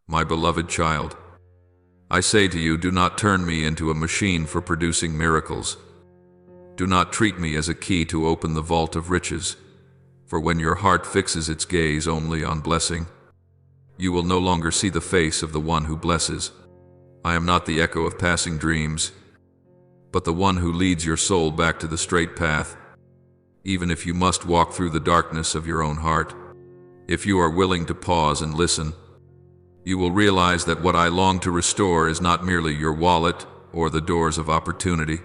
My beloved child, I say to you, do not turn me into a machine for producing miracles. Do not treat me as a key to open the vault of riches, for when your heart fixes its gaze only on blessing, you will no longer see the face of the one who blesses. I am not the echo of passing dreams, but the one who leads your soul back to the straight path, even if you must walk through the darkness of your own heart. If you are willing to pause and listen, you will realize that what I long to restore is not merely your wallet or the doors of opportunity,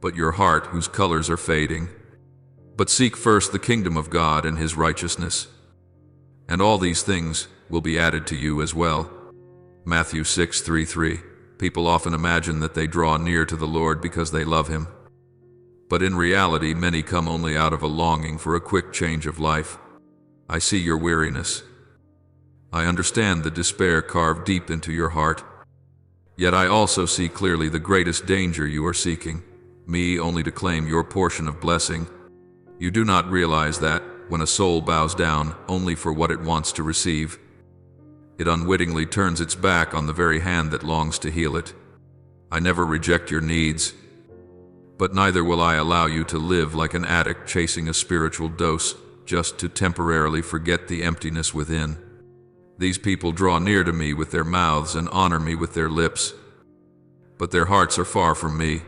but your heart whose colors are fading. But seek first the kingdom of God and His righteousness, and all these things will be added to you as well. Matthew 6:3-3. People often imagine that they draw near to the Lord because they love Him. But in reality, many come only out of a longing for a quick change of life. I see your weariness. I understand the despair carved deep into your heart. Yet I also see clearly the greatest danger you are seeking, me only to claim your portion of blessing. You do not realize that, when a soul bows down only for what it wants to receive, it unwittingly turns its back on the very hand that longs to heal it. I never reject your needs, but neither will I allow you to live like an addict chasing a spiritual dose just to temporarily forget the emptiness within. These people draw near to me with their mouths and honor me with their lips, but their hearts are far from me.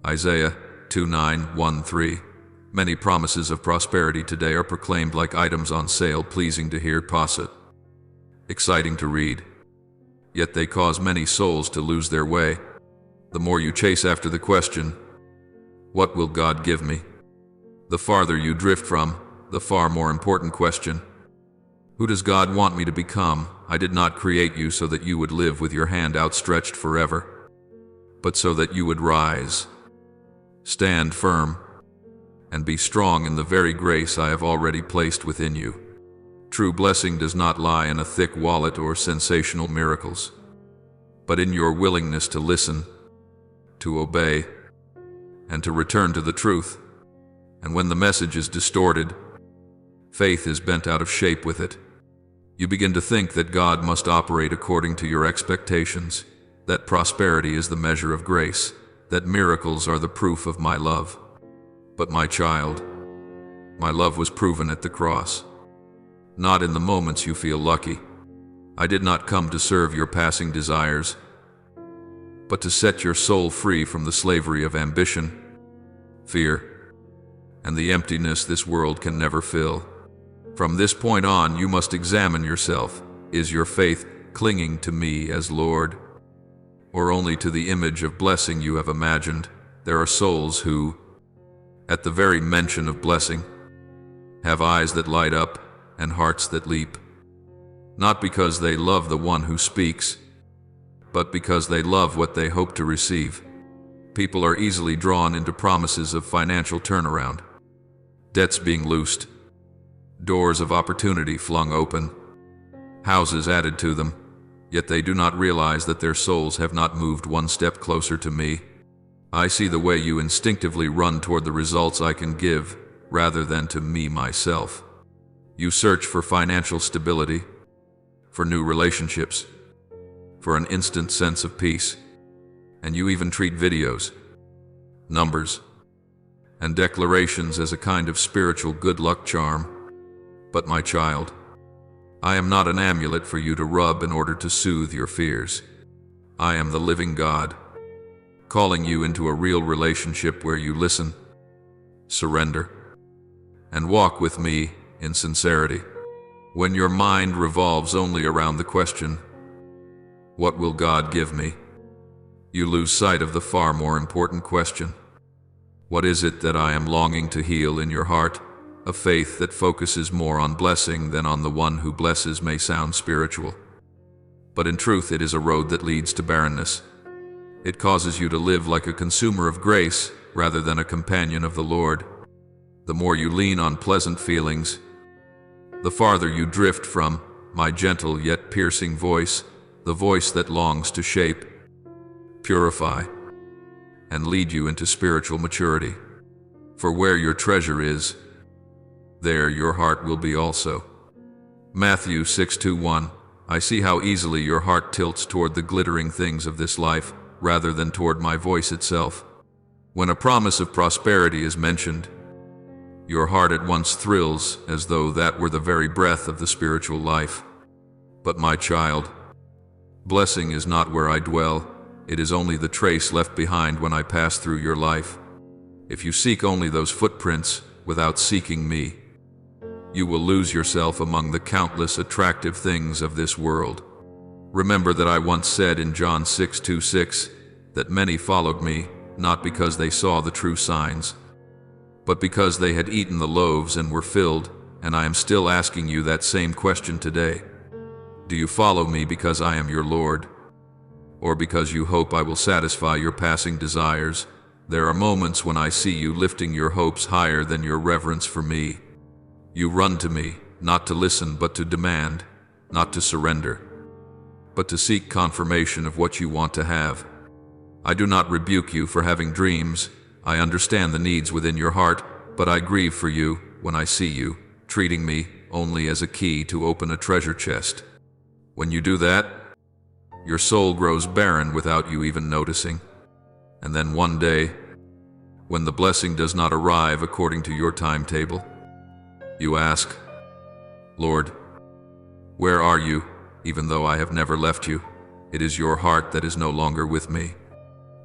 Isaiah 2:9-1-3. Many promises of prosperity today are proclaimed like items on sale, pleasing to hear, posset, exciting to read. Yet they cause many souls to lose their way. The more you chase after the question, what will God give me? The farther you drift from the far more important question, who does God want me to become? I did not create you so that you would live with your hand outstretched forever, but so that you would rise, stand firm, and be strong in the very grace I have already placed within you. True blessing does not lie in a thick wallet or sensational miracles, but in your willingness to listen, to obey, and to return to the truth. And when the message is distorted, faith is bent out of shape with it. You begin to think that God must operate according to your expectations, that prosperity is the measure of grace, that miracles are the proof of my love. But my child, my love was proven at the cross, not in the moments you feel lucky. I did not come to serve your passing desires, but to set your soul free from the slavery of ambition, fear, and the emptiness this world can never fill. From this point on, you must examine yourself. Is your faith clinging to me as Lord, or only to the image of blessing you have imagined? There are souls who, at the very mention of blessing, have eyes that light up and hearts that leap, not because they love the one who speaks, but because they love what they hope to receive. People are easily drawn into promises of financial turnaround, debts being loosed, doors of opportunity flung open, houses added to them, yet they do not realize that their souls have not moved one step closer to me. I see the way you instinctively run toward the results I can give, rather than to me myself. You search for financial stability, for new relationships, for an instant sense of peace, and you even treat videos, numbers, and declarations as a kind of spiritual good luck charm. But my child, I am not an amulet for you to rub in order to soothe your fears. I am the living God, calling you into a real relationship where you listen, surrender, and walk with me in sincerity. When your mind revolves only around the question, what will God give me? You lose sight of the far more important question. What is it that I am longing to heal in your heart? A faith that focuses more on blessing than on the one who blesses may sound spiritual, but in truth it is a road that leads to barrenness. It causes you to live like a consumer of grace rather than a companion of the Lord. The more you lean on pleasant feelings, the farther you drift from my gentle yet piercing voice, the voice that longs to shape, purify, and lead you into spiritual maturity. For where your treasure is, there your heart will be also. Matthew 6:21. I see how easily your heart tilts toward the glittering things of this life, rather than toward my voice itself. When a promise of prosperity is mentioned, your heart at once thrills as though that were the very breath of the spiritual life. But my child, blessing is not where I dwell, it is only the trace left behind when I pass through your life. If you seek only those footprints without seeking me, you will lose yourself among the countless attractive things of this world. Remember that I once said in John 6:26 that many followed me, not because they saw the true signs, but because they had eaten the loaves and were filled, and I am still asking you that same question today. Do you follow me because I am your Lord, or because you hope I will satisfy your passing desires? There are moments when I see you lifting your hopes higher than your reverence for me. You run to me, not to listen but to demand, not to surrender, but to seek confirmation of what you want to have. I do not rebuke you for having dreams. I understand the needs within your heart, but I grieve for you when I see you treating me only as a key to open a treasure chest. When you do that, your soul grows barren without you even noticing. And then one day, when the blessing does not arrive according to your timetable, you ask, Lord, where are you, even though I have never left you? It is your heart that is no longer with me.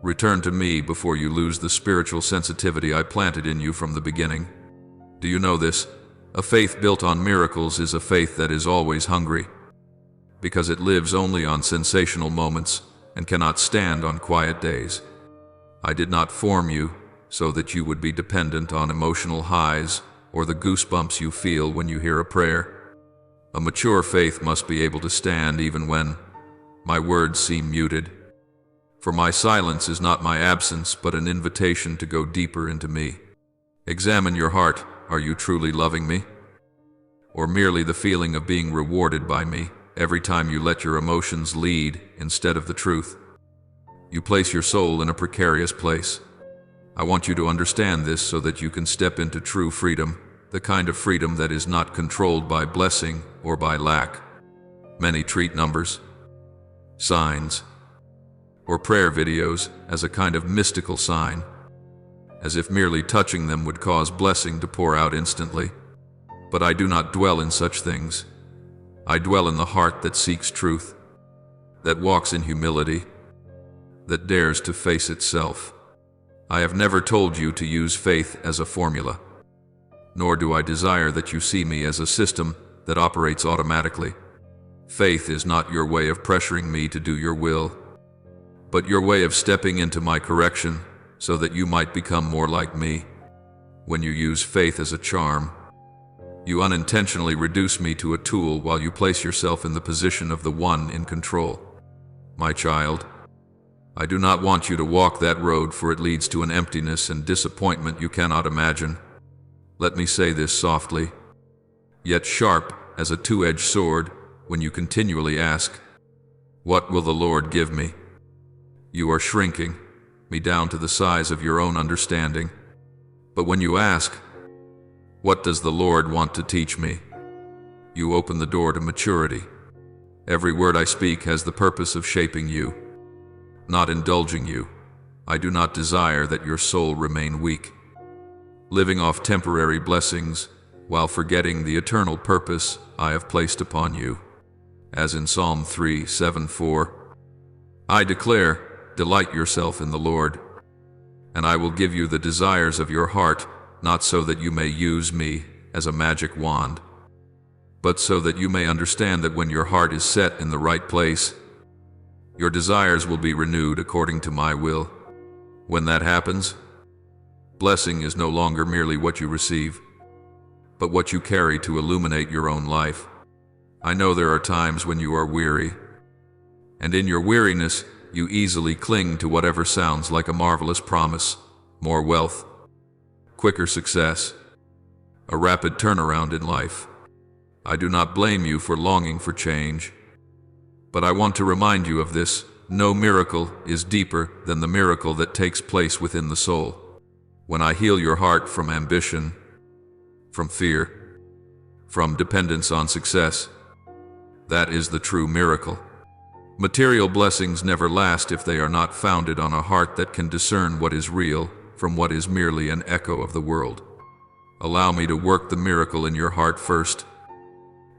Return to me before you lose the spiritual sensitivity I planted in you from the beginning. Do you know this? A faith built on miracles is a faith that is always hungry, because it lives only on sensational moments and cannot stand on quiet days. I did not form you so that you would be dependent on emotional highs or the goosebumps you feel when you hear a prayer. A mature faith must be able to stand even when my words seem muted. For my silence is not my absence, but an invitation to go deeper into me. Examine your heart. Are you truly loving me? Or merely the feeling of being rewarded by me every time you let your emotions lead instead of the truth? You place your soul in a precarious place. I want you to understand this so that you can step into true freedom, the kind of freedom that is not controlled by blessing or by lack. Many treat numbers, signs, or prayer videos as a kind of mystical sign, as if merely touching them would cause blessing to pour out instantly. But I do not dwell in such things. I dwell in the heart that seeks truth, that walks in humility, that dares to face itself. I have never told you to use faith as a formula, nor do I desire that you see me as a system that operates automatically. Faith is not your way of pressuring me to do your will, but your way of stepping into my correction so that you might become more like me. When you use faith as a charm, you unintentionally reduce me to a tool while you place yourself in the position of the one in control. My child, I do not want you to walk that road, for it leads to an emptiness and disappointment you cannot imagine. Let me say this softly, yet sharp as a two-edged sword, when you continually ask, what will the Lord give me? You are shrinking me down to the size of your own understanding. But when you ask, what does the Lord want to teach me? You open the door to maturity. Every word I speak has the purpose of shaping you, not indulging you. I do not desire that your soul remain weak, living off temporary blessings while forgetting the eternal purpose I have placed upon you. As in Psalm 3:7-4, I declare, delight yourself in the Lord, and I will give you the desires of your heart, not so that you may use me as a magic wand, but so that you may understand that when your heart is set in the right place, your desires will be renewed according to my will. When that happens, blessing is no longer merely what you receive, but what you carry to illuminate your own life. I know there are times when you are weary, and in your weariness, you easily cling to whatever sounds like a marvelous promise: more wealth, quicker success, a rapid turnaround in life. I do not blame you for longing for change, but I want to remind you of this: no miracle is deeper than the miracle that takes place within the soul. When I heal your heart from ambition, from fear, from dependence on success, That is the true miracle. Material blessings never last if they are not founded on a heart that can discern what is real from what is merely an echo of the world. Allow me to work the miracle in your heart first,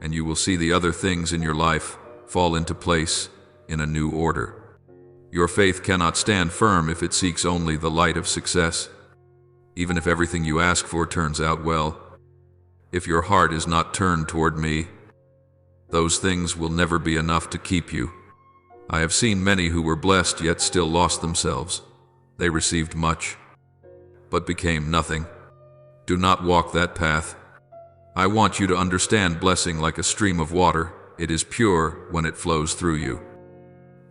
and you will see the other things in your life fall into place in a new order. Your faith cannot stand firm if it seeks only the light of success, even if everything you ask for turns out well. If your heart is not turned toward me, those things will never be enough to keep you. I have seen many who were blessed yet still lost themselves. They received much, but became nothing. Do not walk that path. I want you to understand blessing like a stream of water. It is pure when it flows through you,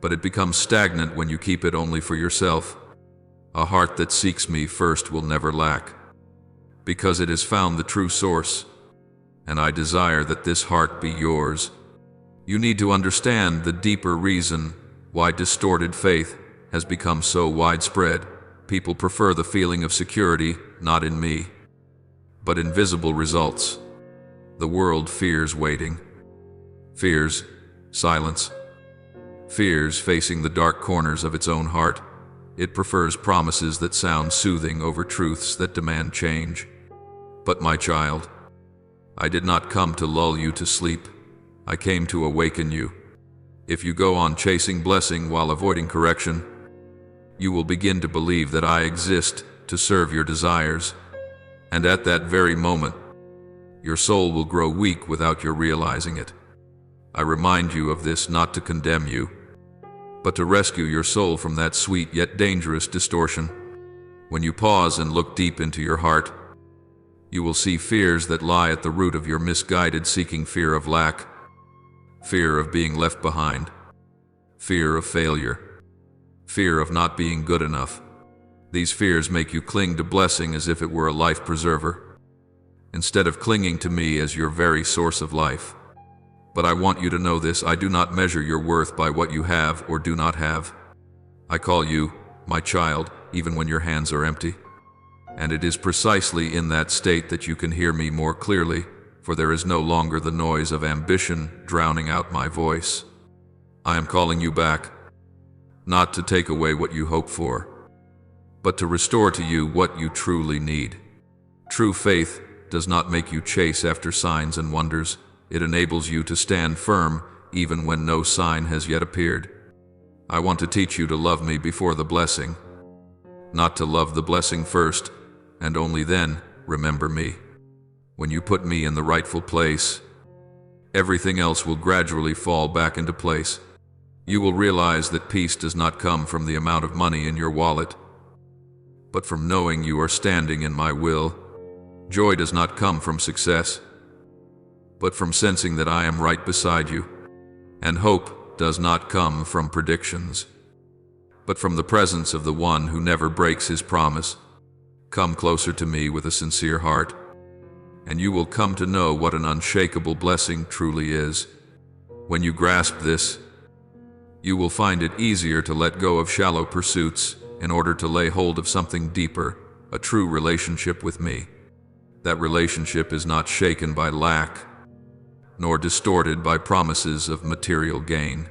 but it becomes stagnant when you keep it only for yourself. A heart that seeks me first will never lack, because it has found the true source, and I desire that this heart be yours. You need to understand the deeper reason why distorted faith has become so widespread. People prefer the feeling of security, not in me, but in visible results. The world fears waiting, fears silence, fears facing the dark corners of its own heart. It prefers promises that sound soothing over truths that demand change. But my child, I did not come to lull you to sleep. I came to awaken you. If you go on chasing blessing while avoiding correction, you will begin to believe that I exist to serve your desires, and at that very moment, your soul will grow weak without your realizing it. I remind you of this not to condemn you, but to rescue your soul from that sweet yet dangerous distortion. When you pause and look deep into your heart, you will see fears that lie at the root of your misguided seeking: fear of lack, fear of being left behind, fear of failure, fear of not being good enough. These fears make you cling to blessing as if it were a life preserver, instead of clinging to me as your very source of life. But I want you to know this: I do not measure your worth by what you have or do not have. I call you my child, even when your hands are empty. And it is precisely in that state that you can hear me more clearly, for there is no longer the noise of ambition drowning out my voice. I am calling you back, not to take away what you hope for, but to restore to you what you truly need. True faith does not make you chase after signs and wonders. It enables you to stand firm even when no sign has yet appeared. I want to teach you to love me before the blessing, not to love the blessing first, and only then remember me. When you put me in the rightful place, everything else will gradually fall back into place. You will realize that peace does not come from the amount of money in your wallet, but from knowing you are standing in my will. Joy does not come from success, but from sensing that I am right beside you. And hope does not come from predictions, but from the presence of the one who never breaks his promise. Come closer to me with a sincere heart, and you will come to know what an unshakable blessing truly is. When you grasp this, you will find it easier to let go of shallow pursuits in order to lay hold of something deeper, a true relationship with me. That relationship is not shaken by lack, nor distorted by promises of material gain.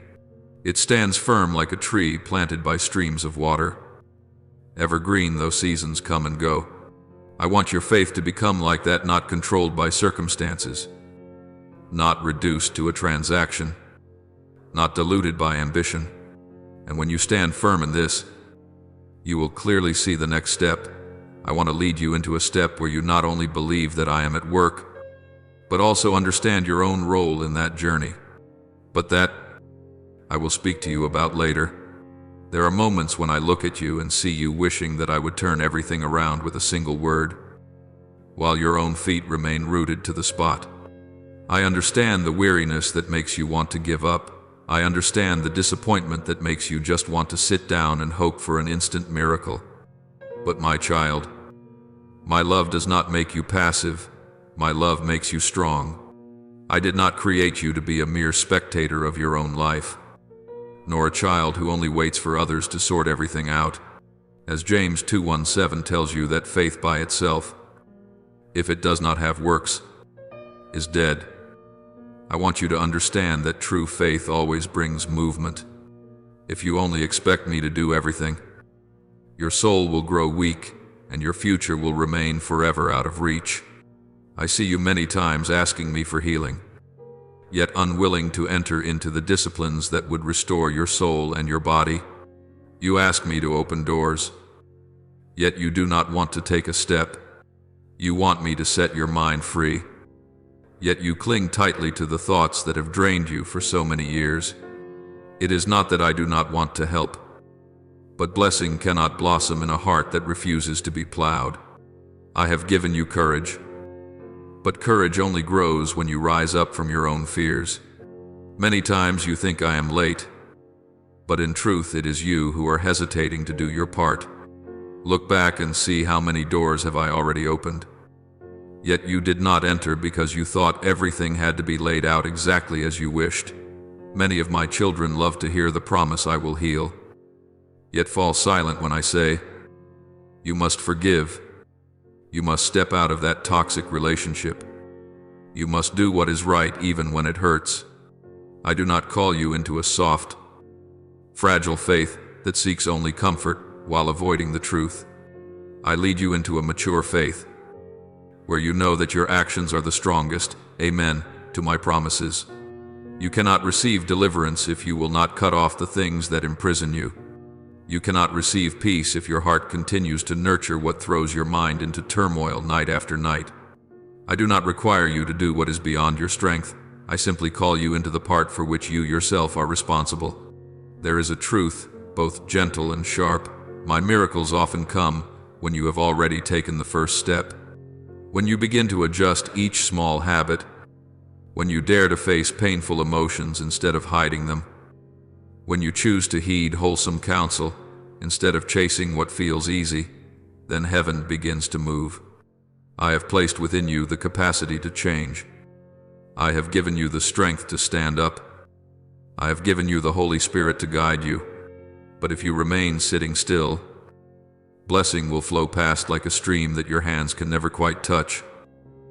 It stands firm like a tree planted by streams of water, evergreen though seasons come and go. I want your faith to become like that, not controlled by circumstances, not reduced to a transaction, not diluted by ambition. And when you stand firm in this, you will clearly see the next step. I want to lead you into a step where you not only believe that I am at work, but also understand your own role in that journey. But that I will speak to you about later. There are moments when I look at you and see you wishing that I would turn everything around with a single word, while your own feet remain rooted to the spot. I understand the weariness that makes you want to give up. I understand the disappointment that makes you just want to sit down and hope for an instant miracle. But my child, my love does not make you passive. My love makes you strong. I did not create you to be a mere spectator of your own life, nor a child who only waits for others to sort everything out. As James 2:17 tells you, that faith by itself, if it does not have works, is dead. I want you to understand that true faith always brings movement. If you only expect me to do everything, your soul will grow weak, and your future will remain forever out of reach. I see you many times asking me for healing, yet unwilling to enter into the disciplines that would restore your soul and your body. You ask me to open doors, yet you do not want to take a step. You want me to set your mind free, yet you cling tightly to the thoughts that have drained you for so many years. It is not that I do not want to help, but blessing cannot blossom in a heart that refuses to be plowed. I have given you courage, but courage only grows when you rise up from your own fears. Many times you think I am late, but in truth it is you who are hesitating to do your part. Look back and see how many doors have I already opened. Yet you did not enter because you thought everything had to be laid out exactly as you wished. Many of my children love to hear the promise I will heal, yet fall silent when I say, you must forgive. You must step out of that toxic relationship. You must do what is right even when it hurts. I do not call you into a soft, fragile faith that seeks only comfort while avoiding the truth. I lead you into a mature faith, where you know that your actions are the strongest. Amen to my promises. You cannot receive deliverance if you will not cut off the things that imprison you. You cannot receive peace if your heart continues to nurture what throws your mind into turmoil night after night. I do not require you to do what is beyond your strength. I simply call you into the part for which you yourself are responsible. There is a truth, both gentle and sharp. My miracles often come when you have already taken the first step. When you begin to adjust each small habit, when you dare to face painful emotions instead of hiding them, when you choose to heed wholesome counsel instead of chasing what feels easy, then heaven begins to move. I have placed within you the capacity to change. I have given you the strength to stand up. I have given you the Holy Spirit to guide you. But if you remain sitting still, blessing will flow past like a stream that your hands can never quite touch.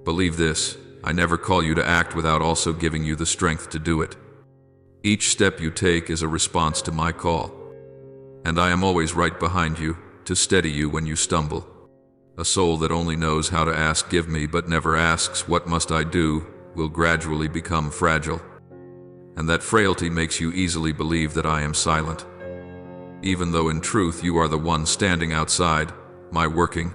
Believe this, I never call you to act without also giving you the strength to do it. Each step you take is a response to my call, and I am always right behind you to steady you when you stumble. A soul that only knows how to ask give me but never asks what must I do will gradually become fragile, and that frailty makes you easily believe that I am silent, even though in truth you are the one standing outside, my working.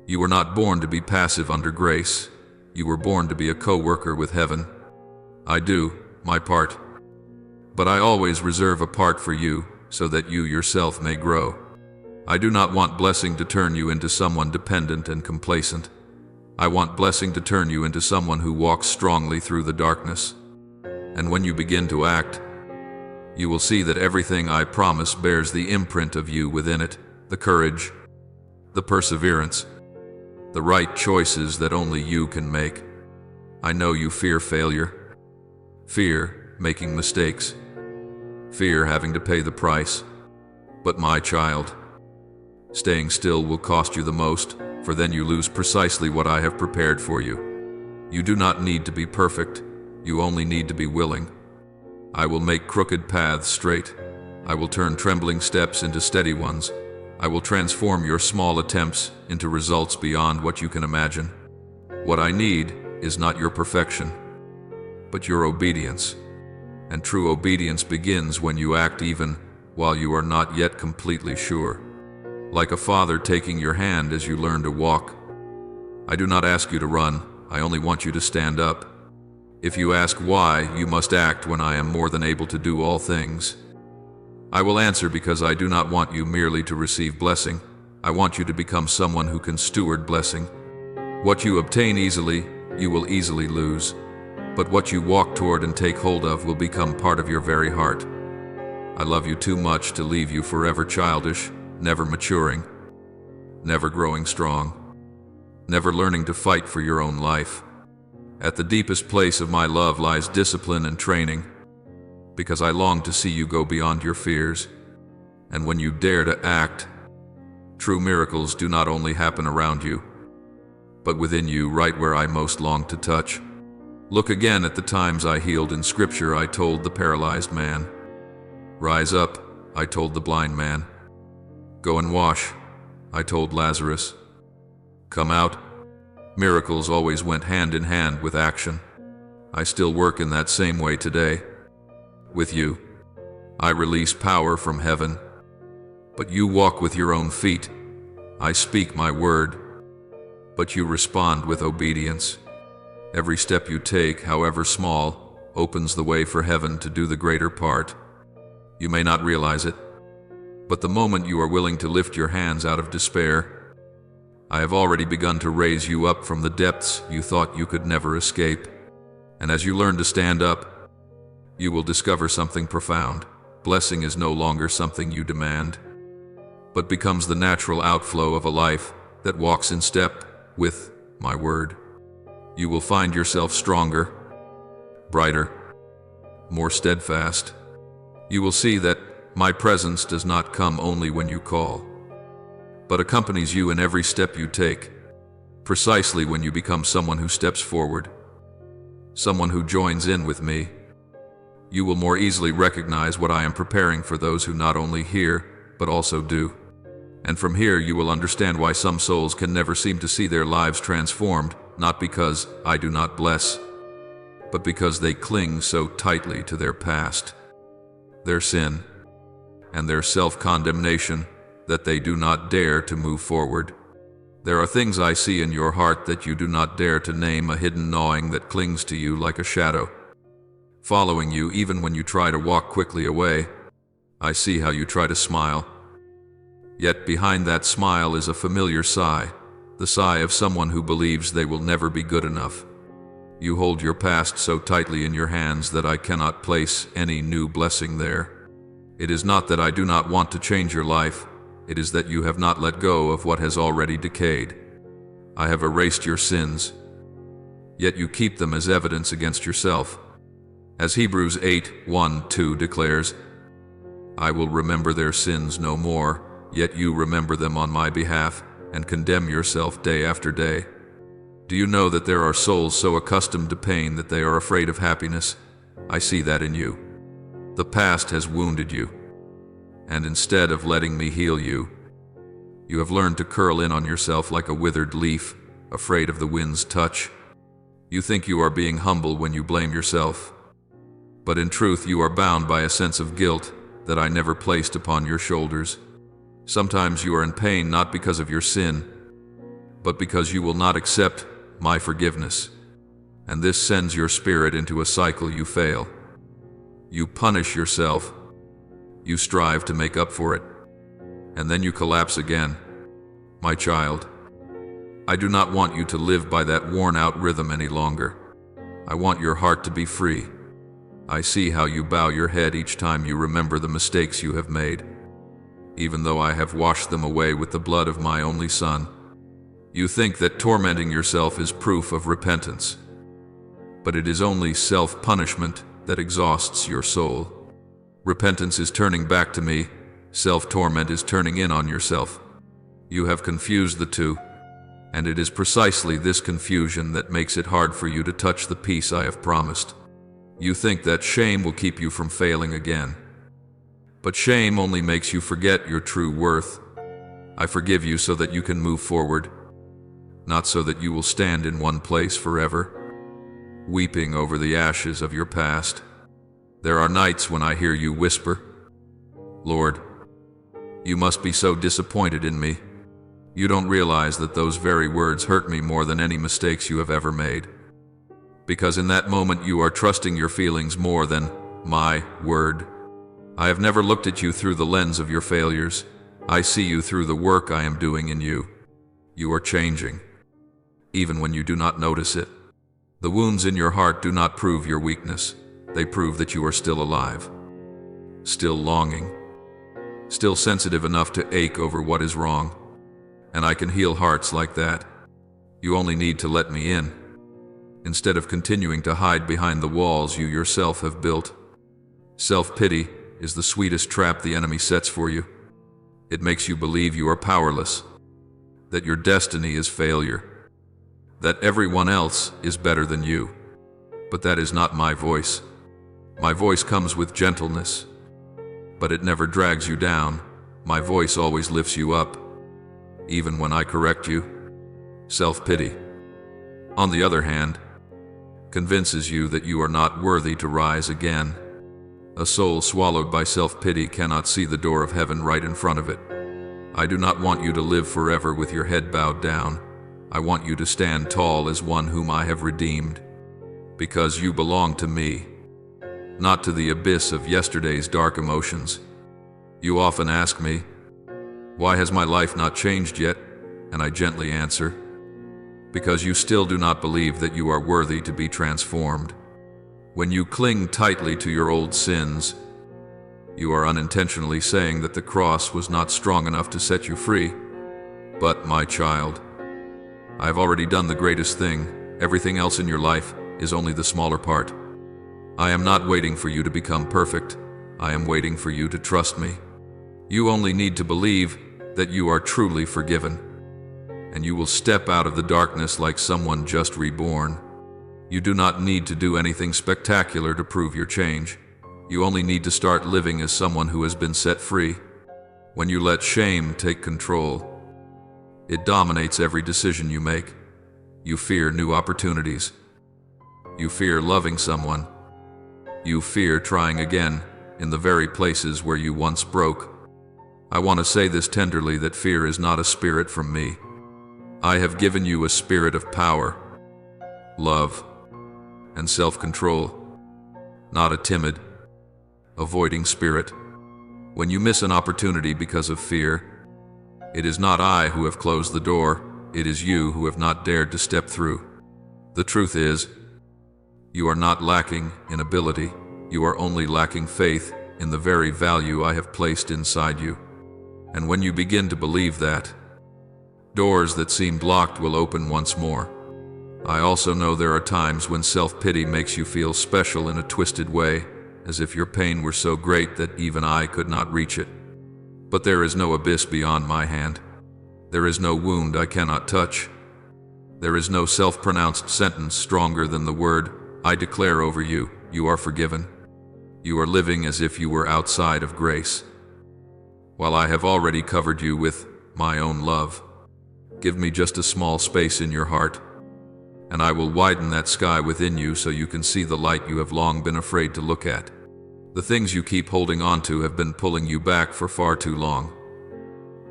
You were not born to be passive under grace. You were born to be a co-worker with heaven. I do my part, but I always reserve a part for you so that you yourself may grow. I do not want blessing to turn you into someone dependent and complacent. I want blessing to turn you into someone who walks strongly through the darkness. And when you begin to act, you will see that everything I promise bears the imprint of you within it, the courage, the perseverance, the right choices that only you can make. I know you fear failure, fear making mistakes, fear having to pay the price. But my child, staying still will cost you the most, for then you lose precisely what I have prepared for you. You do not need to be perfect, you only need to be willing. I will make crooked paths straight. I will turn trembling steps into steady ones. I will transform your small attempts into results beyond what you can imagine. What I need is not your perfection, but your obedience. And true obedience begins when you act even while you are not yet completely sure. Like a father taking your hand as you learn to walk. I do not ask you to run, I only want you to stand up. If you ask why you must act when I am more than able to do all things, I will answer because I do not want you merely to receive blessing. I want you to become someone who can steward blessing. What you obtain easily, you will easily lose. But what you walk toward and take hold of will become part of your very heart. I love you too much to leave you forever childish, never maturing, never growing strong, never learning to fight for your own life. At the deepest place of my love lies discipline and training, because I long to see you go beyond your fears. And when you dare to act, true miracles do not only happen around you, but within you, right where I most long to touch. Look again at the times I healed in Scripture. I told the paralyzed man. Rise up, I told the blind man. Go and wash, I told Lazarus. Come out. Miracles always went hand in hand with action. I still work in that same way today. With you, I release power from heaven. But you walk with your own feet. I speak my word, but you respond with obedience. Every step you take, however small, opens the way for heaven to do the greater part. You may not realize it, but the moment you are willing to lift your hands out of despair, I have already begun to raise you up from the depths you thought you could never escape. And as you learn to stand up, you will discover something profound. Blessing is no longer something you demand, but becomes the natural outflow of a life that walks in step with my word. You will find yourself stronger, brighter, more steadfast. You will see that my presence does not come only when you call, but accompanies you in every step you take, precisely when you become someone who steps forward, someone who joins in with me. You will more easily recognize what I am preparing for those who not only hear, but also do. And from here you will understand why some souls can never seem to see their lives transformed, not because I do not bless, but because they cling so tightly to their past, their sin, and their self-condemnation that they do not dare to move forward. There are things I see in your heart that you do not dare to name, a hidden gnawing that clings to you like a shadow, following you even when you try to walk quickly away. I see how you try to smile, yet behind that smile is a familiar sigh, the sigh of someone who believes they will never be good enough. You hold your past so tightly in your hands that I cannot place any new blessing there. It is not that I do not want to change your life, it is that you have not let go of what has already decayed. I have erased your sins, yet you keep them as evidence against yourself. As Hebrews 8:1-2 declares, I will remember their sins no more, yet you remember them on my behalf, and condemn yourself day after day. Do you know that there are souls so accustomed to pain that they are afraid of happiness? I see that in you. The past has wounded you, and instead of letting me heal you, you have learned to curl in on yourself like a withered leaf, afraid of the wind's touch. You think you are being humble when you blame yourself, but in truth you are bound by a sense of guilt that I never placed upon your shoulders. Sometimes you are in pain not because of your sin, but because you will not accept my forgiveness, and this sends your spirit into a cycle. You fail. You punish yourself. You strive to make up for it, and then you collapse again. My child, I do not want you to live by that worn-out rhythm any longer. I want your heart to be free. I see how you bow your head each time you remember the mistakes you have made. Even though I have washed them away with the blood of my only Son, you think that tormenting yourself is proof of repentance. But it is only self-punishment that exhausts your soul. Repentance is turning back to me. Self-torment is turning in on yourself. You have confused the two, and it is precisely this confusion that makes it hard for you to touch the peace I have promised. You think that shame will keep you from failing again. But shame only makes you forget your true worth. I forgive you so that you can move forward, not so that you will stand in one place forever, weeping over the ashes of your past. There are nights when I hear you whisper, Lord, you must be so disappointed in me. You don't realize that those very words hurt me more than any mistakes you have ever made. Because in that moment you are trusting your feelings more than my word. I have never looked at you through the lens of your failures. I see you through the work I am doing in you. You are changing, even when you do not notice it. The wounds in your heart do not prove your weakness. They prove that you are still alive, still longing, still sensitive enough to ache over what is wrong. And I can heal hearts like that. You only need to let me in, instead of continuing to hide behind the walls you yourself have built. Self-pity is the sweetest trap the enemy sets for you. It makes you believe you are powerless, that your destiny is failure, that everyone else is better than you. But that is not my voice. My voice comes with gentleness, but it never drags you down. My voice always lifts you up, even when I correct you. Self-pity, on the other hand, convinces you that you are not worthy to rise again. A soul swallowed by self-pity cannot see the door of heaven right in front of it. I do not want you to live forever with your head bowed down. I want you to stand tall as one whom I have redeemed, because you belong to me, not to the abyss of yesterday's dark emotions. You often ask me, why has my life not changed yet? And I gently answer, because you still do not believe that you are worthy to be transformed. When you cling tightly to your old sins, you are unintentionally saying that the cross was not strong enough to set you free. But, my child, I have already done the greatest thing. Everything else in your life is only the smaller part. I am not waiting for you to become perfect. I am waiting for you to trust me. You only need to believe that you are truly forgiven, and you will step out of the darkness like someone just reborn. You do not need to do anything spectacular to prove your change. You only need to start living as someone who has been set free. When you let shame take control, it dominates every decision you make. You fear new opportunities. You fear loving someone. You fear trying again in the very places where you once broke. I want to say this tenderly, that fear is not a spirit from me. I have given you a spirit of power, love, and self-control, not a timid, avoiding spirit. When you miss an opportunity because of fear, it is not I who have closed the door, it is you who have not dared to step through. The truth is, you are not lacking in ability, you are only lacking faith in the very value I have placed inside you. And when you begin to believe that, doors that seemed locked will open once more. I also know there are times when self-pity makes you feel special in a twisted way, as if your pain were so great that even I could not reach it. But there is no abyss beyond my hand. There is no wound I cannot touch. There is no self-pronounced sentence stronger than the word I declare over you. You are forgiven. You are living as if you were outside of grace, while I have already covered you with my own love. Give me just a small space in your heart, and I will widen that sky within you so you can see the light you have long been afraid to look at. The things you keep holding on to have been pulling you back for far too long.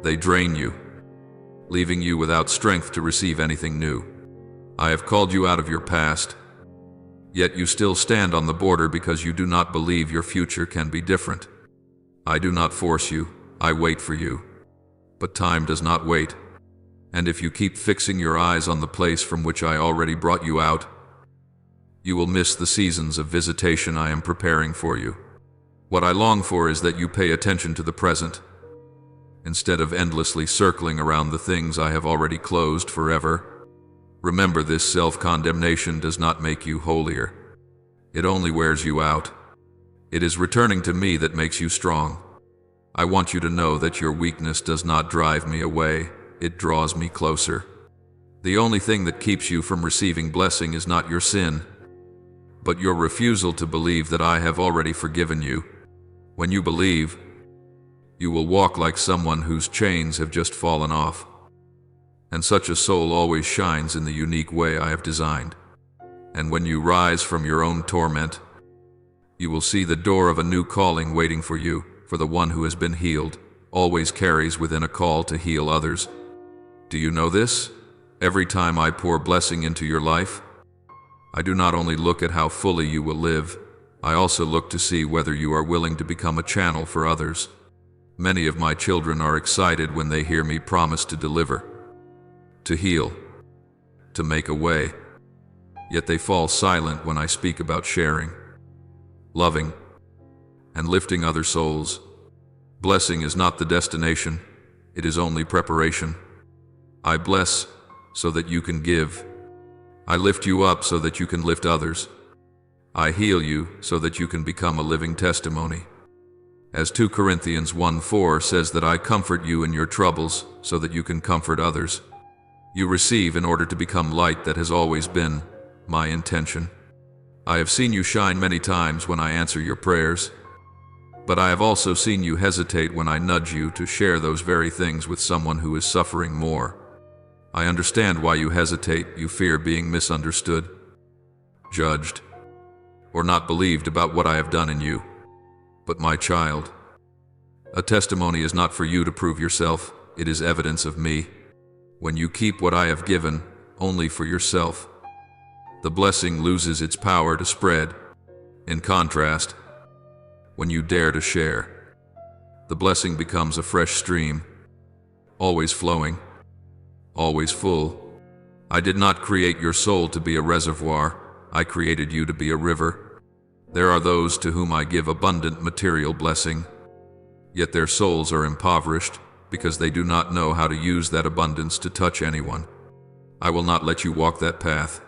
They drain you, leaving you without strength to receive anything new. I have called you out of your past, yet you still stand on the border because you do not believe your future can be different. I do not force you, I wait for you. But time does not wait. And if you keep fixing your eyes on the place from which I already brought you out, you will miss the seasons of visitation I am preparing for you. What I long for is that you pay attention to the present, instead of endlessly circling around the things I have already closed forever. Remember, this self-condemnation does not make you holier. It only wears you out. It is returning to me that makes you strong. I want you to know that your weakness does not drive me away, it draws me closer. The only thing that keeps you from receiving blessing is not your sin, but your refusal to believe that I have already forgiven you. When you believe, you will walk like someone whose chains have just fallen off. And such a soul always shines in the unique way I have designed. And when you rise from your own torment, you will see the door of a new calling waiting for you, for the one who has been healed always carries within a call to heal others. Do you know this? Every time I pour blessing into your life, I do not only look at how fully you will live, I also look to see whether you are willing to become a channel for others. Many of my children are excited when they hear me promise to deliver, to heal, to make a way. Yet they fall silent when I speak about sharing, loving, and lifting other souls. Blessing is not the destination, it is only preparation. I bless so that you can give. I lift you up so that you can lift others. I heal you so that you can become a living testimony. As 2 Corinthians 1:4 says that I comfort you in your troubles so that you can comfort others. You receive in order to become light. That has always been my intention. I have seen you shine many times when I answer your prayers, but I have also seen you hesitate when I nudge you to share those very things with someone who is suffering more. I understand why you hesitate. You fear being misunderstood, judged, or not believed about what I have done in you. But my child, a testimony is not for you to prove yourself, it is evidence of me. When you keep what I have given only for yourself, the blessing loses its power to spread. In contrast, when you dare to share, the blessing becomes a fresh stream, always flowing, always full. I did not create your soul to be a reservoir, I created you to be a river. There are those to whom I give abundant material blessing, yet their souls are impoverished because they do not know how to use that abundance to touch anyone. I will not let you walk that path.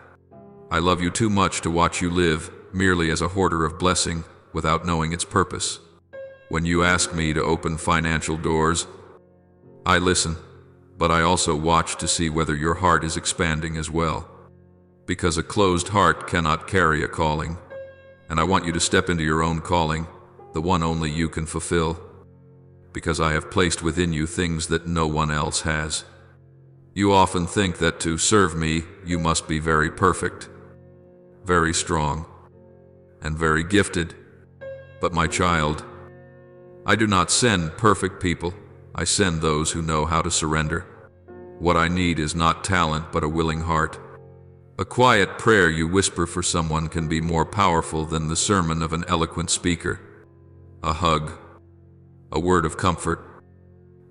I love you too much to watch you live merely as a hoarder of blessing without knowing its purpose. When you ask me to open financial doors, I listen, but I also watch to see whether your heart is expanding as well. Because a closed heart cannot carry a calling, and I want you to step into your own calling, the one only you can fulfill, because I have placed within you things that no one else has. You often think that to serve me, you must be very perfect, very strong, and very gifted. But my child, I do not send perfect people, I send those who know how to surrender. What I need is not talent but a willing heart. A quiet prayer you whisper for someone can be more powerful than the sermon of an eloquent speaker. A hug, a word of comfort,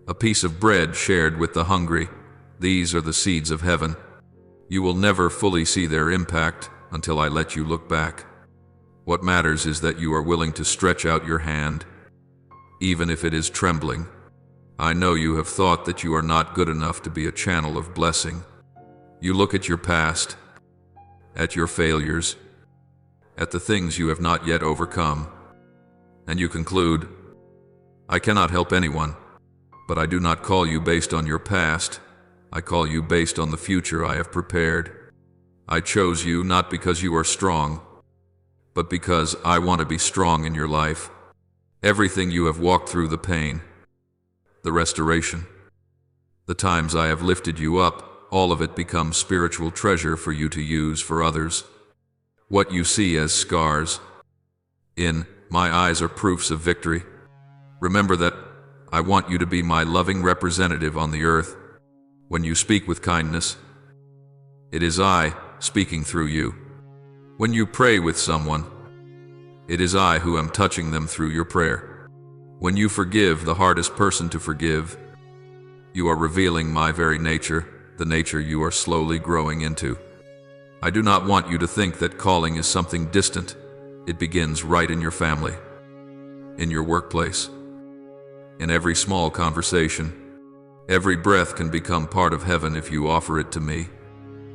a piece of bread shared with the hungry, these are the seeds of heaven. You will never fully see their impact until I let you look back. What matters is that you are willing to stretch out your hand, even if it is trembling. I know you have thought that you are not good enough to be a channel of blessing. You look at your past, at your failures, at the things you have not yet overcome, and you conclude, I cannot help anyone, but I do not call you based on your past, I call you based on the future I have prepared. I chose you not because you are strong, but because I want to be strong in your life. Everything you have walked through, the pain, the restoration, the times I have lifted you up, all of it becomes spiritual treasure for you to use for others. What you see as scars in my eyes are proofs of victory. Remember that I want you to be my loving representative on the earth. When you speak with kindness, it is I speaking through you. When you pray with someone, it is I who am touching them through your prayer. When you forgive the hardest person to forgive, you are revealing my very nature, the nature you are slowly growing into. I do not want you to think that calling is something distant. It begins right in your family, in your workplace, in every small conversation. Every breath can become part of heaven if you offer it to me.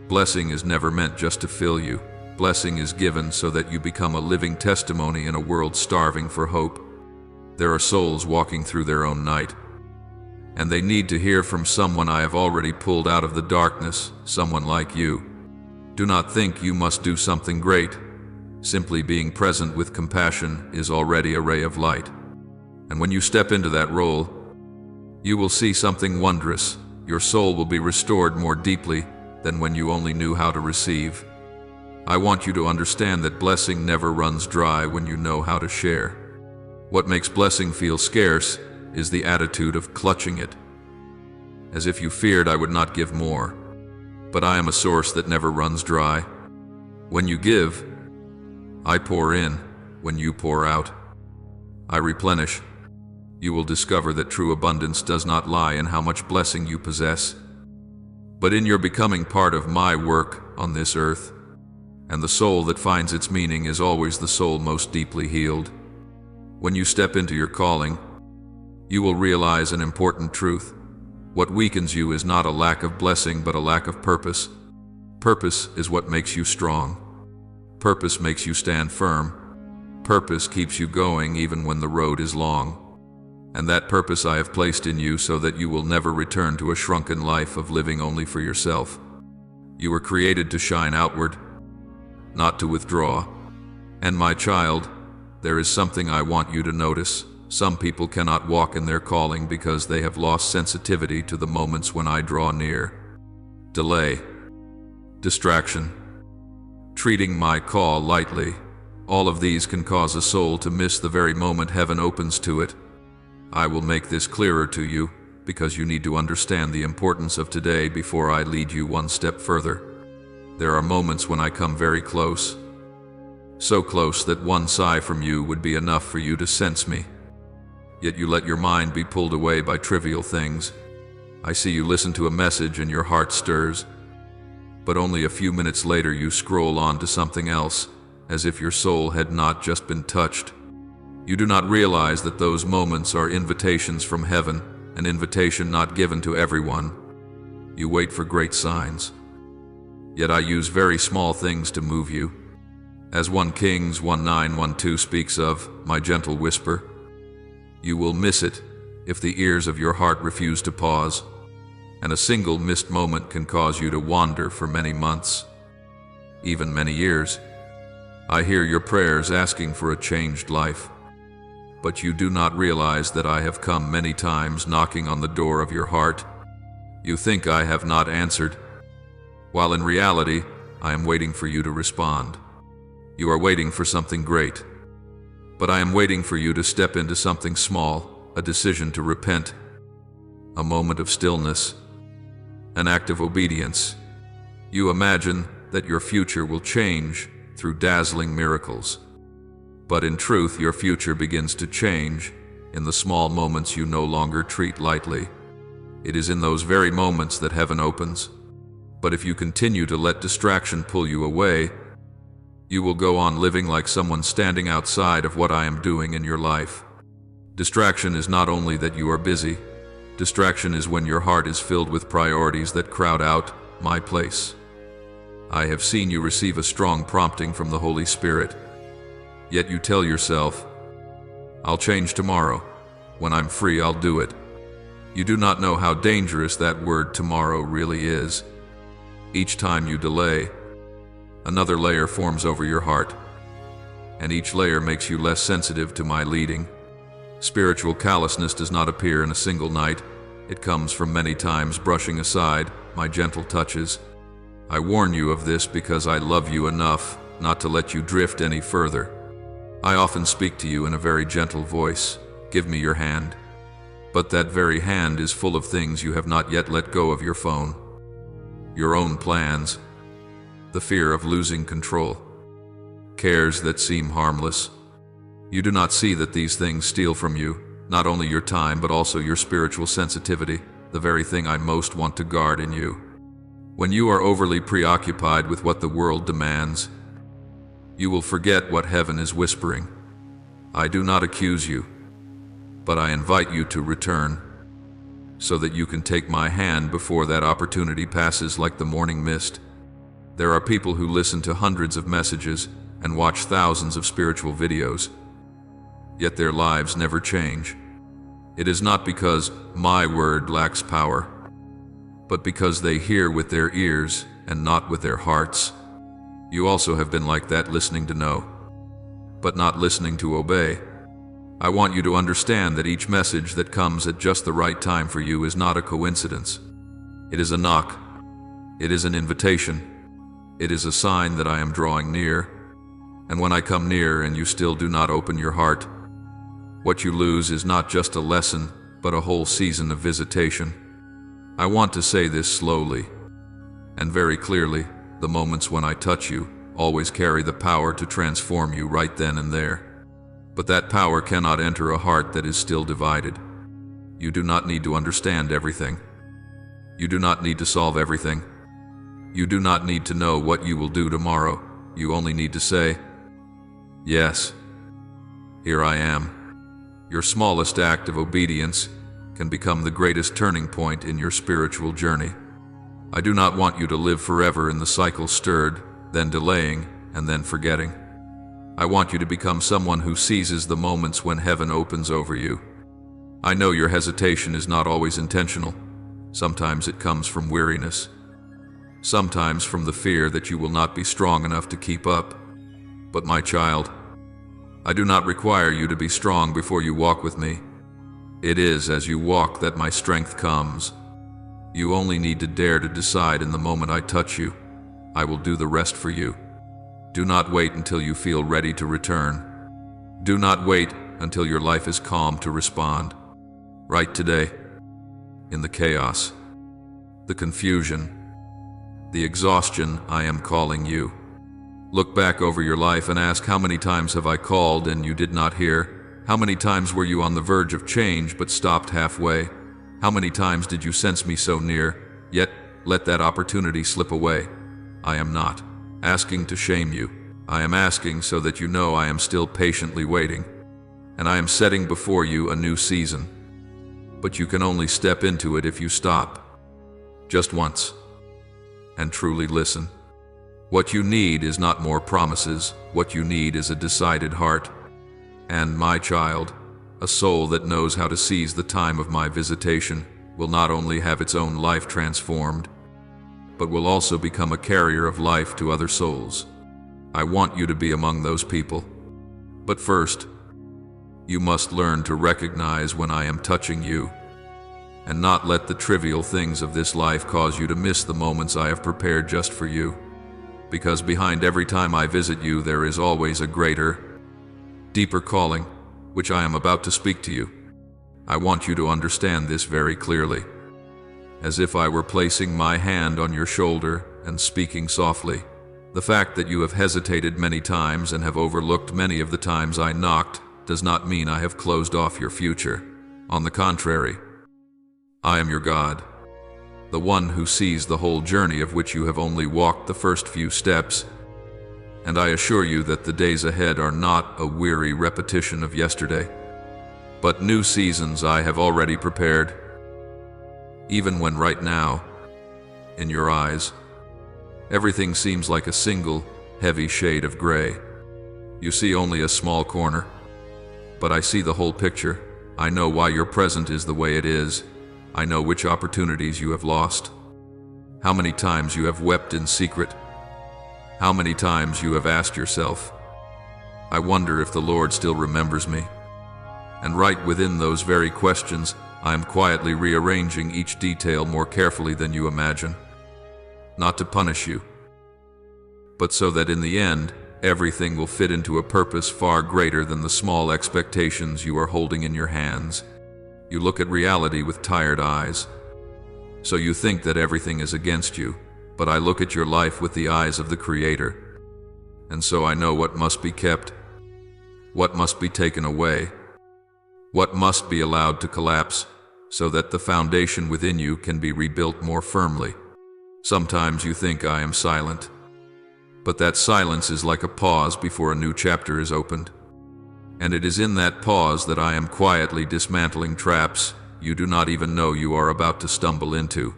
Blessing is never meant just to fill you. Blessing is given so that you become a living testimony in a world starving for hope. There are souls walking through their own night, and they need to hear from someone I have already pulled out of the darkness, someone like you. Do not think you must do something great. Simply being present with compassion is already a ray of light. And when you step into that role, you will see something wondrous. Your soul will be restored more deeply than when you only knew how to receive. I want you to understand that blessing never runs dry when you know how to share. What makes blessing feel scarce is the attitude of clutching it, as if you feared I would not give more. But I am a source that never runs dry. When you give, I pour in. When you pour out, I replenish. You will discover that true abundance does not lie in how much blessing you possess, but in your becoming part of my work on this earth. And the soul that finds its meaning is always the soul most deeply healed. When you step into your calling, you will realize an important truth. What weakens you is not a lack of blessing but a lack of purpose. Purpose is what makes you strong. Purpose makes you stand firm. Purpose keeps you going even when the road is long. And that purpose I have placed in you so that you will never return to a shrunken life of living only for yourself. You were created to shine outward, not to withdraw. And my child, there is something I want you to notice. Some people cannot walk in their calling because they have lost sensitivity to the moments when I draw near. Delay, distraction, treating my call lightly, all of these can cause a soul to miss the very moment heaven opens to it. I will make this clearer to you, because you need to understand the importance of today before I lead you one step further. There are moments when I come very close, so close that one sigh from you would be enough for you to sense me. Yet you let your mind be pulled away by trivial things. I see you listen to a message and your heart stirs, but only a few minutes later you scroll on to something else, as if your soul had not just been touched. You do not realize that those moments are invitations from heaven, an invitation not given to everyone. You wait for great signs. Yet I use very small things to move you. As 1 Kings 19:12 speaks of, my gentle whisper, you will miss it if the ears of your heart refuse to pause, and a single missed moment can cause you to wander for many months, even many years. I hear your prayers asking for a changed life, but you do not realize that I have come many times knocking on the door of your heart. You think I have not answered, while in reality, I am waiting for you to respond. You are waiting for something great, but I am waiting for you to step into something small, a decision to repent, a moment of stillness, an act of obedience. You imagine that your future will change through dazzling miracles. But in truth, your future begins to change in the small moments you no longer treat lightly. It is in those very moments that heaven opens. But if you continue to let distraction pull you away, you will go on living like someone standing outside of what I am doing in your life. Distraction is not only that you are busy. Distraction is when your heart is filled with priorities that crowd out my place. I have seen you receive a strong prompting from the Holy Spirit, yet you tell yourself, I'll change tomorrow. When I'm free, I'll do it. You do not know how dangerous that word tomorrow really is. Each time you delay, another layer forms over your heart, and each layer makes you less sensitive to my leading. Spiritual callousness does not appear in a single night. It comes from many times brushing aside my gentle touches. I warn you of this because I love you enough not to let you drift any further. I often speak to you in a very gentle voice. Give me your hand. But that very hand is full of things you have not yet let go of: your phone, your own plans, the fear of losing control, cares that seem harmless. You do not see that these things steal from you not only your time but also your spiritual sensitivity, the very thing I most want to guard in you. When you are overly preoccupied with what the world demands, you will forget what heaven is whispering. I do not accuse you, but I invite you to return, so that you can take my hand before that opportunity passes like the morning mist. There are people who listen to hundreds of messages and watch thousands of spiritual videos, yet their lives never change. It is not because my word lacks power, but because they hear with their ears and not with their hearts. You also have been like that, listening to know, but not listening to obey. I want you to understand that each message that comes at just the right time for you is not a coincidence. It is a knock. It is an invitation. It is a sign that I am drawing near. And when I come near and you still do not open your heart, what you lose is not just a lesson, but a whole season of visitation. I want to say this slowly and very clearly. The moments when I touch you always carry the power to transform you right then and there. But that power cannot enter a heart that is still divided. You do not need to understand everything. You do not need to solve everything. You do not need to know what you will do tomorrow. You only need to say, yes, here I am. Your smallest act of obedience can become the greatest turning point in your spiritual journey. I do not want you to live forever in the cycle, stirred, then delaying, and then forgetting. I want you to become someone who seizes the moments when heaven opens over you. I know your hesitation is not always intentional. Sometimes it comes from weariness. Sometimes from the fear that you will not be strong enough to keep up. But my child, I do not require you to be strong before you walk with me. It is as you walk that my strength comes. You only need to dare to decide in the moment I touch you. I will do the rest for you. Do not wait until you feel ready to return. Do not wait until your life is calm to respond. Right today, in the chaos, the confusion, the exhaustion, I am calling you. Look back over your life and ask, how many times have I called and you did not hear? How many times were you on the verge of change but stopped halfway? How many times did you sense me so near, yet let that opportunity slip away? I am not asking to shame you. I am asking so that you know I am still patiently waiting, and I am setting before you a new season. But you can only step into it if you stop, just once, and truly listen. What you need is not more promises. What you need is a decided heart. And my child, a soul that knows how to seize the time of my visitation, will not only have its own life transformed, but will also become a carrier of life to other souls. I want you to be among those people. But first, you must learn to recognize when I am touching you, and not let the trivial things of this life cause you to miss the moments I have prepared just for you. Because behind every time I visit you, there is always a greater, deeper calling, which I am about to speak to you. I want you to understand this very clearly, as if I were placing my hand on your shoulder and speaking softly. The fact that you have hesitated many times and have overlooked many of the times I knocked does not mean I have closed off your future. On the contrary, I am your God, the one who sees the whole journey of which you have only walked the first few steps. And I assure you that the days ahead are not a weary repetition of yesterday, but new seasons I have already prepared. Even when right now, in your eyes, everything seems like a single, heavy shade of gray. You see only a small corner, but I see the whole picture. I know why your present is the way it is. I know which opportunities you have lost, how many times you have wept in secret, how many times you have asked yourself, I wonder if the Lord still remembers me. And right within those very questions, I am quietly rearranging each detail more carefully than you imagine. Not to punish you, but so that in the end, everything will fit into a purpose far greater than the small expectations you are holding in your hands. You look at reality with tired eyes, so you think that everything is against you, but I look at your life with the eyes of the Creator, and so I know what must be kept, what must be taken away, what must be allowed to collapse, so that the foundation within you can be rebuilt more firmly. Sometimes you think I am silent, but that silence is like a pause before a new chapter is opened. And it is in that pause that I am quietly dismantling traps you do not even know you are about to stumble into.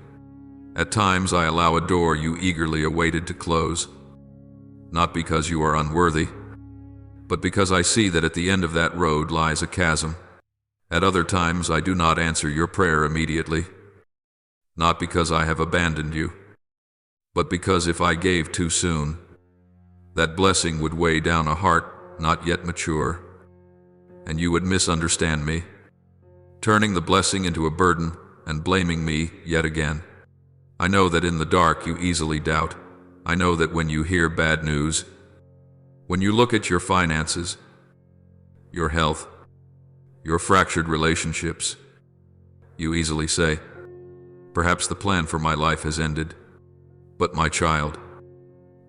At times I allow a door you eagerly awaited to close, not because you are unworthy, but because I see that at the end of that road lies a chasm. At other times I do not answer your prayer immediately, not because I have abandoned you, but because if I gave too soon, that blessing would weigh down a heart not yet mature, and you would misunderstand me, turning the blessing into a burden and blaming me yet again. I know that in the dark you easily doubt. I know that when you hear bad news, when you look at your finances, your health, your fractured relationships, you easily say, perhaps the plan for my life has ended. But my child,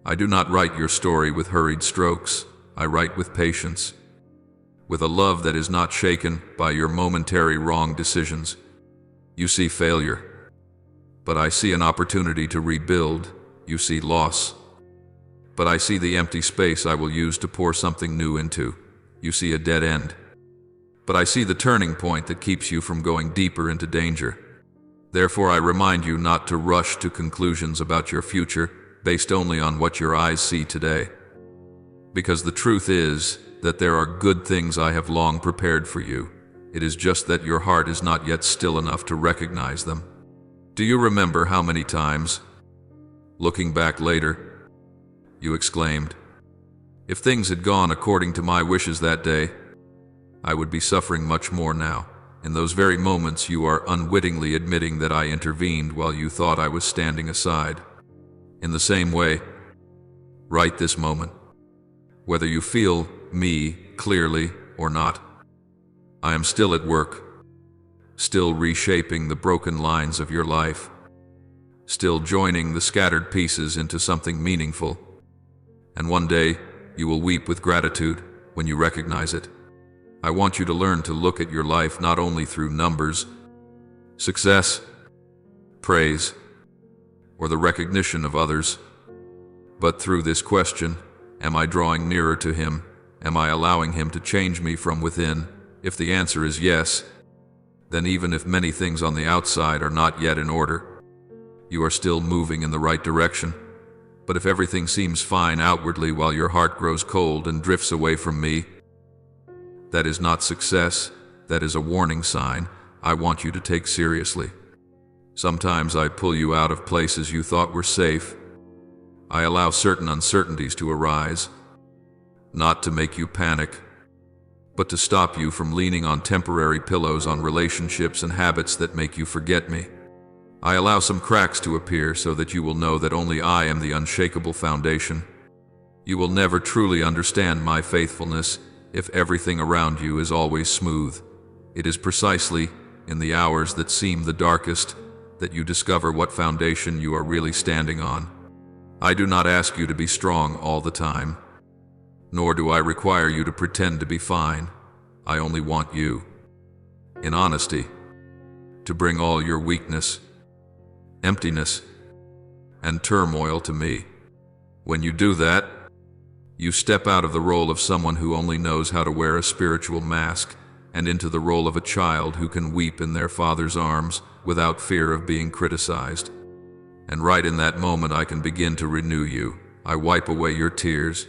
I do not write your story with hurried strokes. I write with patience, with a love that is not shaken by your momentary wrong decisions. You see failure, but I see an opportunity to rebuild. You see loss, but I see the empty space I will use to pour something new into. You see a dead end, but I see the turning point that keeps you from going deeper into danger. Therefore, I remind you not to rush to conclusions about your future based only on what your eyes see today. Because the truth is that there are good things I have long prepared for you. It is just that your heart is not yet still enough to recognize them. Do you remember how many times, looking back later, you exclaimed, If things had gone according to my wishes that day, I would be suffering much more now. In those very moments, you are unwittingly admitting that I intervened while you thought I was standing aside. In the same way, right this moment, whether you feel me clearly or not, I am still at work, still reshaping the broken lines of your life, still joining the scattered pieces into something meaningful. And one day, you will weep with gratitude when you recognize it. I want you to learn to look at your life not only through numbers, success, praise, or the recognition of others, but through this question: am I drawing nearer to Him? Am I allowing Him to change me from within? If the answer is yes, then even if many things on the outside are not yet in order, you are still moving in the right direction. But if everything seems fine outwardly while your heart grows cold and drifts away from me, that is not success. That is a warning sign I want you to take seriously. Sometimes I pull you out of places you thought were safe. I allow certain uncertainties to arise, not to make you panic, but to stop you from leaning on temporary pillows, on relationships and habits that make you forget me. I allow some cracks to appear so that you will know that only I am the unshakable foundation. You will never truly understand my faithfulness if everything around you is always smooth. It is precisely in the hours that seem the darkest that you discover what foundation you are really standing on. I do not ask you to be strong all the time, nor do I require you to pretend to be fine. I only want you, in honesty, to bring all your weakness, emptiness, and turmoil to me. When you do that, you step out of the role of someone who only knows how to wear a spiritual mask and into the role of a child who can weep in their father's arms without fear of being criticized. And right in that moment, I can begin to renew you. I wipe away your tears.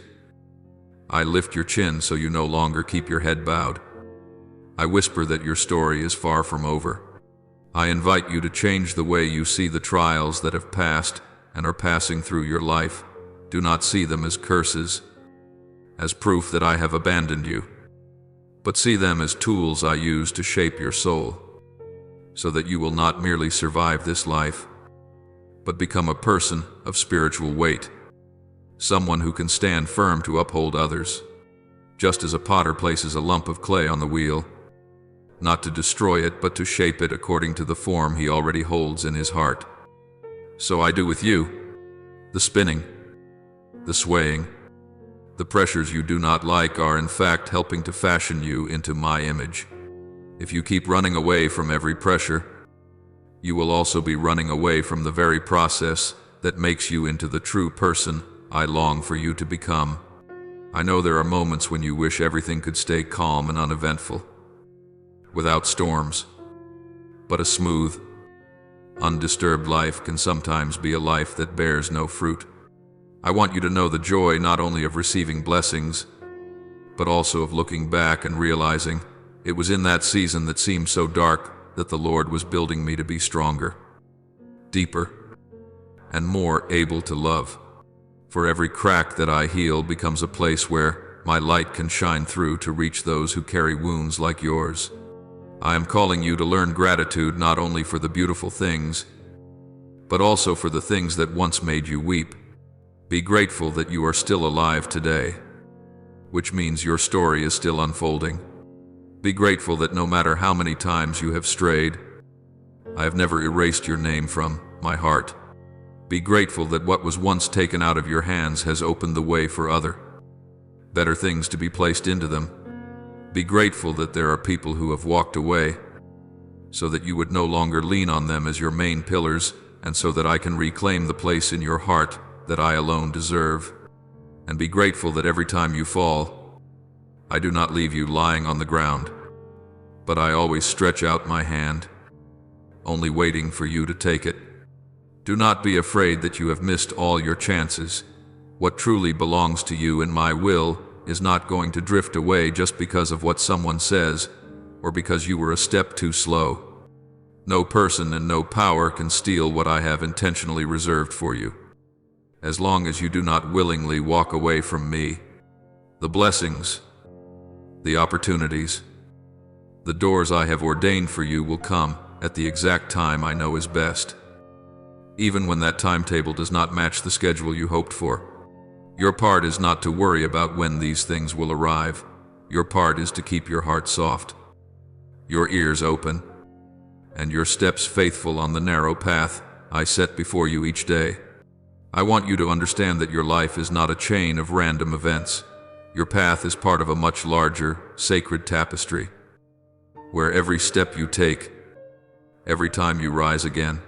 I lift your chin so you no longer keep your head bowed. I whisper that your story is far from over. I invite you to change the way you see the trials that have passed and are passing through your life. Do not see them as curses, as proof that I have abandoned you, but see them as tools I use to shape your soul, so that you will not merely survive this life, but become a person of spiritual weight, someone who can stand firm to uphold others, just as a potter places a lump of clay on the wheel, not to destroy it, but to shape it according to the form he already holds in his heart. So I do with you. The spinning, the swaying, the pressures you do not like are in fact helping to fashion you into my image. If you keep running away from every pressure, you will also be running away from the very process that makes you into the true person I long for you to become. I know there are moments when you wish everything could stay calm and uneventful, without storms, but a smooth, undisturbed life can sometimes be a life that bears no fruit. I want you to know the joy not only of receiving blessings, but also of looking back and realizing it was in that season that seemed so dark that the Lord was building me to be stronger, deeper, and more able to love. For every crack that I heal becomes a place where my light can shine through to reach those who carry wounds like yours. I am calling you to learn gratitude not only for the beautiful things, but also for the things that once made you weep. Be grateful that you are still alive today, which means your story is still unfolding. Be grateful that no matter how many times you have strayed, I have never erased your name from my heart. Be grateful that what was once taken out of your hands has opened the way for better things to be placed into them. Be grateful that there are people who have walked away, so that you would no longer lean on them as your main pillars, and so that I can reclaim the place in your heart that I alone deserve. And be grateful that every time you fall, I do not leave you lying on the ground, but I always stretch out my hand, only waiting for you to take it. Do not be afraid that you have missed all your chances. What truly belongs to you in my will is not going to drift away just because of what someone says, or because you were a step too slow. No person and no power can steal what I have intentionally reserved for you. As long as you do not willingly walk away from me, The blessings, the opportunities, the doors I have ordained for you will come at the exact time I know is best, even when that timetable does not match the schedule you hoped for. Your part is not to worry about when these things will arrive. Your part is to keep your heart soft, your ears open, and your steps faithful on the narrow path I set before you each day. I want you to understand that your life is not a chain of random events. Your path is part of a much larger, sacred tapestry, where every step you take, every time you rise again,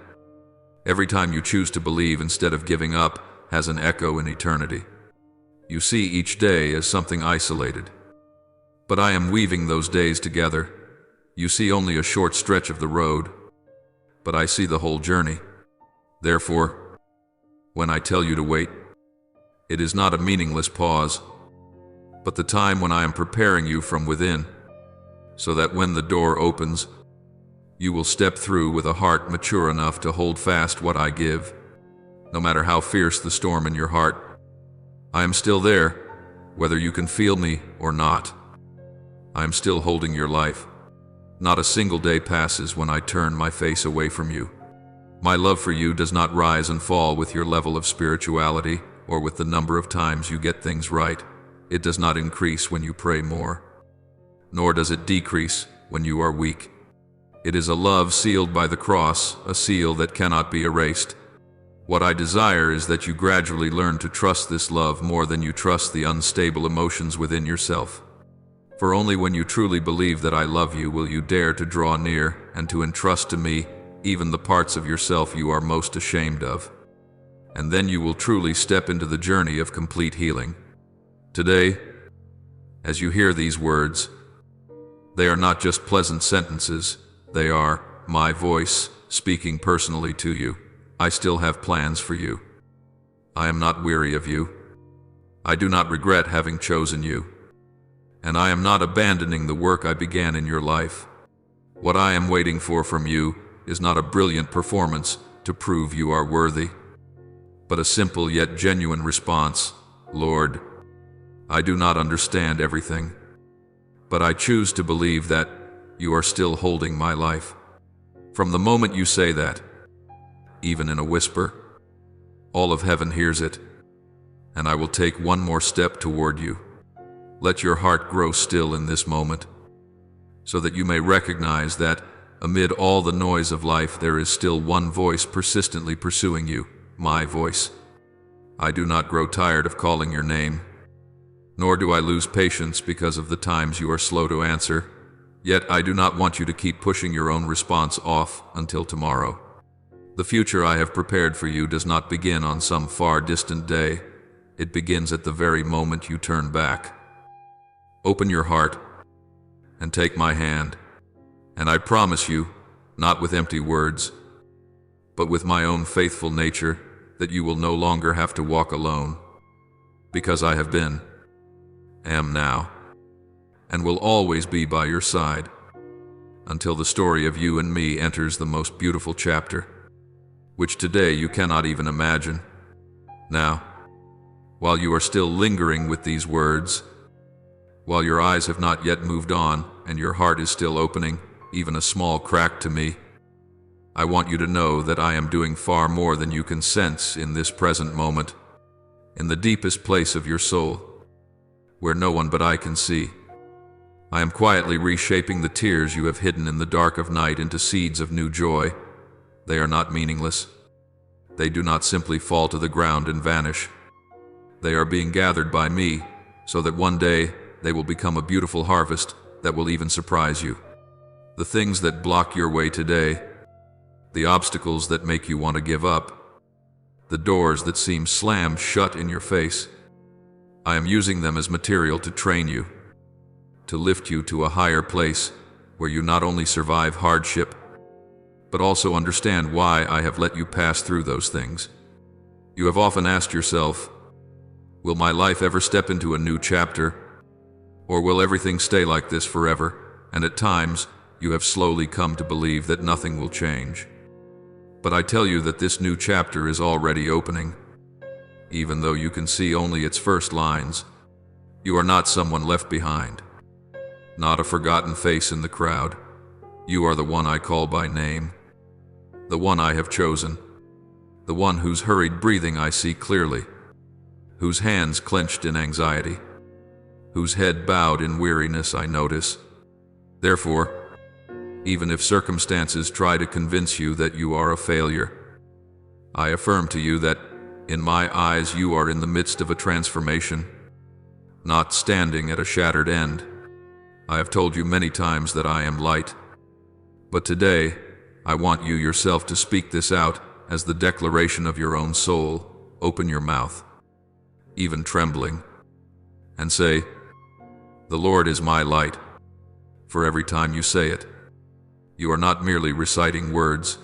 every time you choose to believe instead of giving up, has an echo in eternity. You see each day as something isolated, but I am weaving those days together. You see only a short stretch of the road, but I see the whole journey. Therefore, when I tell you to wait, it is not a meaningless pause, but the time when I am preparing you from within, so that when the door opens, you will step through with a heart mature enough to hold fast what I give. No matter how fierce the storm in your heart, I am still there, whether you can feel me or not. I am still holding your life. Not a single day passes when I turn my face away from you. My love for you does not rise and fall with your level of spirituality or with the number of times you get things right. It does not increase when you pray more, nor does it decrease when you are weak. It is a love sealed by the cross, a seal that cannot be erased. What I desire is that you gradually learn to trust this love more than you trust the unstable emotions within yourself. For only when you truly believe that I love you will you dare to draw near and to entrust to me even the parts of yourself you are most ashamed of. And then you will truly step into the journey of complete healing. Today, as you hear these words, they are not just pleasant sentences, they are my voice speaking personally to you. I still have plans for you. I am not weary of you. I do not regret having chosen you. And I am not abandoning the work I began in your life. What I am waiting for from you is not a brilliant performance to prove you are worthy, but a simple yet genuine response. Lord, I do not understand everything, but I choose to believe that you are still holding my life. From the moment you say that, even in a whisper, all of heaven hears it, and I will take one more step toward you. Let your heart grow still in this moment, so that you may recognize that amid all the noise of life there is still one voice persistently pursuing you, my voice. I do not grow tired of calling your name, nor do I lose patience because of the times you are slow to answer. Yet I do not want you to keep pushing your own response off until tomorrow. The future I have prepared for you does not begin on some far distant day. It begins at the very moment you turn back. Open your heart and take my hand, and I promise you, not with empty words, but with my own faithful nature, that you will no longer have to walk alone, because I have been, am now, and will always be by your side, until the story of you and me enters the most beautiful chapter, which today you cannot even imagine. Now, while you are still lingering with these words, while your eyes have not yet moved on and your heart is still opening, even a small crack to me, I want you to know that I am doing far more than you can sense in this present moment, in the deepest place of your soul, where no one but I can see. I am quietly reshaping the tears you have hidden in the dark of night into seeds of new joy. They are not meaningless. They do not simply fall to the ground and vanish. They are being gathered by me, so that one day they will become a beautiful harvest that will even surprise you. The things that block your way today, the obstacles that make you want to give up, the doors that seem slammed shut in your face, I am using them as material to train you, to lift you to a higher place where you not only survive hardship, but also understand why I have let you pass through those things. You have often asked yourself, will my life ever step into a new chapter? Or will everything stay like this forever? And at times, you have slowly come to believe that nothing will change. But I tell you that this new chapter is already opening, even though you can see only its first lines. You are not someone left behind, not a forgotten face in the crowd. You are the one I call by name, the one I have chosen, the one whose hurried breathing I see clearly, whose hands clenched in anxiety, whose head bowed in weariness I notice. Therefore, even if circumstances try to convince you that you are a failure, I affirm to you that, in my eyes, you are in the midst of a transformation, not standing at a shattered end. I have told you many times that I am light, but today I want you yourself to speak this out as the declaration of your own soul. Open your mouth, even trembling, and say, "The Lord is my light." For every time you say it, you are not merely reciting words.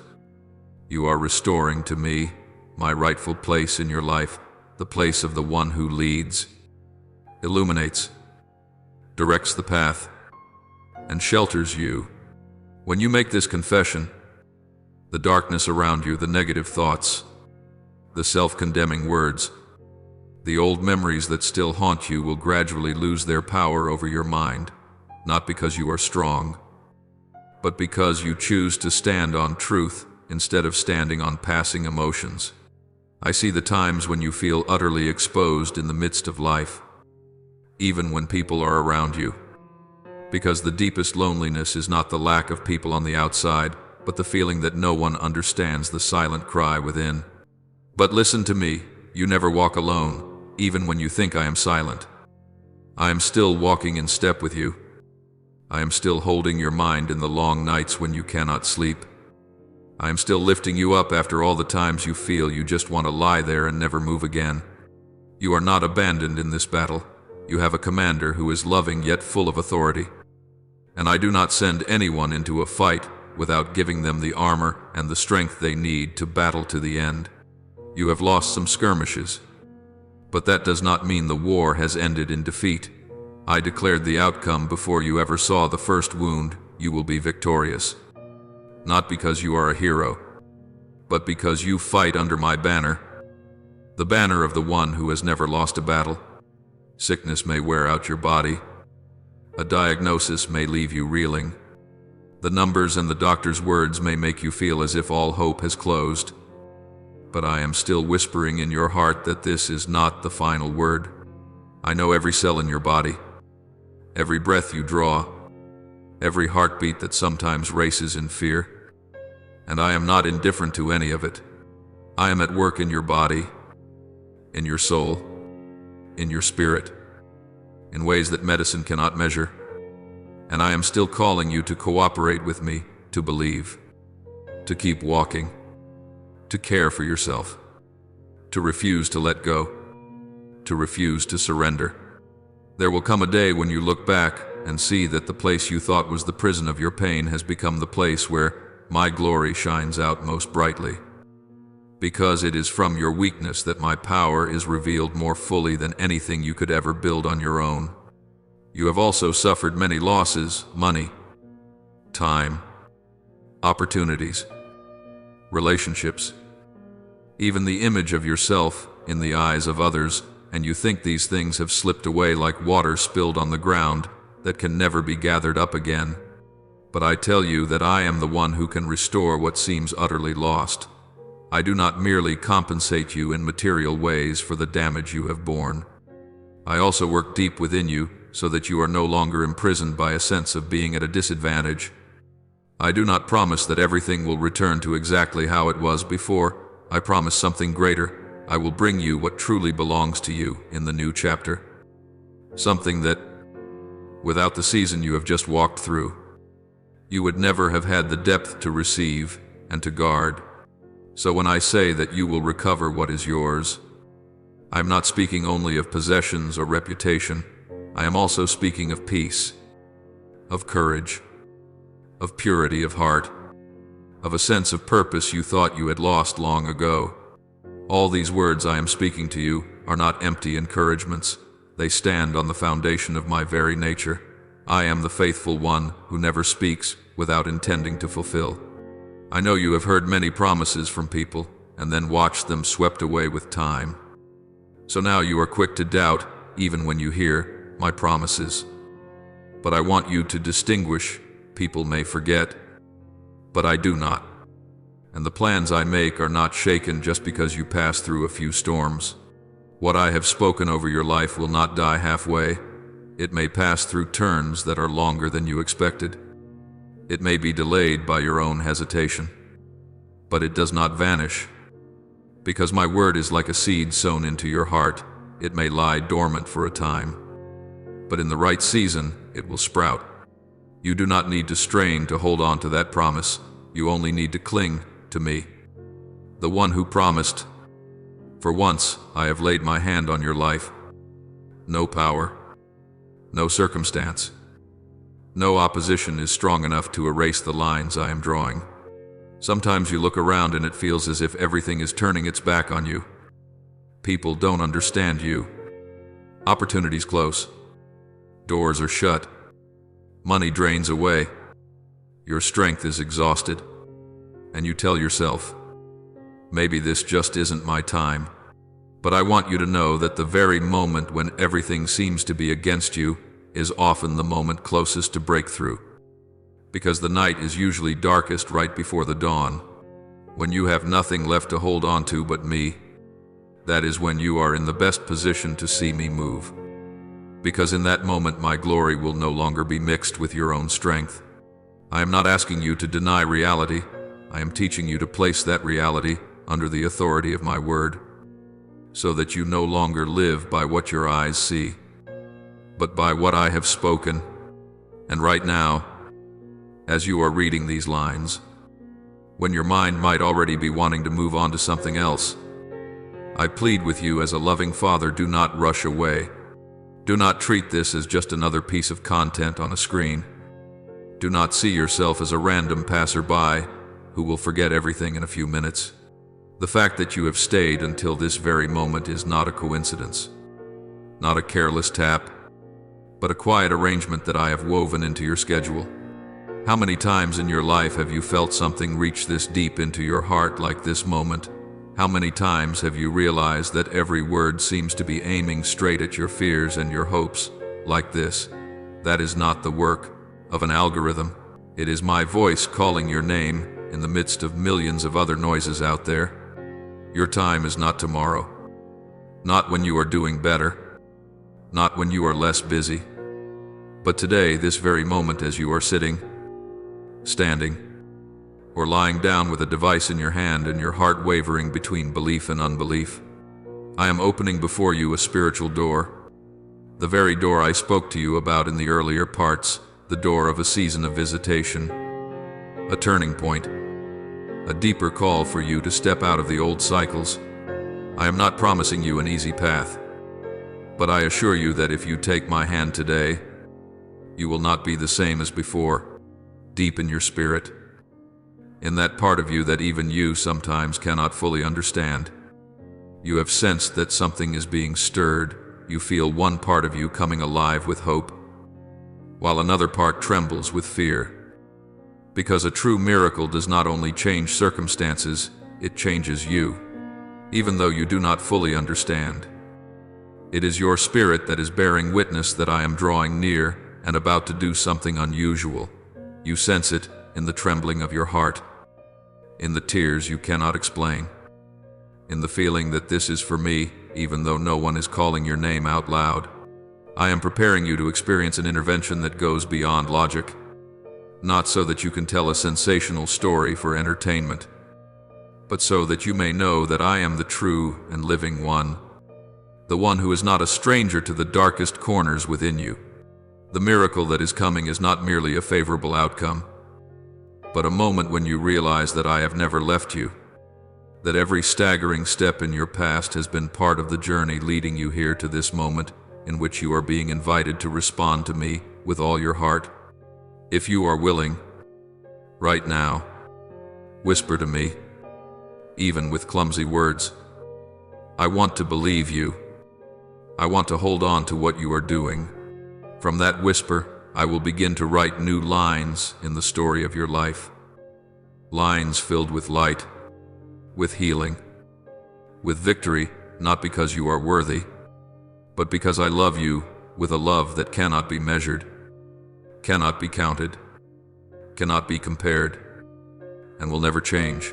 You are restoring to me my rightful place in your life, the place of the one who leads, illuminates, directs the path, and shelters you. When you make this confession, the darkness around you, the negative thoughts, the self-condemning words, the old memories that still haunt you will gradually lose their power over your mind, not because you are strong, but because you choose to stand on truth instead of standing on passing emotions. I see the times when you feel utterly exposed in the midst of life, even when people are around you, because the deepest loneliness is not the lack of people on the outside, but the feeling that no one understands the silent cry within. But listen to me, you never walk alone, even when you think I am silent. I am still walking in step with you. I am still holding your mind in the long nights when you cannot sleep. I am still lifting you up after all the times you feel you just want to lie there and never move again. You are not abandoned in this battle. You have a commander who is loving yet full of authority. And I do not send anyone into a fight without giving them the armor and the strength they need to battle to the end. You have lost some skirmishes, but that does not mean the war has ended in defeat. I declared the outcome before you ever saw the first wound. You will be victorious. Not because you are a hero, but because you fight under my banner, the banner of the one who has never lost a battle. Sickness may wear out your body. A diagnosis may leave you reeling. The numbers and the doctor's words may make you feel as if all hope has closed. But I am still whispering in your heart that this is not the final word. I know every cell in your body, every breath you draw, every heartbeat that sometimes races in fear. And I am not indifferent to any of it. I am at work in your body, in your soul, in your spirit, in ways that medicine cannot measure. And I am still calling you to cooperate with me, to believe, to keep walking, to care for yourself, to refuse to let go, to refuse to surrender. There will come a day when you look back and see that the place you thought was the prison of your pain has become the place where my glory shines out most brightly. Because it is from your weakness that my power is revealed more fully than anything you could ever build on your own. You have also suffered many losses: money, time, opportunities, relationships, even the image of yourself in the eyes of others, and you think these things have slipped away like water spilled on the ground that can never be gathered up again. But I tell you that I am the one who can restore what seems utterly lost. I do not merely compensate you in material ways for the damage you have borne. I also work deep within you so that you are no longer imprisoned by a sense of being at a disadvantage. I do not promise that everything will return to exactly how it was before. I promise something greater. I will bring you what truly belongs to you in the new chapter. Something that, without the season you have just walked through, you would never have had the depth to receive and to guard. So when I say that you will recover what is yours, I am not speaking only of possessions or reputation. I am also speaking of peace, of courage, of purity of heart, of a sense of purpose you thought you had lost long ago. All these words I am speaking to you are not empty encouragements. They stand on the foundation of my very nature. I am the faithful one who never speaks without intending to fulfill. I know you have heard many promises from people and then watched them swept away with time. So now you are quick to doubt, even when you hear, my promises. But I want you to distinguish. People may forget, but I do not. And the plans I make are not shaken just because you pass through a few storms. What I have spoken over your life will not die halfway. It may pass through turns that are longer than you expected. It may be delayed by your own hesitation. But it does not vanish. Because my word is like a seed sown into your heart. It may lie dormant for a time, but in the right season, it will sprout. You do not need to strain to hold on to that promise. You only need to cling to me, the one who promised. For once, I have laid my hand on your life. No power, no circumstance, no opposition is strong enough to erase the lines I am drawing. Sometimes you look around and it feels as if everything is turning its back on you. People don't understand you. Opportunities close. Doors are shut. Money drains away. Your strength is exhausted. And you tell yourself, maybe this just isn't my time. But I want you to know that the very moment when everything seems to be against you is often the moment closest to breakthrough. Because the night is usually darkest right before the dawn. When you have nothing left to hold on to but me, that is when you are in the best position to see me move. Because in that moment my glory will no longer be mixed with your own strength. I am not asking you to deny reality. I am teaching you to place that reality under the authority of my word, so that you no longer live by what your eyes see, but by what I have spoken. And right now, as you are reading these lines, when your mind might already be wanting to move on to something else, I plead with you as a loving father, do not rush away. Do not treat this as just another piece of content on a screen. Do not see yourself as a random passerby who will forget everything in a few minutes. The fact that you have stayed until this very moment is not a coincidence, not a careless tap, but a quiet arrangement that I have woven into your schedule. How many times in your life have you felt something reach this deep into your heart like this moment? How many times have you realized that every word seems to be aiming straight at your fears and your hopes, like this? That is not the work of an algorithm. It is my voice calling your name in the midst of millions of other noises out there. Your time is not tomorrow, not when you are doing better, not when you are less busy, but today, this very moment, as you are sitting, standing, or lying down with a device in your hand and your heart wavering between belief and unbelief. I am opening before you a spiritual door, the very door I spoke to you about in the earlier parts, the door of a season of visitation, a turning point, a deeper call for you to step out of the old cycles. I am not promising you an easy path, but I assure you that if you take my hand today, you will not be the same as before, deep in your spirit, in that part of you that even you sometimes cannot fully understand. You have sensed that something is being stirred. You feel one part of you coming alive with hope, while another part trembles with fear. Because a true miracle does not only change circumstances, it changes you, even though you do not fully understand. It is your spirit that is bearing witness that I am drawing near and about to do something unusual. You sense it in the trembling of your heart, in the tears you cannot explain, in the feeling that this is for me, even though no one is calling your name out loud. I am preparing you to experience an intervention that goes beyond logic, not so that you can tell a sensational story for entertainment, but so that you may know that I am the true and living one, the one who is not a stranger to the darkest corners within you. The miracle that is coming is not merely a favorable outcome, but a moment when you realize that I have never left you, that every staggering step in your past has been part of the journey leading you here to this moment in which you are being invited to respond to me with all your heart. If you are willing, right now, whisper to me, even with clumsy words. I want to believe you. I want to hold on to what you are doing. From that whisper, I will begin to write new lines in the story of your life. Lines filled with light, with healing, with victory, not because you are worthy, but because I love you with a love that cannot be measured, cannot be counted, cannot be compared, and will never change.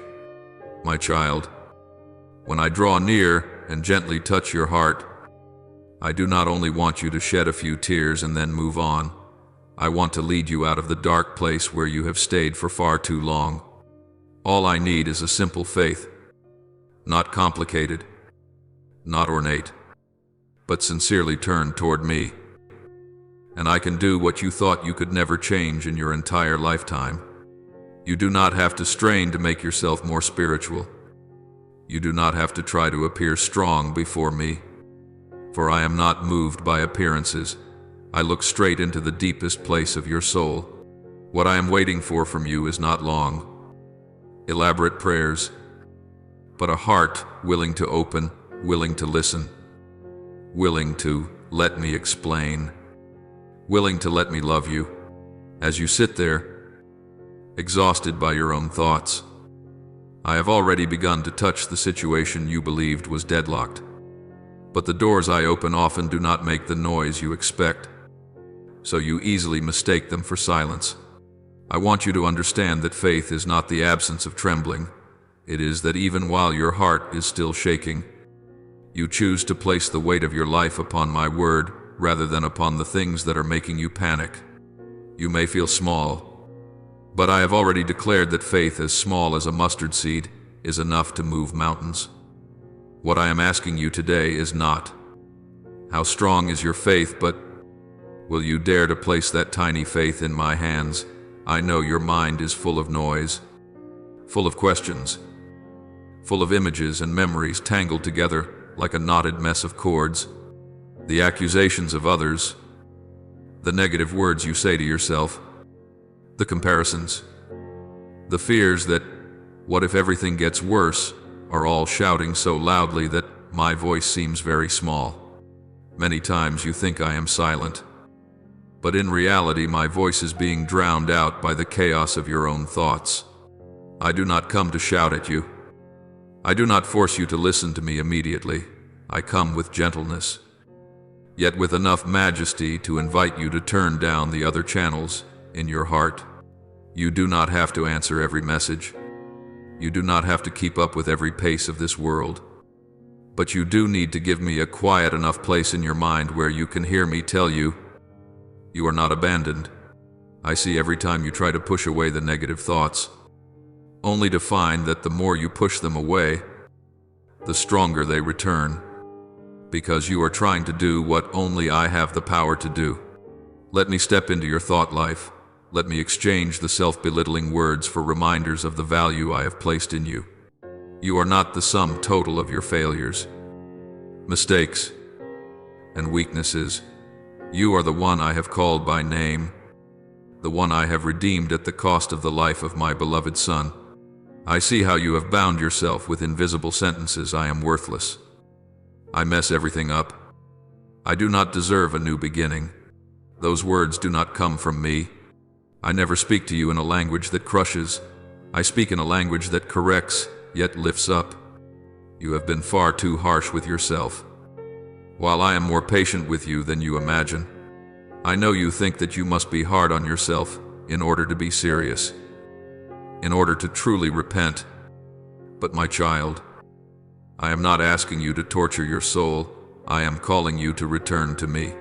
My child, when I draw near and gently touch your heart, I do not only want you to shed a few tears and then move on. I want to lead you out of the dark place where you have stayed for far too long. All I need is a simple faith, not complicated, not ornate, but sincerely turned toward me. And I can do what you thought you could never change in your entire lifetime. You do not have to strain to make yourself more spiritual. You do not have to try to appear strong before me. For I am not moved by appearances. I look straight into the deepest place of your soul. What I am waiting for from you is not long, elaborate prayers, but a heart willing to open, willing to listen, willing to let me explain, willing to let me love you as you sit there, exhausted by your own thoughts. I have already begun to touch the situation you believed was deadlocked. But the doors I open often do not make the noise you expect, so you easily mistake them for silence. I want you to understand that faith is not the absence of trembling. It is that even while your heart is still shaking, you choose to place the weight of your life upon my word rather than upon the things that are making you panic. You may feel small, but I have already declared that faith as small as a mustard seed is enough to move mountains. What I am asking you today is not, how strong is your faith, but will you dare to place that tiny faith in my hands? I know your mind is full of noise, full of questions, full of images and memories tangled together like a knotted mess of cords. The accusations of others, the negative words you say to yourself, the comparisons, the fears that, what if everything gets worse, are all shouting so loudly that my voice seems very small. Many times you think I am silent, but in reality my voice is being drowned out by the chaos of your own thoughts. I do not come to shout at you. I do not force you to listen to me immediately. I come with gentleness, yet with enough majesty to invite you to turn down the other channels in your heart. You do not have to answer every message. You do not have to keep up with every pace of this world. But you do need to give me a quiet enough place in your mind where you can hear me tell you, you are not abandoned. I see every time you try to push away the negative thoughts, only to find that the more you push them away, the stronger they return, because you are trying to do what only I have the power to do. Let me step into your thought life. Let me exchange the self-belittling words for reminders of the value I have placed in you. You are not the sum total of your failures, mistakes, and weaknesses. You are the one I have called by name, the one I have redeemed at the cost of the life of my beloved Son. I see how you have bound yourself with invisible sentences. I am worthless. I mess everything up. I do not deserve a new beginning. Those words do not come from me. I never speak to you in a language that crushes. I speak in a language that corrects, yet lifts up. You have been far too harsh with yourself, while I am more patient with you than you imagine. I know you think that you must be hard on yourself in order to be serious, in order to truly repent. But my child, I am not asking you to torture your soul. I am calling you to return to me.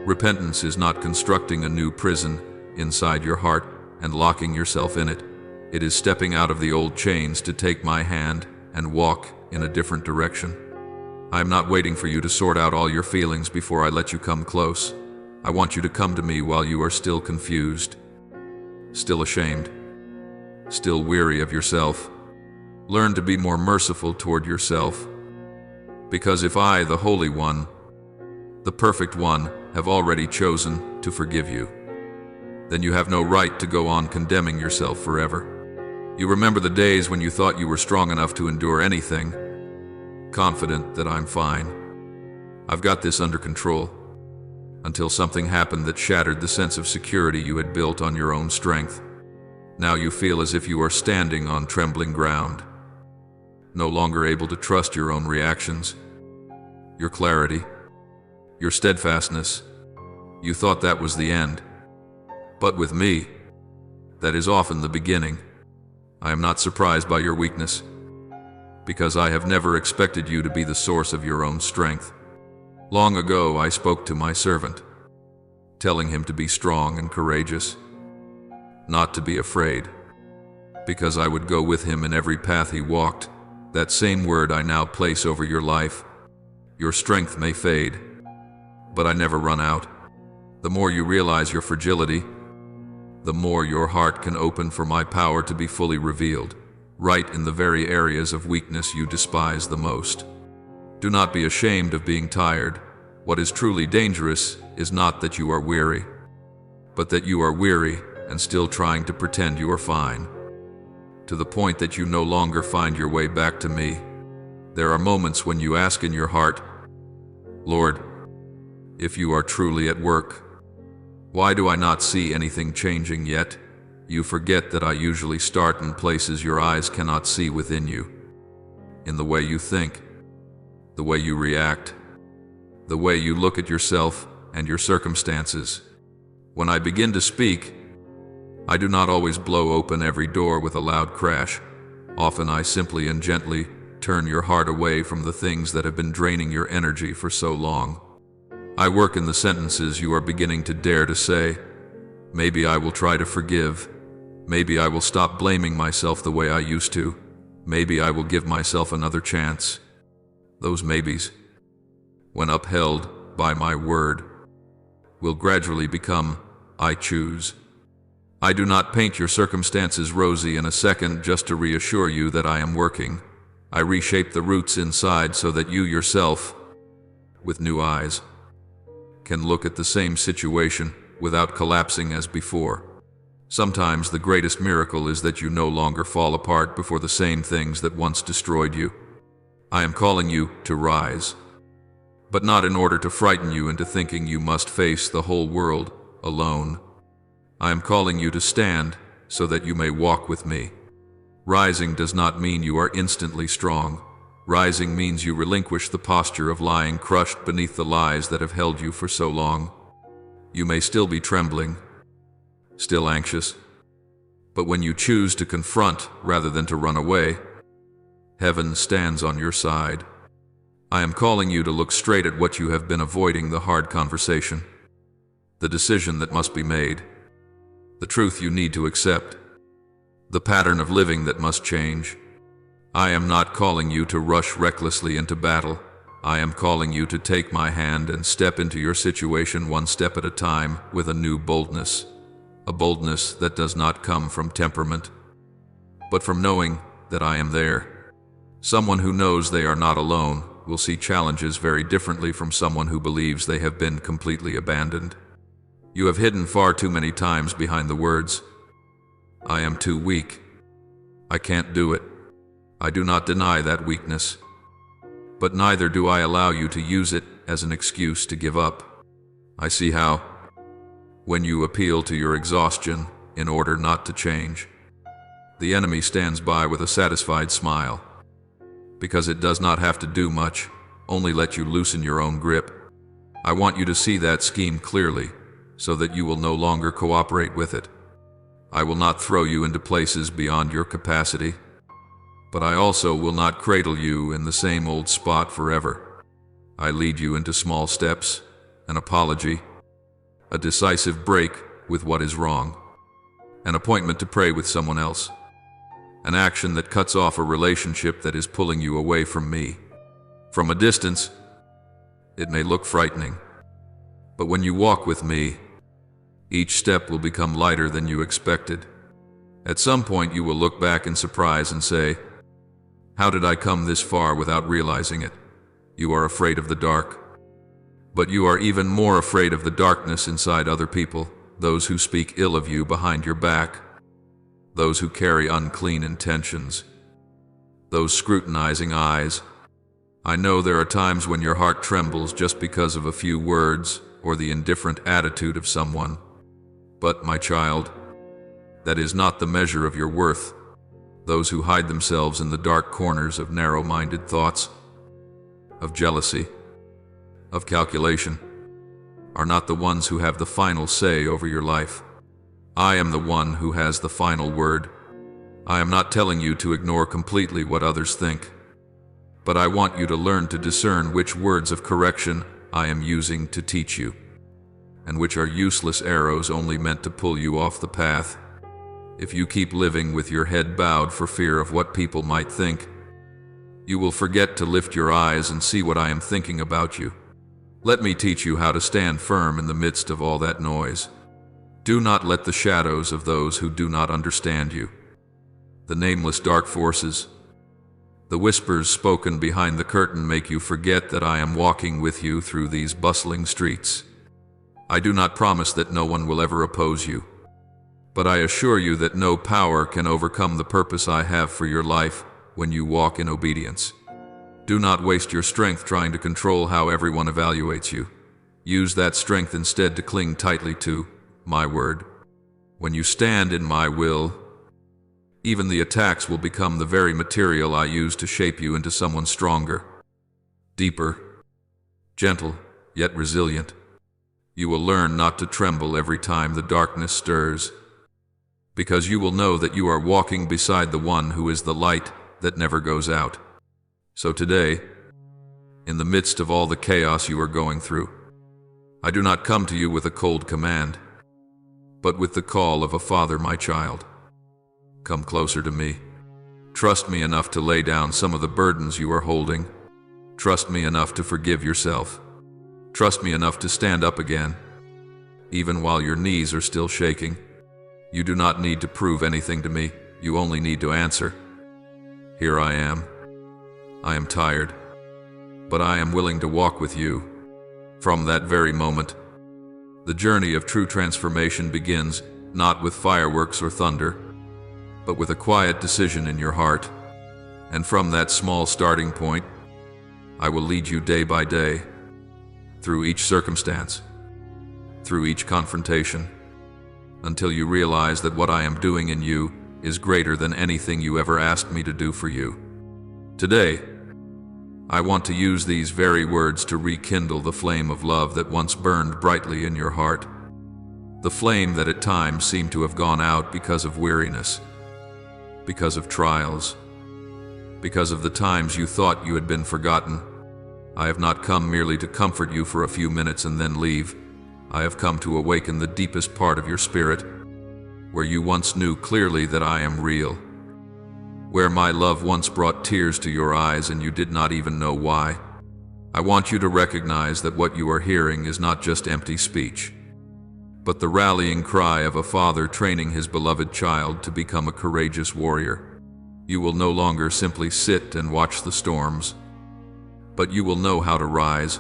Repentance is not constructing a new prison inside your heart and locking yourself in it. It is stepping out of the old chains to take my hand and walk in a different direction. I am not waiting for you to sort out all your feelings before I let you come close. I want you to come to me while you are still confused, still ashamed, still weary of yourself. Learn to be more merciful toward yourself. Because if I, the Holy One, the Perfect One, have already chosen to forgive you, then you have no right to go on condemning yourself forever. You remember the days when you thought you were strong enough to endure anything, confident that I'm fine. I've got this under control, until something happened that shattered the sense of security you had built on your own strength. Now you feel as if you are standing on trembling ground, no longer able to trust your own reactions, your clarity, your steadfastness. You thought that was the end. But with me, that is often the beginning. I am not surprised by your weakness, because I have never expected you to be the source of your own strength. Long ago, I spoke to my servant, telling him to be strong and courageous, not to be afraid, because I would go with him in every path he walked. That same word I now place over your life. Your strength may fade, but I never run out. The more you realize your fragility, the more your heart can open for my power to be fully revealed, right in the very areas of weakness you despise the most. Do not be ashamed of being tired. What is truly dangerous is not that you are weary, but that you are weary and still trying to pretend you are fine, to the point that you no longer find your way back to me. There are moments when you ask in your heart, Lord, if you are truly at work, why do I not see anything changing yet? You forget that I usually start in places your eyes cannot see within you, in the way you think, the way you react, the way you look at yourself and your circumstances. When I begin to speak, I do not always blow open every door with a loud crash. Often I simply and gently turn your heart away from the things that have been draining your energy for so long. I work in the sentences you are beginning to dare to say. Maybe I will try to forgive. Maybe I will stop blaming myself the way I used to. Maybe I will give myself another chance. Those maybes, when upheld by my word, will gradually become I choose. I do not paint your circumstances rosy in a second just to reassure you that I am working. I reshape the roots inside so that you yourself, with new eyes, can look at the same situation without collapsing as before. Sometimes the greatest miracle is that you no longer fall apart before the same things that once destroyed you. I am calling you to rise, but not in order to frighten you into thinking you must face the whole world alone. I am calling you to stand so that you may walk with me. Rising does not mean you are instantly strong. Rising means you relinquish the posture of lying crushed beneath the lies that have held you for so long. You may still be trembling, still anxious, but when you choose to confront rather than to run away, heaven stands on your side. I am calling you to look straight at what you have been avoiding, the hard conversation, the decision that must be made, the truth you need to accept, the pattern of living that must change. I am not calling you to rush recklessly into battle. I am calling you to take my hand and step into your situation one step at a time with a new boldness, a boldness that does not come from temperament, but from knowing that I am there. Someone who knows they are not alone will see challenges very differently from someone who believes they have been completely abandoned. You have hidden far too many times behind the words, I am too weak. I can't do it. I do not deny that weakness, but neither do I allow you to use it as an excuse to give up. I see how, when you appeal to your exhaustion in order not to change, the enemy stands by with a satisfied smile, because it does not have to do much, only let you loosen your own grip. I want you to see that scheme clearly, so that you will no longer cooperate with it. I will not throw you into places beyond your capacity, but I also will not cradle you in the same old spot forever. I lead you into small steps, an apology, a decisive break with what is wrong, an appointment to pray with someone else, an action that cuts off a relationship that is pulling you away from me. From a distance, it may look frightening, but when you walk with me, each step will become lighter than you expected. At some point you will look back in surprise and say, how did I come this far without realizing it? You are afraid of the dark. But you are even more afraid of the darkness inside other people, those who speak ill of you behind your back, those who carry unclean intentions, those scrutinizing eyes. I know there are times when your heart trembles just because of a few words or the indifferent attitude of someone. But, my child, that is not the measure of your worth. Those who hide themselves in the dark corners of narrow-minded thoughts, of jealousy, of calculation, are not the ones who have the final say over your life. I am the one who has the final word. I am not telling you to ignore completely what others think, but I want you to learn to discern which words of correction I am using to teach you, and which are useless arrows only meant to pull you off the path. If you keep living with your head bowed for fear of what people might think, you will forget to lift your eyes and see what I am thinking about you. Let me teach you how to stand firm in the midst of all that noise. Do not let the shadows of those who do not understand you, the nameless dark forces, the whispers spoken behind the curtain, make you forget that I am walking with you through these bustling streets. I do not promise that no one will ever oppose you, but I assure you that no power can overcome the purpose I have for your life when you walk in obedience. Do not waste your strength trying to control how everyone evaluates you. Use that strength instead to cling tightly to my word. When you stand in my will, even the attacks will become the very material I use to shape you into someone stronger, deeper, gentle, yet resilient. You will learn not to tremble every time the darkness stirs, because you will know that you are walking beside the one who is the light that never goes out. So today, in the midst of all the chaos you are going through, I do not come to you with a cold command, but with the call of a father, my child. Come closer to me. Trust me enough to lay down some of the burdens you are holding. Trust me enough to forgive yourself. Trust me enough to stand up again, even while your knees are still shaking. You do not need to prove anything to me. You only need to answer. Here I am. I am tired, but I am willing to walk with you. From that very moment, the journey of true transformation begins, not with fireworks or thunder, but with a quiet decision in your heart. And from that small starting point, I will lead you day by day, through each circumstance, through each confrontation, until you realize that what I am doing in you is greater than anything you ever asked me to do for you. Today, I want to use these very words to rekindle the flame of love that once burned brightly in your heart, the flame that at times seemed to have gone out because of weariness, because of trials, because of the times you thought you had been forgotten. I have not come merely to comfort you for a few minutes and then leave. I have come to awaken the deepest part of your spirit, where you once knew clearly that I am real, where my love once brought tears to your eyes and you did not even know why. I want you to recognize that what you are hearing is not just empty speech, but the rallying cry of a father training his beloved child to become a courageous warrior. You will no longer simply sit and watch the storms, but you will know how to rise,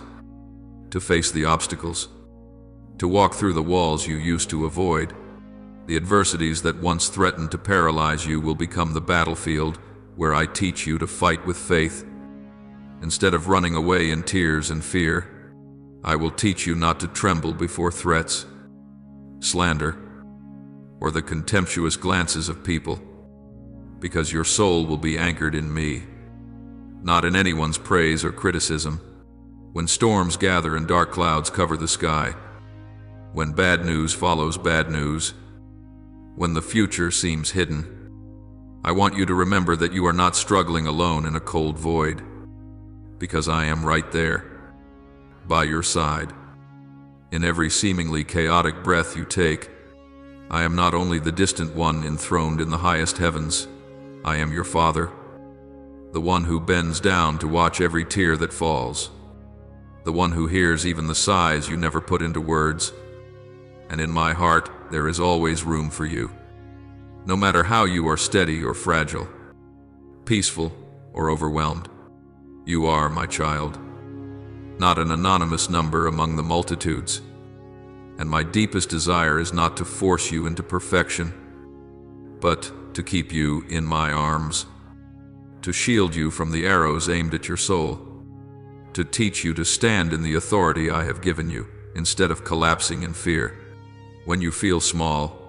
to face the obstacles, to walk through the walls you used to avoid. The adversities that once threatened to paralyze you will become the battlefield where I teach you to fight with faith. Instead of running away in tears and fear, I will teach you not to tremble before threats, slander, or the contemptuous glances of people, because your soul will be anchored in me, not in anyone's praise or criticism. When storms gather and dark clouds cover the sky, when bad news follows bad news, when the future seems hidden, I want you to remember that you are not struggling alone in a cold void, because I am right there, by your side. In every seemingly chaotic breath you take, I am not only the distant one enthroned in the highest heavens, I am your Father, the one who bends down to watch every tear that falls, the one who hears even the sighs you never put into words. And in my heart, there is always room for you. No matter how you are steady or fragile, peaceful or overwhelmed, you are my child, not an anonymous number among the multitudes. And my deepest desire is not to force you into perfection, but to keep you in my arms, to shield you from the arrows aimed at your soul, to teach you to stand in the authority I have given you, instead of collapsing in fear. When you feel small,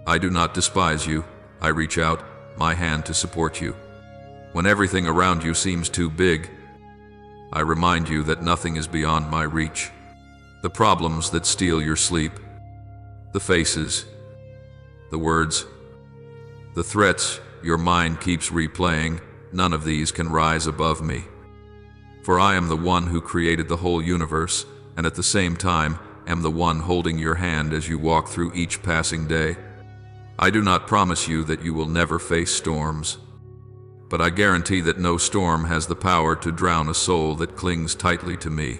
I do not despise you. I reach out my hand to support you. When everything around you seems too big, I remind you that nothing is beyond my reach. the problems that steal your sleep, the faces, the words, the threats your mind keeps replaying, none of these can rise above me. For I am the one who created the whole universe, and at the same time am the one holding your hand as you walk through each passing day. I do not promise you that you will never face storms, but I guarantee that no storm has the power to drown a soul that clings tightly to me.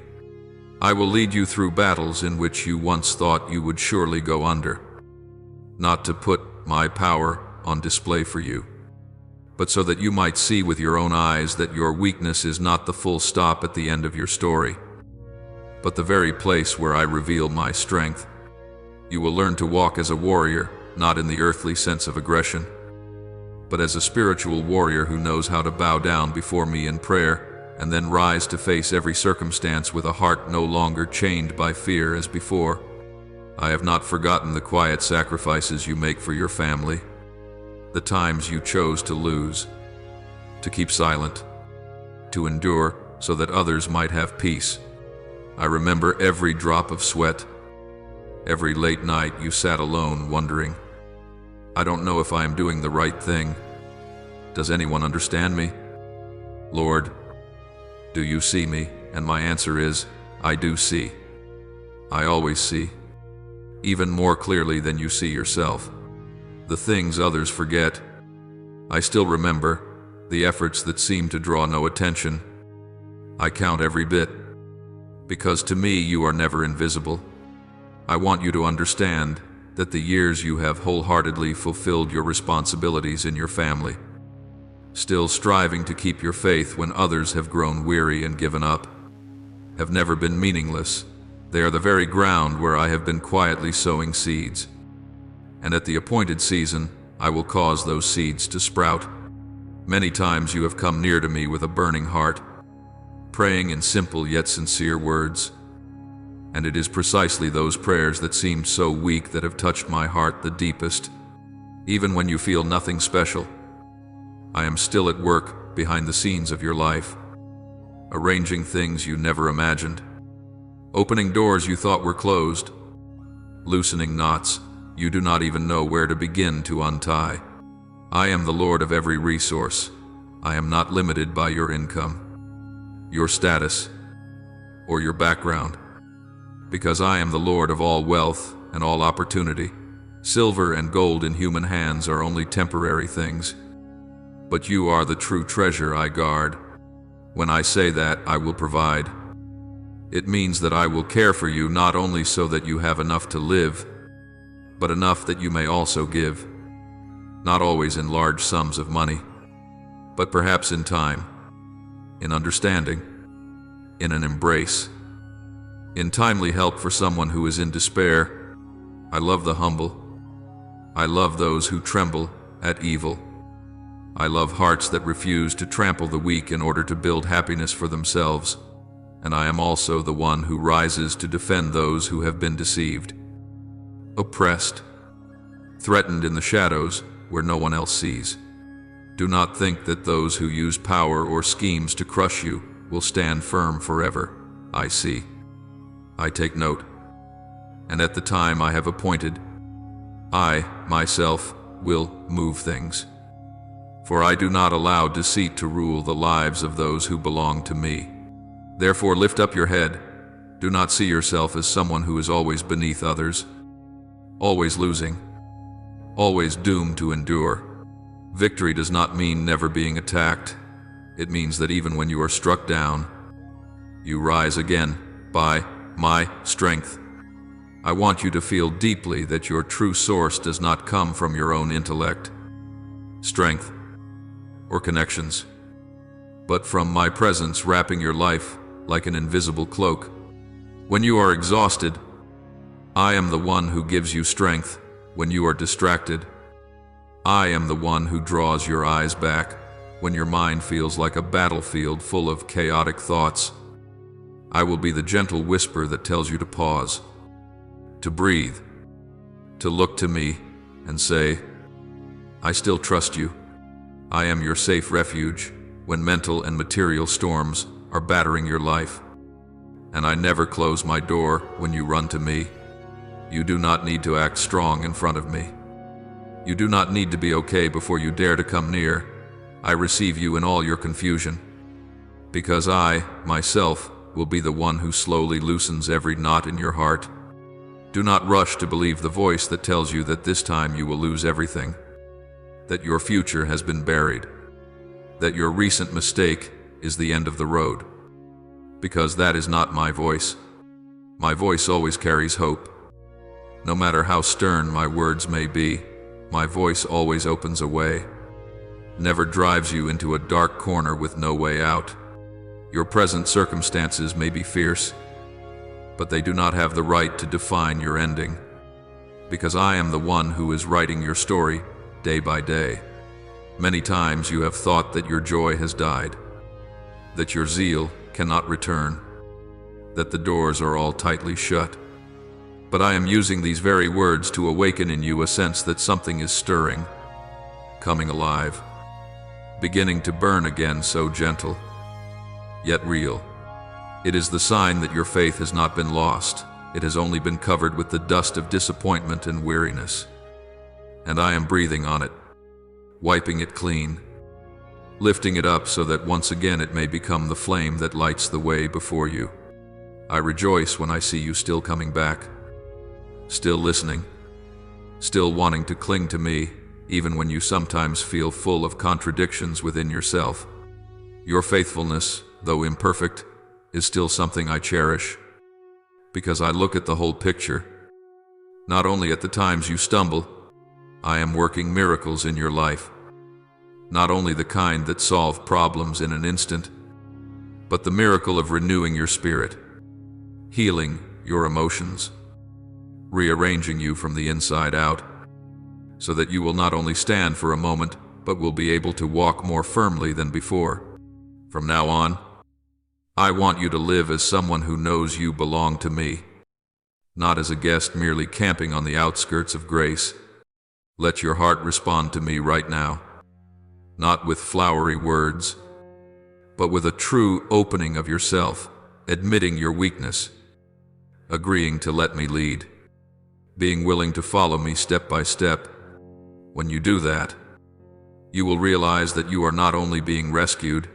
I will lead you through battles in which you once thought you would surely go under, not to put my power on display for you, but so that you might see with your own eyes that your weakness is not the full stop at the end of your story, but the very place where I reveal my strength. You will learn to walk as a warrior, not in the earthly sense of aggression, but as a spiritual warrior who knows how to bow down before me in prayer and then rise to face every circumstance with a heart no longer chained by fear as before. I have not forgotten the quiet sacrifices you make for your family, the times you chose to lose, to keep silent, to endure so that others might have peace. I remember every drop of sweat, every late night you sat alone wondering, I don't know if I am doing the right thing. Does anyone understand me? Lord, do you see me? And my answer is, I do see. I always see, even more clearly than you see yourself. The things others forget, I still remember. The efforts that seem to draw no attention, I count every bit, because to me you are never invisible. I want you to understand that the years you have wholeheartedly fulfilled your responsibilities in your family, still striving to keep your faith when others have grown weary and given up, have never been meaningless. They are the very ground where I have been quietly sowing seeds. And at the appointed season, I will cause those seeds to sprout. Many times you have come near to me with a burning heart, praying in simple yet sincere words. And it is precisely those prayers that seemed so weak that have touched my heart the deepest. Even when you feel nothing special, I am still at work behind the scenes of your life, arranging things you never imagined, opening doors you thought were closed, loosening knots you do not even know where to begin to untie. I am the Lord of every resource. I am not limited by your income, your status, or your background, because I am the Lord of all wealth and all opportunity. Silver and gold in human hands are only temporary things, but you are the true treasure I guard. When I say that I will provide, it means that I will care for you not only so that you have enough to live, but enough that you may also give. Not always in large sums of money, but perhaps in time, in understanding, in an embrace, in timely help for someone who is in despair. I love the humble. I love those who tremble at evil. I love hearts that refuse to trample the weak in order to build happiness for themselves. And I am also the one who rises to defend those who have been deceived, oppressed, threatened in the shadows where no one else sees. Do not think that those who use power or schemes to crush you will stand firm forever. I see. I take note. And at the time I have appointed, I, myself, will move things. For I do not allow deceit to rule the lives of those who belong to me. Therefore lift up your head. Do not see yourself as someone who is always beneath others, always losing, always doomed to endure. Victory does not mean never being attacked. It means that even when you are struck down, you rise again by my strength. I want you to feel deeply that your true source does not come from your own intellect, strength, or connections, but from my presence wrapping your life like an invisible cloak. When you are exhausted, I am the one who gives you strength. When you are distracted, I am the one who draws your eyes back. When your mind feels like a battlefield full of chaotic thoughts, I will be the gentle whisper that tells you to pause, to breathe, to look to me and say, I still trust you. I am your safe refuge when mental and material storms are battering your life. and I never close my door when you run to me. You do not need to act strong in front of me. You do not need to be okay before you dare to come near. I receive you in all your confusion, because I, myself, will be the one who slowly loosens every knot in your heart. Do not rush to believe the voice that tells you that this time you will lose everything, that your future has been buried, that your recent mistake is the end of the road, because that is not my voice. My voice always carries hope. No matter how stern my words may be, my voice always opens a way, never drives you into a dark corner with no way out. Your present circumstances may be fierce, but they do not have the right to define your ending, because I am the one who is writing your story day by day. Many times you have thought that your joy has died, that your zeal cannot return, that the doors are all tightly shut. But I am using these very words to awaken in you a sense that something is stirring, coming alive, beginning to burn again, so gentle, yet real. It is the sign that your faith has not been lost. It has only been covered with the dust of disappointment and weariness. And I am breathing on it, wiping it clean, lifting it up so that once again it may become the flame that lights the way before you. I rejoice when I see you still coming back, still listening, still wanting to cling to me, even when you sometimes feel full of contradictions within yourself. Your faithfulness, though imperfect, is still something I cherish, because I look at the whole picture, not only at the times you stumble. I am working miracles in your life, not only the kind that solve problems in an instant, but the miracle of renewing your spirit, healing your emotions, rearranging you from the inside out, so that you will not only stand for a moment, but will be able to walk more firmly than before. From now on, I want you to live as someone who knows you belong to me, not as a guest merely camping on the outskirts of grace. Let your heart respond to me right now, not with flowery words, but with a true opening of yourself, admitting your weakness, agreeing to let me lead, being willing to follow me step by step. When you do that, you will realize that you are not only being rescued,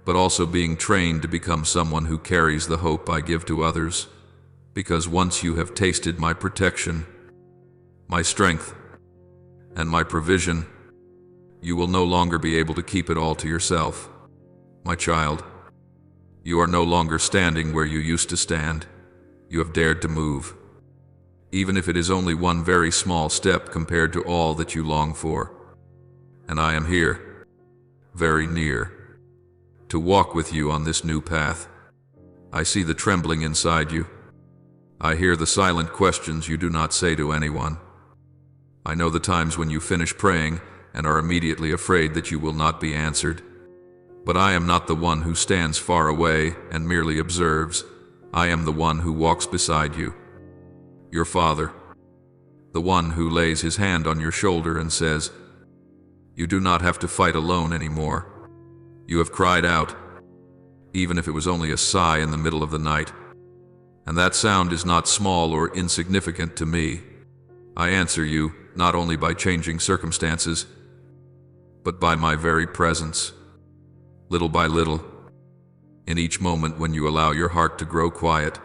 but also being trained to become someone who carries the hope I give to others, because once you have tasted my protection, my strength, and my provision, you will no longer be able to keep it all to yourself. My child, you are no longer standing where you used to stand. You have dared to move, even if it is only one very small step compared to all that you long for. And I am here, very near, to walk with you on this new path. I see the trembling inside you. I hear the silent questions you do not say to anyone. I know the times when you finish praying and are immediately afraid that you will not be answered. But I am not the one who stands far away and merely observes. I am the one who walks beside you, your Father, the one who lays his hand on your shoulder and says, "You do not have to fight alone anymore. You have cried out, even if it was only a sigh in the middle of the night. And that sound is not small or insignificant to me. I answer you not only by changing circumstances, but by my very presence, little by little, in each moment when you allow your heart to grow quiet.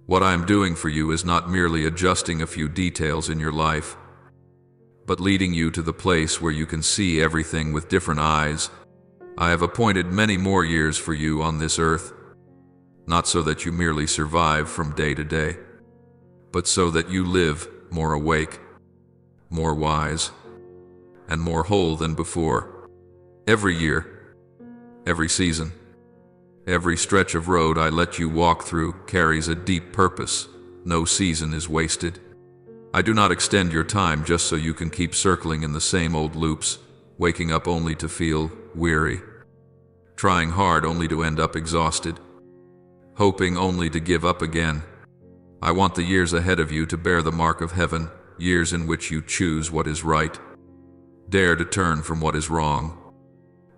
What I am doing for you is not merely adjusting a few details in your life, but leading you to the place where you can see everything with different eyes. I have appointed many more years for you on this earth, not so that you merely survive from day to day, but so that you live more awake, more wise, and more whole than before. Every year, every season, every stretch of road I let you walk through carries a deep purpose. No season is wasted. I do not extend your time just so you can keep circling in the same old loops, waking up only to feel weary, trying hard only to end up exhausted, hoping only to give up again. I want the years ahead of you to bear the mark of heaven, years in which you choose what is right, dare to turn from what is wrong,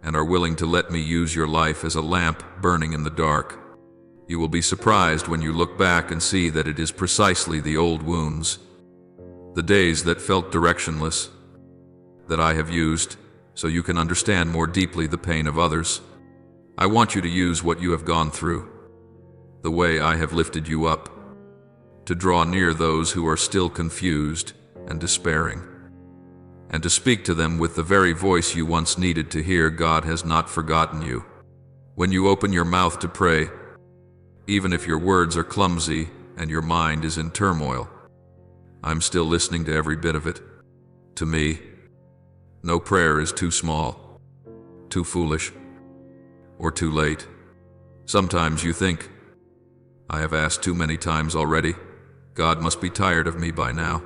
and are willing to let me use your life as a lamp burning in the dark. You will be surprised when you look back and see that it is precisely the old wounds, the days that felt directionless, that I have used so you can understand more deeply the pain of others. I want you to use what you have gone through, the way I have lifted you up, to draw near those who are still confused and despairing, and to speak to them with the very voice you once needed to hear. God has not forgotten you. When you open your mouth to pray, even if your words are clumsy and your mind is in turmoil, I'm still listening to every bit of it. To me, no prayer is too small, too foolish, or too late. Sometimes you think, I have asked too many times already. God must be tired of me by now.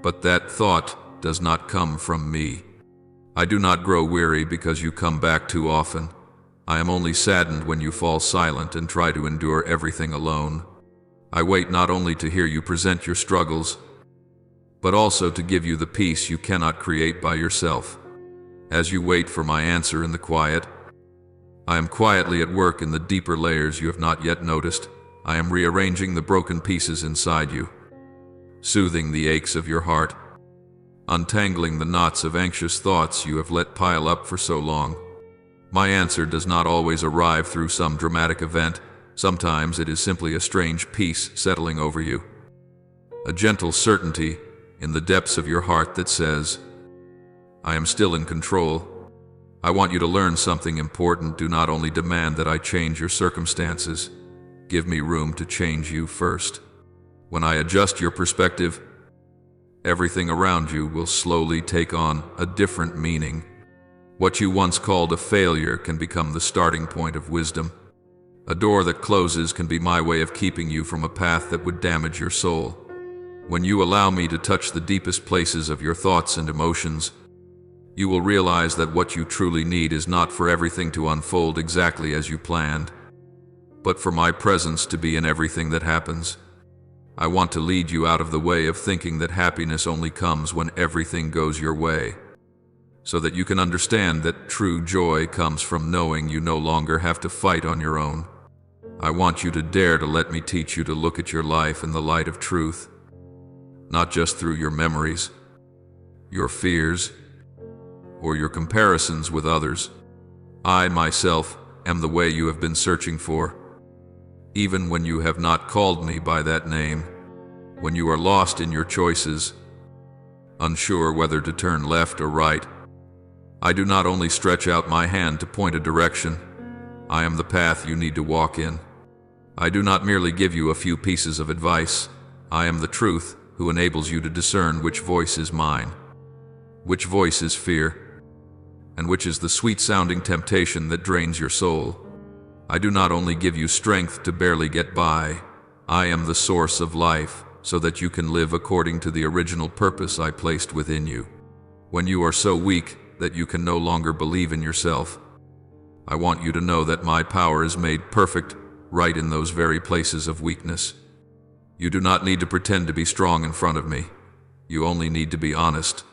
But that thought does not come from me. I do not grow weary because you come back too often. I am only saddened when you fall silent and try to endure everything alone. I wait not only to hear you present your struggles, but also to give you the peace you cannot create by yourself. As you wait for my answer in the quiet, I am quietly at work in the deeper layers you have not yet noticed. I am rearranging the broken pieces inside you, soothing the aches of your heart, untangling the knots of anxious thoughts you have let pile up for so long. My answer does not always arrive through some dramatic event. Sometimes it is simply a strange peace settling over you, a gentle certainty in the depths of your heart that says, I am still in control. I want you to learn something important. Do not only demand that I change your circumstances, give me room to change you first. When I adjust your perspective, everything around you will slowly take on a different meaning. What you once called a failure can become the starting point of wisdom. A door that closes can be my way of keeping you from a path that would damage your soul. When you allow me to touch the deepest places of your thoughts and emotions, you will realize that what you truly need is not for everything to unfold exactly as you planned, but for my presence to be in everything that happens. I want to lead you out of the way of thinking that happiness only comes when everything goes your way, so that you can understand that true joy comes from knowing you no longer have to fight on your own. I want you to dare to let me teach you to look at your life in the light of truth, not just through your memories, your fears, or your comparisons with others. I myself am the way you have been searching for, even when you have not called me by that name. When you are lost in your choices, unsure whether to turn left or right, I do not only stretch out my hand to point a direction, I am the path you need to walk in. I do not merely give you a few pieces of advice. I am the truth who enables you to discern which voice is mine, which voice is fear, and which is the sweet-sounding temptation that drains your soul. I do not only give you strength to barely get by. I am the source of life, so that you can live according to the original purpose I placed within you. When you are so weak that you can no longer believe in yourself, I want you to know that my power is made perfect right in those very places of weakness. You do not need to pretend to be strong in front of me. You only need to be honest,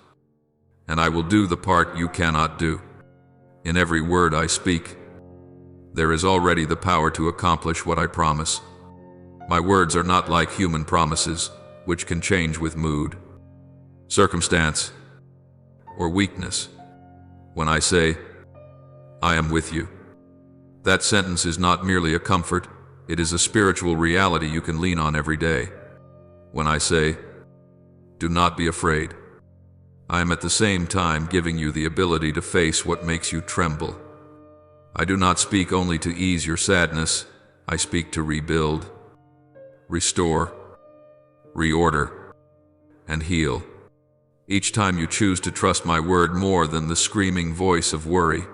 and I will do the part you cannot do. In every word I speak, there is already the power to accomplish what I promise. My words are not like human promises, which can change with mood, circumstance, or weakness. When I say, I am with you, that sentence is not merely a comfort, it is a spiritual reality you can lean on every day. When I say, do not be afraid, I am at the same time giving you the ability to face what makes you tremble. I do not speak only to ease your sadness, I speak to rebuild, restore, reorder, and heal. Each time you choose to trust my word more than the screaming voice of worry,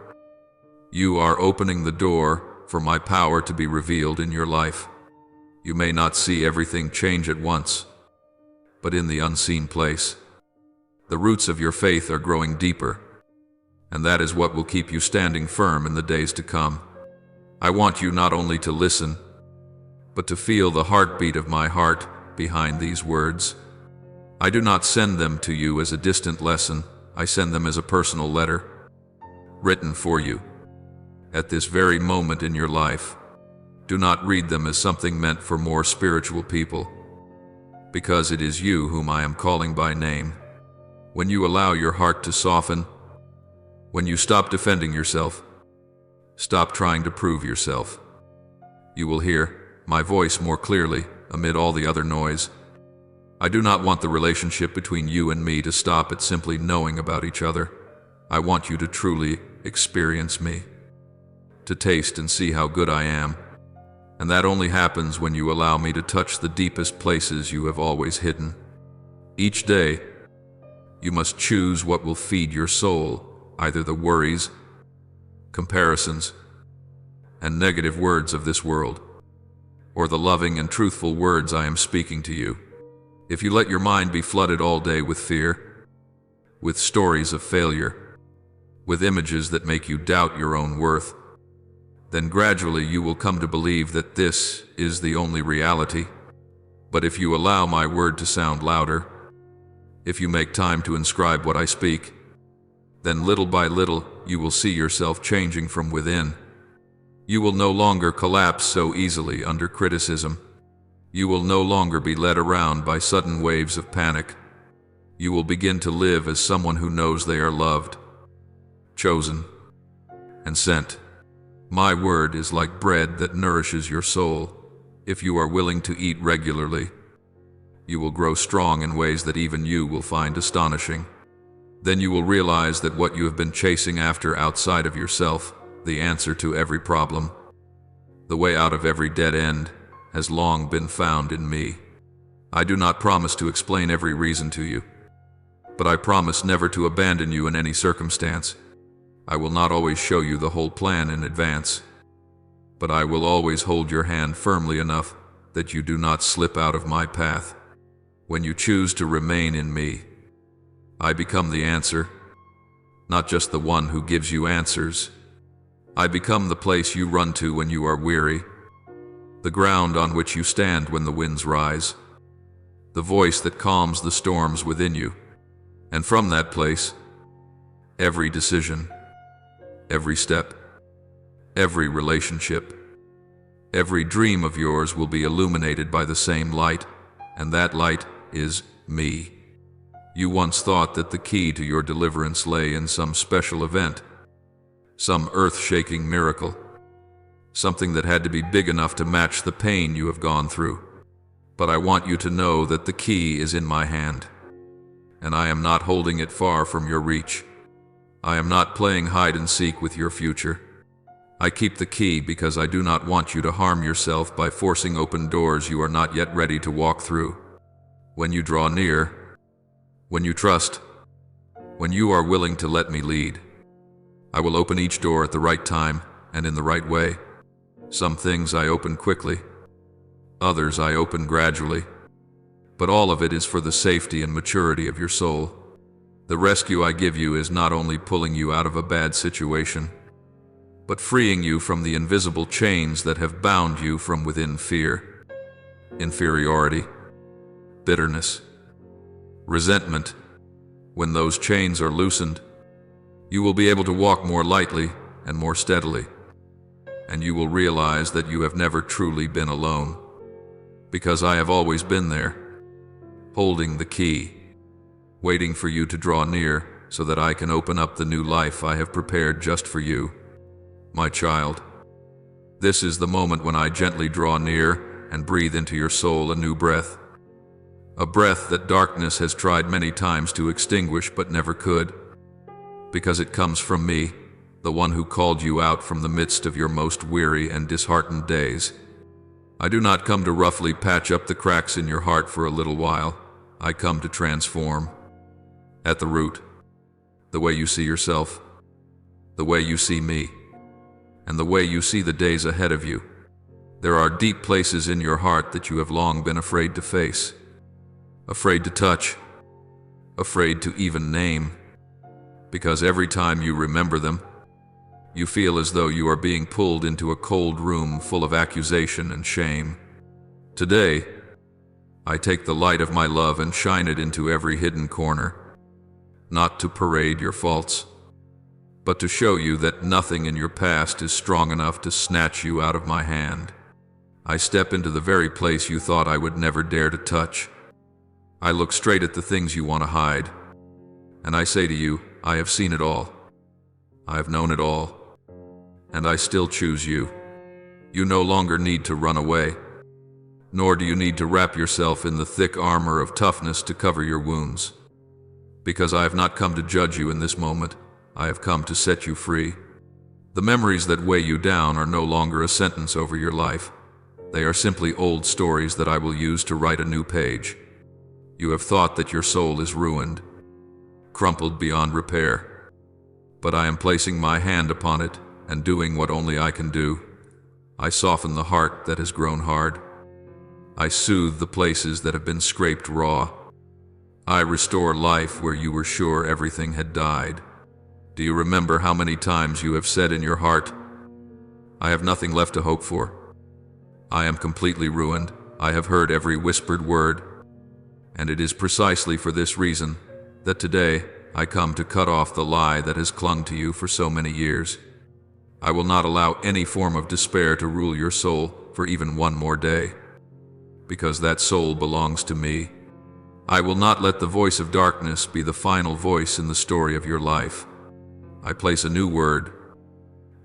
you are opening the door for my power to be revealed in your life. You may not see everything change at once, but in the unseen place, the roots of your faith are growing deeper, and that is what will keep you standing firm in the days to come. I want you not only to listen, but to feel the heartbeat of my heart behind these words. I do not send them to you as a distant lesson, I send them as a personal letter, written for you, at this very moment in your life. Do not read them as something meant for more spiritual people, because it is you whom I am calling by name. When you allow your heart to soften, when you stop defending yourself, stop trying to prove yourself, you will hear my voice more clearly amid all the other noise. I do not want the relationship between you and me to stop at simply knowing about each other. I want you to truly experience me, to taste and see how good I am. And that only happens when you allow me to touch the deepest places you have always hidden. Each day, you must choose what will feed your soul, either the worries, comparisons, and negative words of this world, or the loving and truthful words I am speaking to you. If you let your mind be flooded all day with fear, with stories of failure, with images that make you doubt your own worth, then gradually you will come to believe that this is the only reality. But if you allow my word to sound louder, if you make time to inscribe what I speak, then little by little you will see yourself changing from within. You will no longer collapse so easily under criticism. You will no longer be led around by sudden waves of panic. You will begin to live as someone who knows they are loved, chosen, and sent. My word is like bread that nourishes your soul. If you are willing to eat regularly, you will grow strong in ways that even you will find astonishing. Then you will realize that what you have been chasing after outside of yourself, the answer to every problem, the way out of every dead end, has long been found in me. I do not promise to explain every reason to you, but I promise never to abandon you in any circumstance. I will not always show you the whole plan in advance, but I will always hold your hand firmly enough that you do not slip out of my path. When you choose to remain in me, I become the answer, not just the one who gives you answers. I become the place you run to when you are weary, the ground on which you stand when the winds rise, the voice that calms the storms within you. And from that place, every decision, every step, every relationship, every dream of yours will be illuminated by the same light, and that light is me. You once thought that the key to your deliverance lay in some special event, some earth-shaking miracle, something that had to be big enough to match the pain you have gone through. But I want you to know that the key is in my hand, and I am not holding it far from your reach. I am not playing hide and seek with your future. I keep the key because I do not want you to harm yourself by forcing open doors you are not yet ready to walk through. When you draw near, when you trust, when you are willing to let me lead, I will open each door at the right time and in the right way. Some things I open quickly, others I open gradually, but all of it is for the safety and maturity of your soul. The rescue I give you is not only pulling you out of a bad situation, but freeing you from the invisible chains that have bound you from within: fear, inferiority, bitterness, resentment. When those chains are loosened, you will be able to walk more lightly and more steadily, and you will realize that you have never truly been alone, because I have always been there, holding the key, waiting for you to draw near so that I can open up the new life I have prepared just for you. My child, this is the moment when I gently draw near and breathe into your soul a new breath, a breath that darkness has tried many times to extinguish but never could, because it comes from me, the one who called you out from the midst of your most weary and disheartened days. I do not come to roughly patch up the cracks in your heart for a little while. I come to transform. At the root, the way you see yourself, the way you see me, and the way you see the days ahead of you. There are deep places in your heart that you have long been afraid to face, afraid to touch, afraid to even name, because every time you remember them, you feel as though you are being pulled into a cold room full of accusation and shame. Today, I take the light of my love and shine it into every hidden corner, not to parade your faults, but to show you that nothing in your past is strong enough to snatch you out of my hand. I step into the very place you thought I would never dare to touch. I look straight at the things you want to hide, and I say to you, I have seen it all. I have known it all, and I still choose you. You no longer need to run away, nor do you need to wrap yourself in the thick armor of toughness to cover your wounds. Because I have not come to judge you in this moment, I have come to set you free. The memories that weigh you down are no longer a sentence over your life. They are simply old stories that I will use to write a new page. You have thought that your soul is ruined, crumpled beyond repair. But I am placing my hand upon it and doing what only I can do. I soften the heart that has grown hard. I soothe the places that have been scraped raw. I restore life where you were sure everything had died. Do you remember how many times you have said in your heart, I have nothing left to hope for? I am completely ruined. I have heard every whispered word. And it is precisely for this reason that today I come to cut off the lie that has clung to you for so many years. I will not allow any form of despair to rule your soul for even one more day, because that soul belongs to me. I will not let the voice of darkness be the final voice in the story of your life. I place a new word,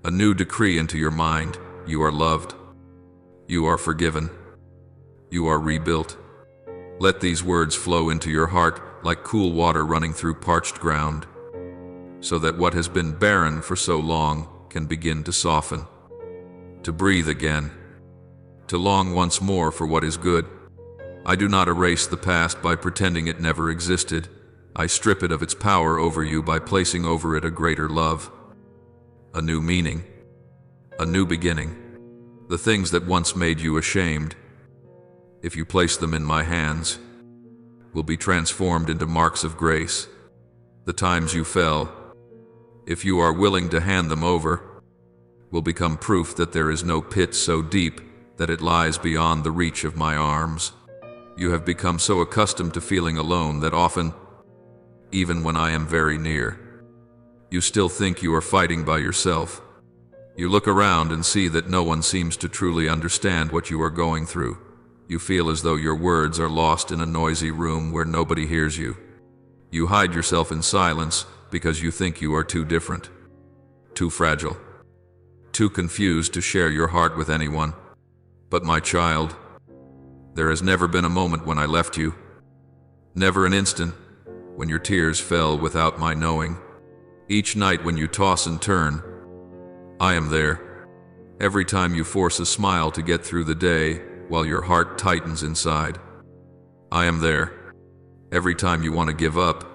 a new decree into your mind. You are loved. You are forgiven. You are rebuilt. Let these words flow into your heart like cool water running through parched ground, so that what has been barren for so long can begin to soften, to breathe again, to long once more for what is good. I do not erase the past by pretending it never existed. I strip it of its power over you by placing over it a greater love, a new meaning, a new beginning. The things that once made you ashamed, if you place them in my hands, will be transformed into marks of grace. The times you fell, if you are willing to hand them over, will become proof that there is no pit so deep that it lies beyond the reach of my arms. You have become so accustomed to feeling alone that often, even when I am very near, you still think you are fighting by yourself. You look around and see that no one seems to truly understand what you are going through. You feel as though your words are lost in a noisy room where nobody hears you. You hide yourself in silence because you think you are too different, too fragile, too confused to share your heart with anyone. But my child, there has never been a moment when I left you, never an instant when your tears fell without my knowing. Each night when you toss and turn, I am there. Every time you force a smile to get through the day while your heart tightens inside, I am there. Every time you want to give up,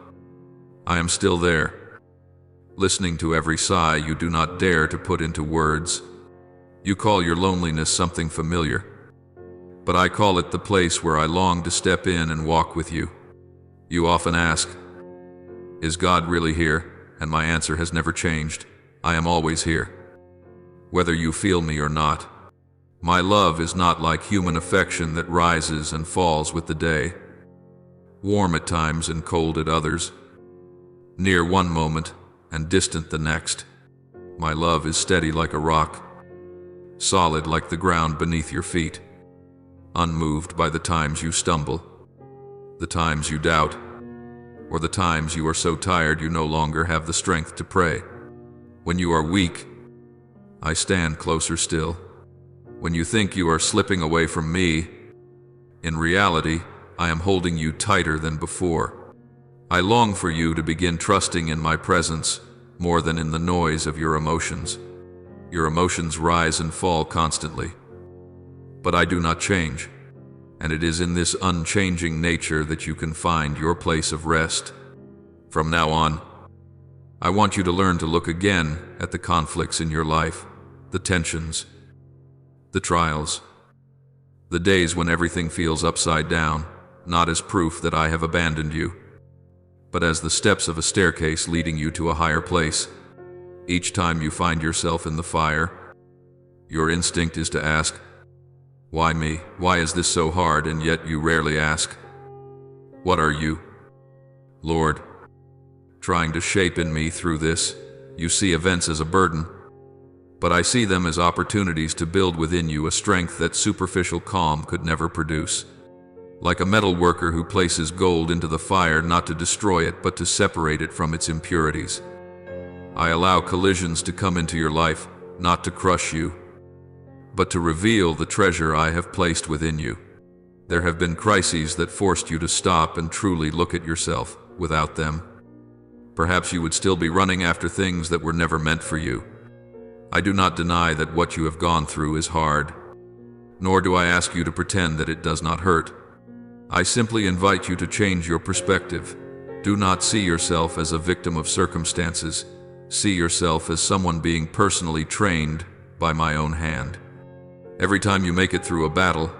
I am still there, listening to every sigh you do not dare to put into words. You call your loneliness something familiar, but I call it the place where I long to step in and walk with you. You often ask, is God really here? And my answer has never changed. I am always here, whether you feel me or not. My love is not like human affection that rises and falls with the day, warm at times and cold at others, near one moment and distant the next. My love is steady like a rock, solid like the ground beneath your feet, unmoved by the times you stumble, the times you doubt, or the times you are so tired you no longer have the strength to pray. When you are weak, I stand closer still. When you think you are slipping away from me, in reality, I am holding you tighter than before. I long for you to begin trusting in my presence more than in the noise of your emotions. Your emotions rise and fall constantly, but I do not change, and it is in this unchanging nature that you can find your place of rest. From now on, I want you to learn to look again at the conflicts in your life, the tensions, the trials, the days when everything feels upside down, not as proof that I have abandoned you, but as the steps of a staircase leading you to a higher place. Each time you find yourself in the fire, your instinct is to ask, why me? Why is this so hard? And yet you rarely ask, what are you, Lord, trying to shape in me through this? You see events as a burden, but I see them as opportunities to build within you a strength that superficial calm could never produce. Like a metal worker who places gold into the fire not to destroy it but to separate it from its impurities. I allow collisions to come into your life, not to crush you, but to reveal the treasure I have placed within you. There have been crises that forced you to stop and truly look at yourself. Without them, perhaps you would still be running after things that were never meant for you. I do not deny that what you have gone through is hard, nor do I ask you to pretend that it does not hurt. I simply invite you to change your perspective. Do not see yourself as a victim of circumstances. See yourself as someone being personally trained by my own hand. Every time you make it through a battle,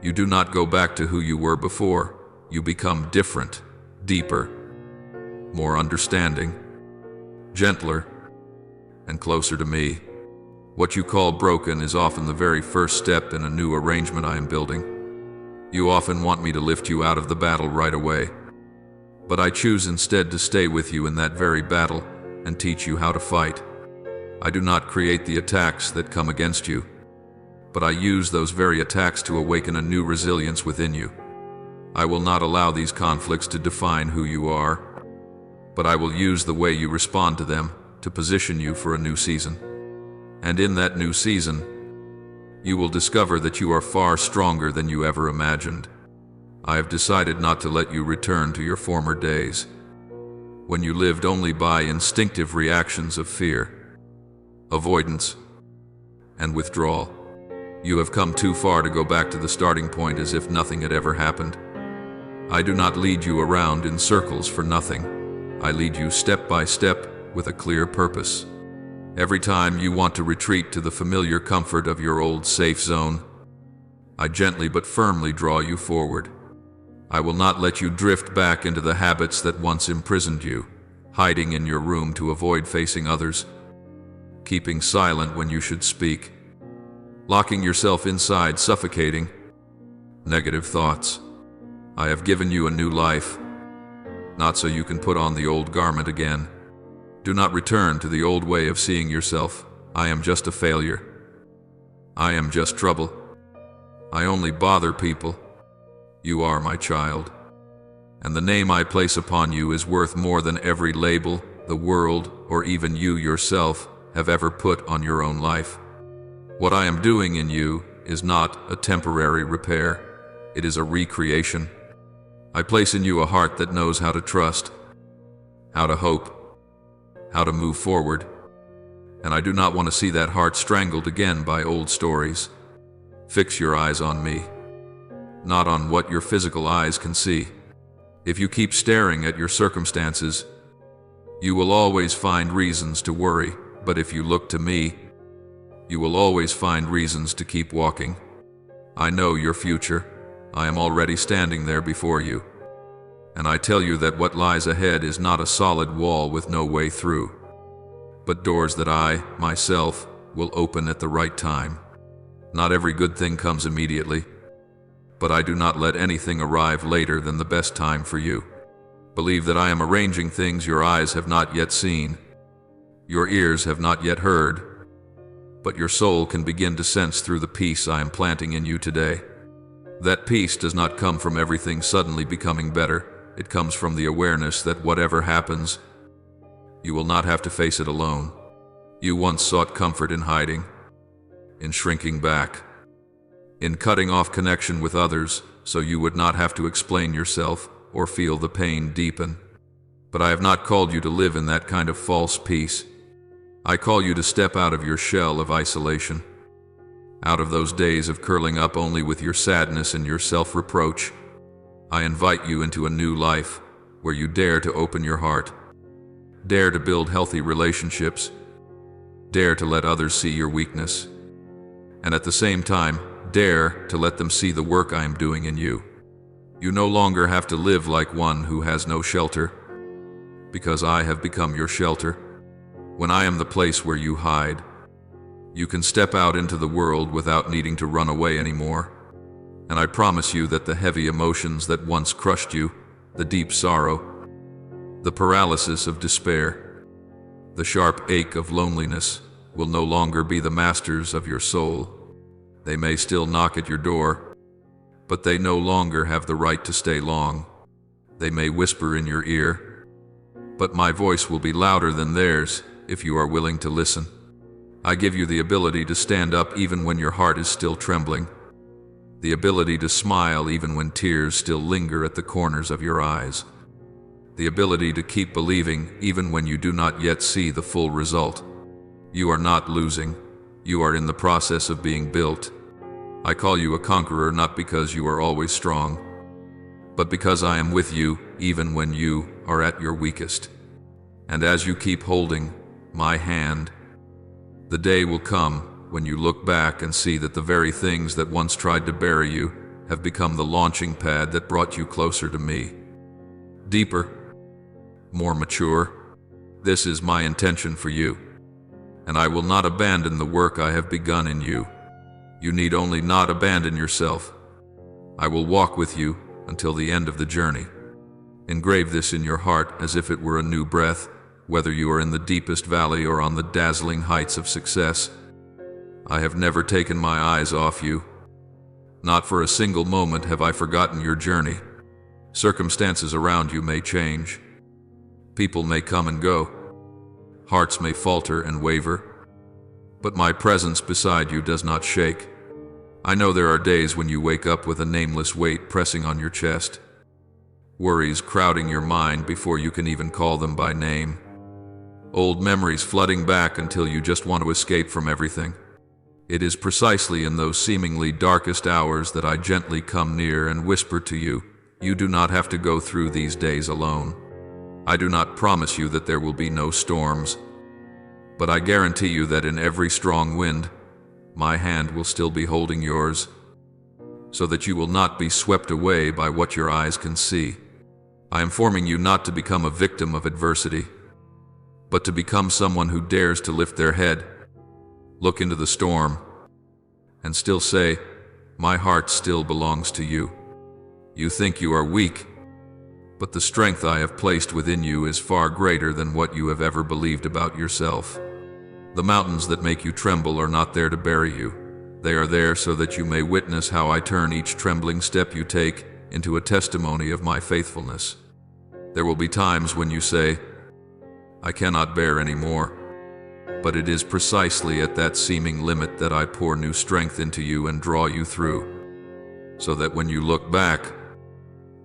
you do not go back to who you were before. You become different, deeper, more understanding, gentler, and closer to me. What you call broken is often the very first step in a new arrangement I am building. You often want me to lift you out of the battle right away, but I choose instead to stay with you in that very battle and teach you how to fight. I do not create the attacks that come against you, but I use those very attacks to awaken a new resilience within you. I will not allow these conflicts to define who you are, but I will use the way you respond to them to position you for a new season. And in that new season, you will discover that you are far stronger than you ever imagined. I have decided not to let you return to your former days, when you lived only by instinctive reactions of fear, avoidance, and withdrawal. You have come too far to go back to the starting point as if nothing had ever happened. I do not lead you around in circles for nothing. I lead you step by step with a clear purpose. Every time you want to retreat to the familiar comfort of your old safe zone, I gently but firmly draw you forward. I will not let you drift back into the habits that once imprisoned you, hiding in your room to avoid facing others, keeping silent when you should speak, locking yourself inside suffocating negative thoughts. I have given you a new life, not so you can put on the old garment again. Do not return to the old way of seeing yourself. I am just a failure. I am just trouble. I only bother people. You are my child, and the name I place upon you is worth more than every label the world, or even you yourself, have ever put on your own life. What I am doing in you is not a temporary repair. It is a recreation. I place in you a heart that knows how to trust, how to hope, how to move forward, and I do not want to see that heart strangled again by old stories. Fix your eyes on me, not on what your physical eyes can see. If you keep staring at your circumstances, you will always find reasons to worry, but if you look to me, you will always find reasons to keep walking. I know your future. I am already standing there before you, and I tell you that what lies ahead is not a solid wall with no way through, but doors that I, myself, will open at the right time. Not every good thing comes immediately, but I do not let anything arrive later than the best time for you. Believe that I am arranging things your eyes have not yet seen, your ears have not yet heard, but your soul can begin to sense through the peace I am planting in you today. That peace does not come from everything suddenly becoming better. It comes from the awareness that whatever happens, you will not have to face it alone. You once sought comfort in hiding, in shrinking back, in cutting off connection with others so you would not have to explain yourself or feel the pain deepen. But I have not called you to live in that kind of false peace. I call you to step out of your shell of isolation, out of those days of curling up only with your sadness and your self-reproach. I invite you into a new life where you dare to open your heart, dare to build healthy relationships, dare to let others see your weakness, and at the same time, dare to let them see the work I am doing in you. You no longer have to live like one who has no shelter, because I have become your shelter. When I am the place where you hide, you can step out into the world without needing to run away anymore. And I promise you that the heavy emotions that once crushed you, the deep sorrow, the paralysis of despair, the sharp ache of loneliness, will no longer be the masters of your soul. They may still knock at your door, but they no longer have the right to stay long. They may whisper in your ear, but my voice will be louder than theirs if you are willing to listen. I give you the ability to stand up even when your heart is still trembling, the ability to smile even when tears still linger at the corners of your eyes, the ability to keep believing even when you do not yet see the full result. You are not losing. You are in the process of being built. I call you a conqueror not because you are always strong, but because I am with you even when you are at your weakest. And as you keep holding my hand, the day will come when you look back and see that the very things that once tried to bury you have become the launching pad that brought you closer to me. Deeper, more mature. This is my intention for you, and I will not abandon the work I have begun in you. You need only not abandon yourself. I will walk with you until the end of the journey. Engrave this in your heart as if it were a new breath, whether you are in the deepest valley or on the dazzling heights of success. I have never taken my eyes off you. Not for a single moment have I forgotten your journey. Circumstances around you may change. People may come and go. Hearts may falter and waver. But my presence beside you does not shake. I know there are days when you wake up with a nameless weight pressing on your chest, worries crowding your mind before you can even call them by name, old memories flooding back until you just want to escape from everything. It is precisely in those seemingly darkest hours that I gently come near and whisper to you, you do not have to go through these days alone. I do not promise you that there will be no storms, but I guarantee you that in every strong wind, my hand will still be holding yours, so that you will not be swept away by what your eyes can see. I am forming you not to become a victim of adversity, but to become someone who dares to lift their head, look into the storm, and still say, my heart still belongs to you. You think you are weak, but the strength I have placed within you is far greater than what you have ever believed about yourself. The mountains that make you tremble are not there to bury you. They are there so that you may witness how I turn each trembling step you take into a testimony of my faithfulness. There will be times when you say, I cannot bear any more. But it is precisely at that seeming limit that I pour new strength into you and draw you through, so that when you look back,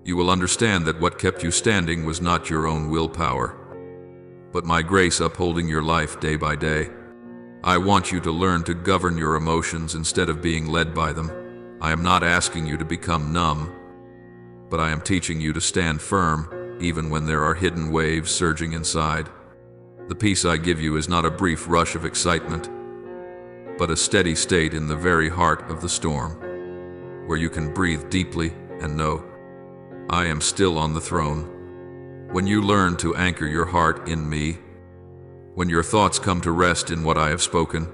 you will understand that what kept you standing was not your own willpower, but my grace upholding your life day by day. I want you to learn to govern your emotions instead of being led by them. I am not asking you to become numb, but I am teaching you to stand firm, even when there are hidden waves surging inside. The peace I give you is not a brief rush of excitement, but a steady state in the very heart of the storm, where you can breathe deeply and know, I am still on the throne. When you learn to anchor your heart in me, when your thoughts come to rest in what I have spoken,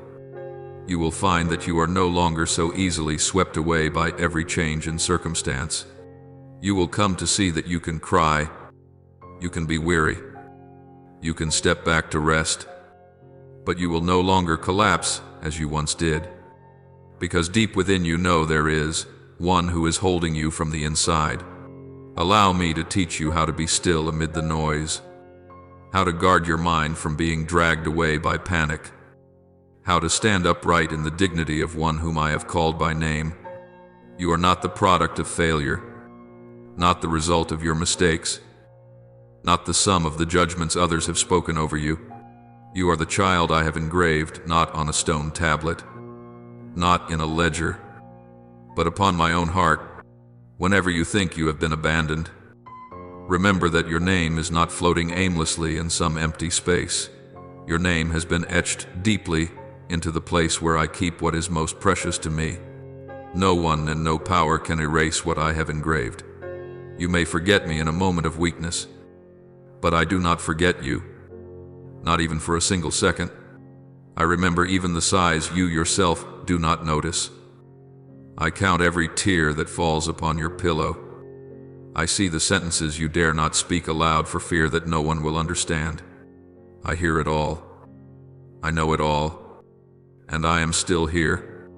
you will find that you are no longer so easily swept away by every change in circumstance. You will come to see that you can cry, you can be weary, you can step back to rest, but you will no longer collapse as you once did, because deep within you know there is one who is holding you from the inside. Allow me to teach you how to be still amid the noise, how to guard your mind from being dragged away by panic, how to stand upright in the dignity of one whom I have called by name. You are not the product of failure, not the result of your mistakes, not the sum of the judgments others have spoken over you. You are the child I have engraved, not on a stone tablet, not in a ledger, but upon my own heart. Whenever you think you have been abandoned, remember that your name is not floating aimlessly in some empty space. Your name has been etched deeply into the place where I keep what is most precious to me. No one and no power can erase what I have engraved. You may forget me in a moment of weakness, but I do not forget you, not even for a single second. I remember even the sighs you yourself do not notice. I count every tear that falls upon your pillow. I see the sentences you dare not speak aloud for fear that no one will understand. I hear it all. I know it all. and I am still here.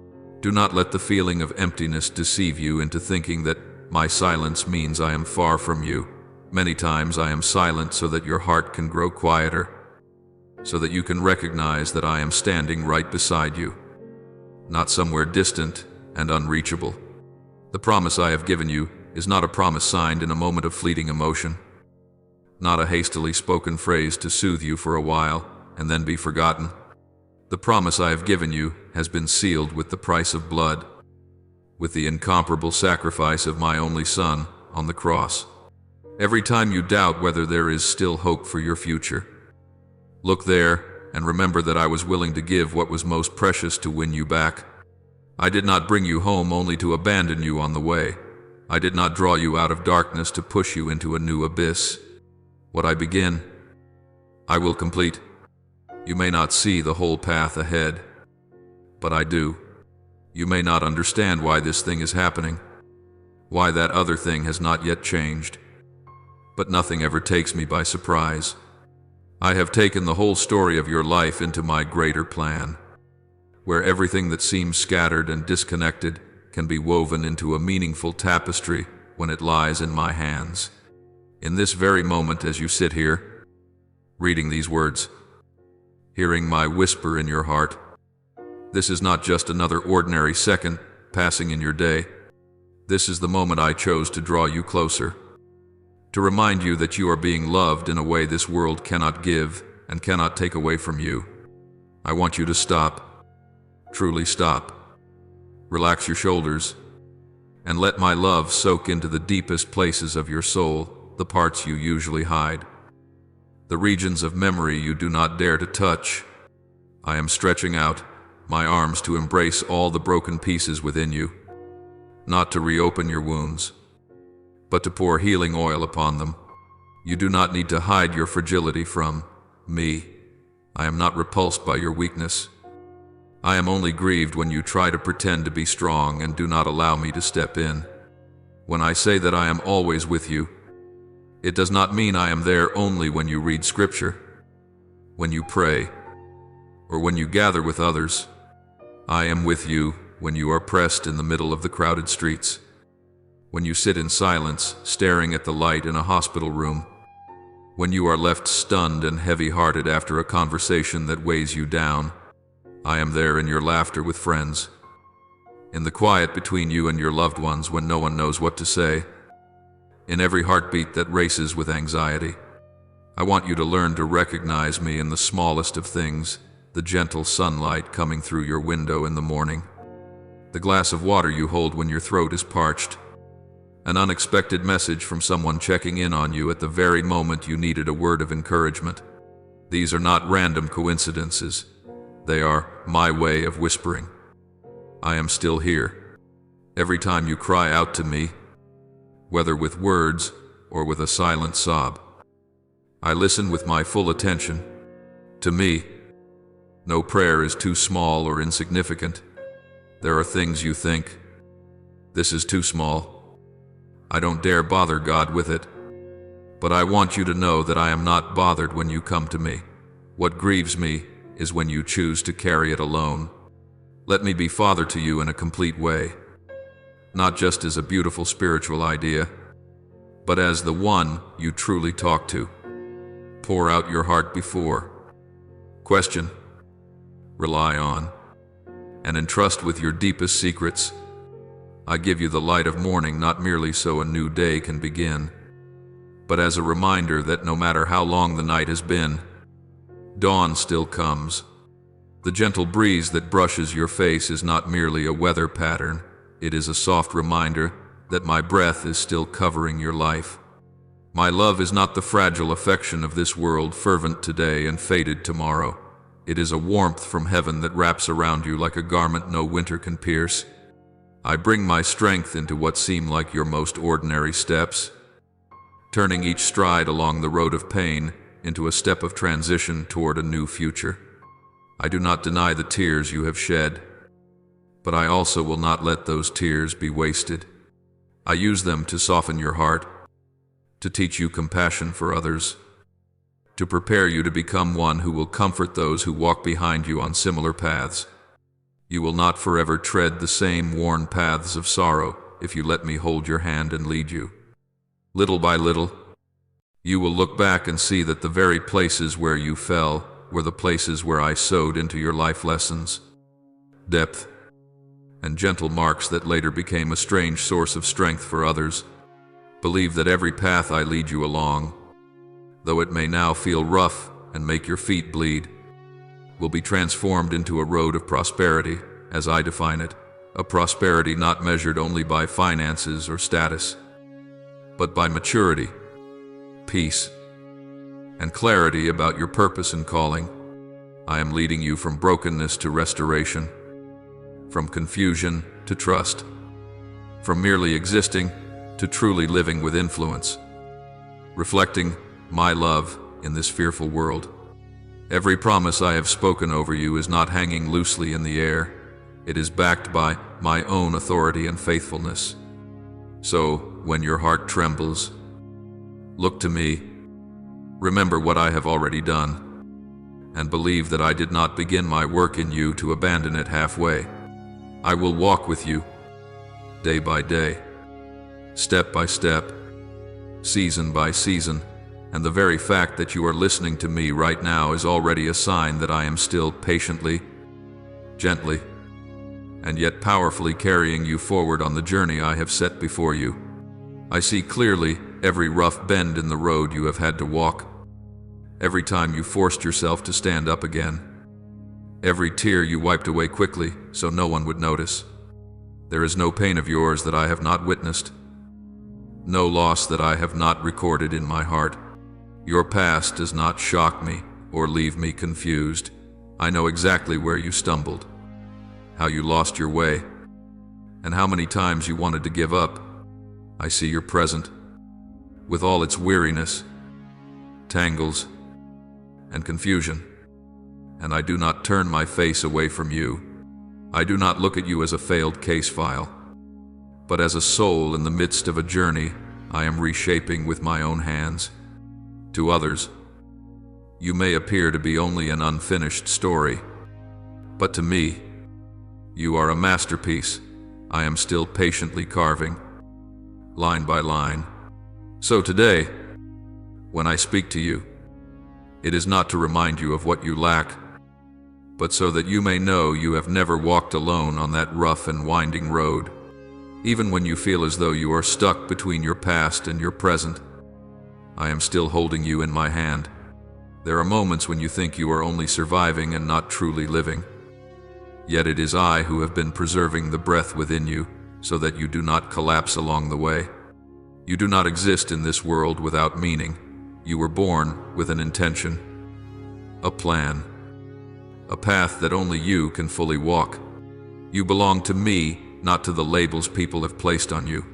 Do not let the feeling of emptiness deceive you into thinking that my silence means I am far from you. Many times I am silent so that your heart can grow quieter, so that you can recognize that I am standing right beside you, not somewhere distant and unreachable. The promise I have given you is not a promise signed in a moment of fleeting emotion, not a hastily spoken phrase to soothe you for a while and then be forgotten. The promise I have given you has been sealed with the price of blood, with the incomparable sacrifice of my only Son on the cross. Every time you doubt whether there is still hope for your future, look there and remember that I was willing to give what was most precious to win you back. I did not bring you home only to abandon you on the way. I did not draw you out of darkness to push you into a new abyss. What I begin, I will complete. You may not see the whole path ahead, but I do. You may not understand why this thing is happening, why that other thing has not yet changed, but nothing ever takes me by surprise. I have taken the whole story of your life into my greater plan, where everything that seems scattered and disconnected can be woven into a meaningful tapestry when it lies in my hands. In this very moment, as you sit here, reading these words, hearing my whisper in your heart, this is not just another ordinary second passing in your day. This is the moment I chose to draw you closer, to remind you that you are being loved in a way this world cannot give and cannot take away from you. I want you to stop. Truly stop. Relax your shoulders, and let my love soak into the deepest places of your soul, the parts you usually hide, the regions of memory you do not dare to touch. I am stretching out my arms to embrace all the broken pieces within you, not to reopen your wounds, but to pour healing oil upon them. You do not need to hide your fragility from me. I am not repulsed by your weakness. I am only grieved when you try to pretend to be strong and do not allow me to step in. When I say that I am always with you, it does not mean I am there only when you read scripture, when you pray, or when you gather with others. I am with you when you are pressed in the middle of the crowded streets, when you sit in silence, staring at the light in a hospital room, when you are left stunned and heavy-hearted after a conversation that weighs you down. I am there in your laughter with friends, in the quiet between you and your loved ones when no one knows what to say, in every heartbeat that races with anxiety. I want you to learn to recognize me in the smallest of things, the gentle sunlight coming through your window in the morning, the glass of water you hold when your throat is parched, an unexpected message from someone checking in on you at the very moment you needed a word of encouragement. These are not random coincidences. They are my way of whispering, I am still here. Every time you cry out to me, whether with words or with a silent sob, I listen with my full attention. To me, no prayer is too small or insignificant. There are things you think, this is too small. I don't dare bother God with it. But I want you to know that I am not bothered when you come to me. What grieves me is when you choose to carry it alone. Let me be Father to you in a complete way, not just as a beautiful spiritual idea, but as the one you truly talk to. Pour out your heart before, question, rely on, and entrust with your deepest secrets. I give you the light of morning not merely so a new day can begin, but as a reminder that no matter how long the night has been, dawn still comes. The gentle breeze that brushes your face is not merely a weather pattern, it is a soft reminder that my breath is still covering your life. My love is not the fragile affection of this world, fervent today and faded tomorrow. It is a warmth from heaven that wraps around you like a garment no winter can pierce. I bring my strength into what seem like your most ordinary steps, turning each stride along the road of pain into a step of transition toward a new future. I do not deny the tears you have shed, but I also will not let those tears be wasted. I use them to soften your heart, to teach you compassion for others, to prepare you to become one who will comfort those who walk behind you on similar paths. You will not forever tread the same worn paths of sorrow if you let me hold your hand and lead you. Little by little, you will look back and see that the very places where you fell were the places where I sowed into your life lessons, depth, and gentle marks that later became a strange source of strength for others. Believe that every path I lead you along, though it may now feel rough and make your feet bleed, will be transformed into a road of prosperity, as I define it, a prosperity not measured only by finances or status, but by maturity, peace, and clarity about your purpose and calling. I am leading you from brokenness to restoration, from confusion to trust, from merely existing to truly living with influence, reflecting my love in this fearful world. Every promise I have spoken over you is not hanging loosely in the air. It is backed by my own authority and faithfulness. So, when your heart trembles, look to me, remember what I have already done, and believe that I did not begin my work in you to abandon it halfway. I will walk with you, day by day, step by step, season by season, and the very fact that you are listening to me right now is already a sign that I am still patiently, gently, and yet powerfully carrying you forward on the journey I have set before you. I see clearly every rough bend in the road you have had to walk, every time you forced yourself to stand up again, every tear you wiped away quickly so no one would notice. There is no pain of yours that I have not witnessed, no loss that I have not recorded in my heart. Your past does not shock me or leave me confused. I know exactly where you stumbled, how you lost your way, and how many times you wanted to give up. I see your present, with all its weariness, tangles, and confusion, and I do not turn my face away from you. I do not look at you as a failed case file, but as a soul in the midst of a journey I am reshaping with my own hands. To others, you may appear to be only an unfinished story, but to me, you are a masterpiece I am still patiently carving, line by line. So today, when I speak to you, it is not to remind you of what you lack, but so that you may know you have never walked alone on that rough and winding road. Even when you feel as though you are stuck between your past and your present, I am still holding you in my hand. There are moments when you think you are only surviving and not truly living. Yet it is I who have been preserving the breath within you so that you do not collapse along the way. You do not exist in this world without meaning. You were born with an intention, a plan, a path that only you can fully walk. You belong to me, not to the labels people have placed on you,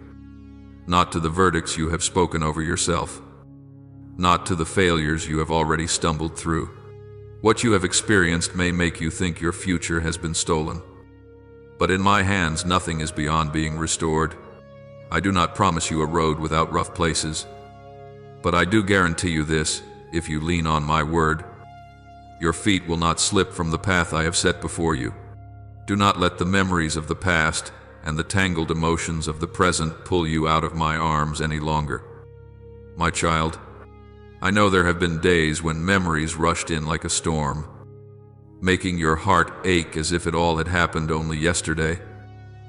not to the verdicts you have spoken over yourself, not to the failures you have already stumbled through. What you have experienced may make you think your future has been stolen, but in my hands nothing is beyond being restored. I do not promise you a road without rough places, but I do guarantee you this: if you lean on my word, your feet will not slip from the path I have set before you. Do not let the memories of the past and the tangled emotions of the present pull you out of my arms any longer. My child, I know there have been days when memories rushed in like a storm, making your heart ache as if it all had happened only yesterday.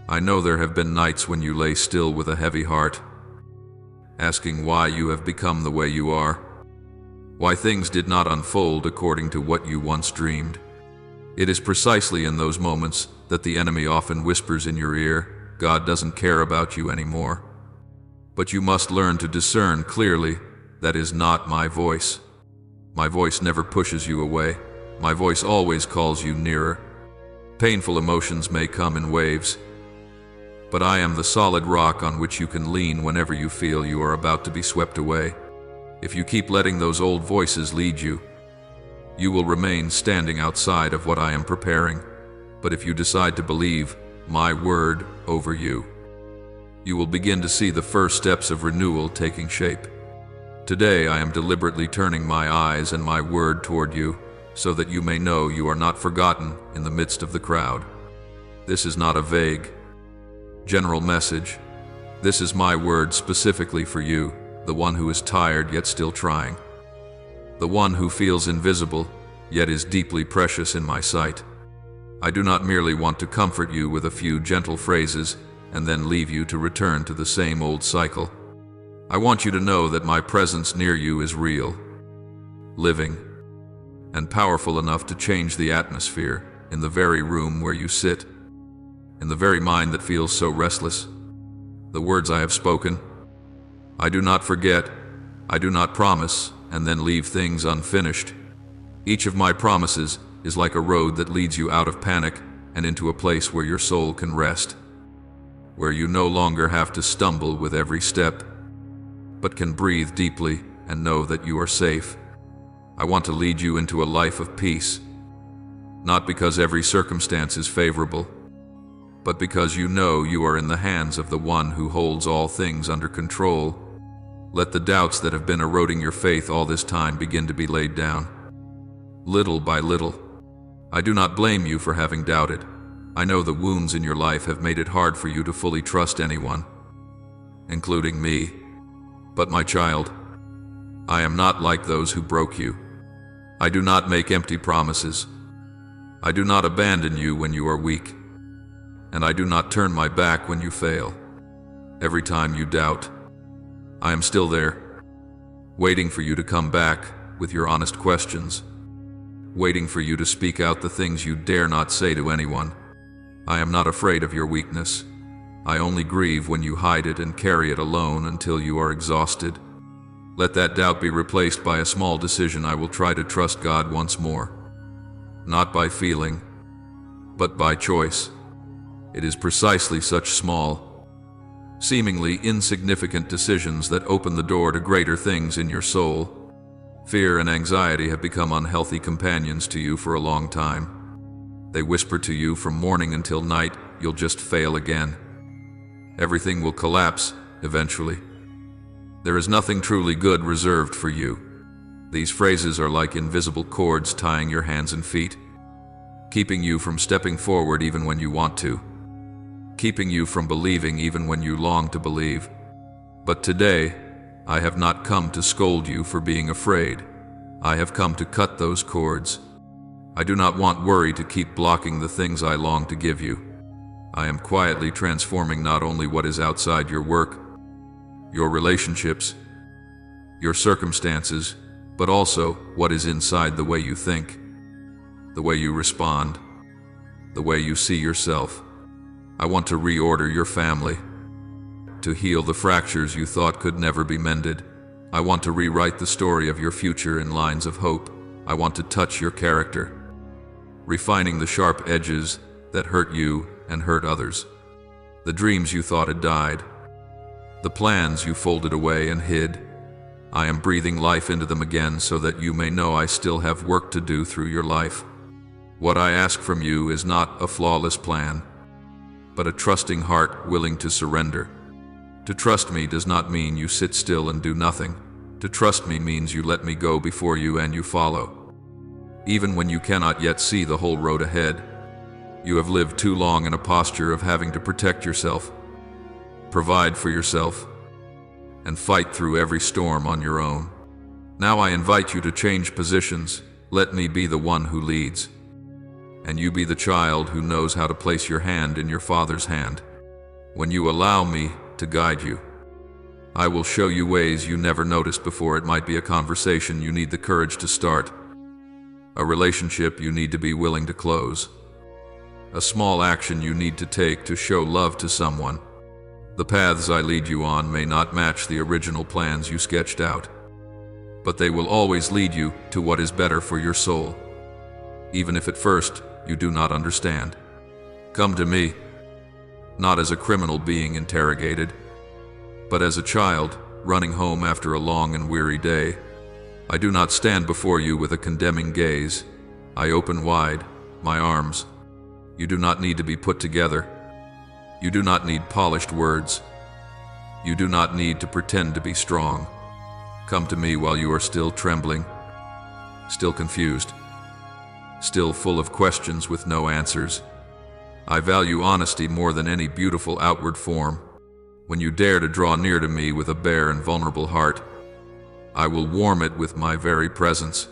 I know there have been nights when you lay still with a heavy heart, asking why you have become the way you are, why things did not unfold according to what you once dreamed. It is precisely in those moments that the enemy often whispers in your ear, God doesn't care about you anymore. But you must learn to discern clearly, that is not my voice. My voice never pushes you away. My voice always calls you nearer. Painful emotions may come in waves, but I am the solid rock on which you can lean whenever you feel you are about to be swept away. If you keep letting those old voices lead you, you will remain standing outside of what I am preparing. But if you decide to believe my word over you, you will begin to see the first steps of renewal taking shape. Today I am deliberately turning my eyes and my word toward you, so that you may know you are not forgotten in the midst of the crowd. This is not a vague, general message. This is my word specifically for you, the one who is tired yet still trying. The one who feels invisible, yet is deeply precious in my sight. I do not merely want to comfort you with a few gentle phrases and then leave you to return to the same old cycle. I want you to know that my presence near you is real, living, and powerful enough to change the atmosphere in the very room where you sit, in the very mind that feels so restless. The words I have spoken, I do not forget, I do not promise, and then leave things unfinished. Each of my promises is like a road that leads you out of panic and into a place where your soul can rest, where you no longer have to stumble with every step, but can breathe deeply and know that you are safe. I want to lead you into a life of peace, not because every circumstance is favorable, but because you know you are in the hands of the one who holds all things under control. Let the doubts that have been eroding your faith all this time begin to be laid down, little by little. I do not blame you for having doubted. I know the wounds in your life have made it hard for you to fully trust anyone, including me. But my child, I am not like those who broke you. I do not make empty promises. I do not abandon you when you are weak, and I do not turn my back when you fail. Every time you doubt, I am still there, waiting for you to come back with your honest questions, waiting for you to speak out the things you dare not say to anyone. I am not afraid of your weakness. I only grieve when you hide it and carry it alone until you are exhausted. Let that doubt be replaced by a small decision. I will try to trust God once more, not by feeling, but by choice. It is precisely such small, seemingly insignificant decisions that open the door to greater things in your soul. Fear and anxiety have become unhealthy companions to you for a long time. They whisper to you from morning until night, you'll just fail again. Everything will collapse eventually. There is nothing truly good reserved for you. These phrases are like invisible cords tying your hands and feet, keeping you from stepping forward even when you want to, keeping you from believing even when you long to believe. But today, I have not come to scold you for being afraid. I have come to cut those cords. I do not want worry to keep blocking the things I long to give you. I am quietly transforming not only what is outside your work, your relationships, your circumstances, but also what is inside the way you think, the way you respond, the way you see yourself. I want to reorder your family, to heal the fractures you thought could never be mended. I want to rewrite the story of your future in lines of hope. I want to touch your character, refining the sharp edges that hurt you and hurt others, the dreams you thought had died, the plans you folded away and hid. I am breathing life into them again so that you may know I still have work to do through your life. What I ask from you is not a flawless plan, but a trusting heart willing to surrender. To trust me does not mean you sit still and do nothing. To trust me means you let me go before you and you follow, even when you cannot yet see the whole road ahead. You have lived too long in a posture of having to protect yourself, provide for yourself, and fight through every storm on your own. Now I invite you to change positions. Let me be the one who leads, and you be the child who knows how to place your hand in your Father's hand. When you allow me to guide you, I will show you ways you never noticed before. It might be a conversation you need the courage to start, a relationship you need to be willing to close, a small action you need to take to show love to someone. The paths I lead you on may not match the original plans you sketched out, but they will always lead you to what is better for your soul, even if at first you do not understand. Come to me, not as a criminal being interrogated, but as a child running home after a long and weary day. I do not stand before you with a condemning gaze. I open wide my arms. You do not need to be put together. You do not need polished words. You do not need to pretend to be strong. Come to me while you are still trembling, still confused, still full of questions with no answers. I value honesty more than any beautiful outward form. When you dare to draw near to me with a bare and vulnerable heart, I will warm it with my very presence,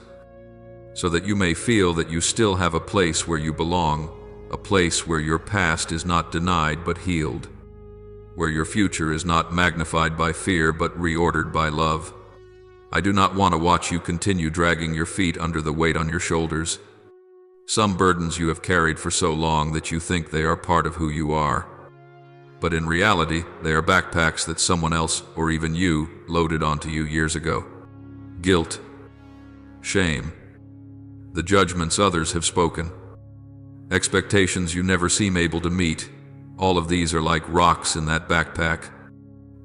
so that you may feel that you still have a place where you belong, a place where your past is not denied but healed, where your future is not magnified by fear but reordered by love. I do not want to watch you continue dragging your feet under the weight on your shoulders. Some burdens you have carried for so long that you think they are part of who you are. But in reality, they are backpacks that someone else, or even you, loaded onto you years ago. Guilt, shame, the judgments others have spoken, expectations you never seem able to meet, all of these are like rocks in that backpack.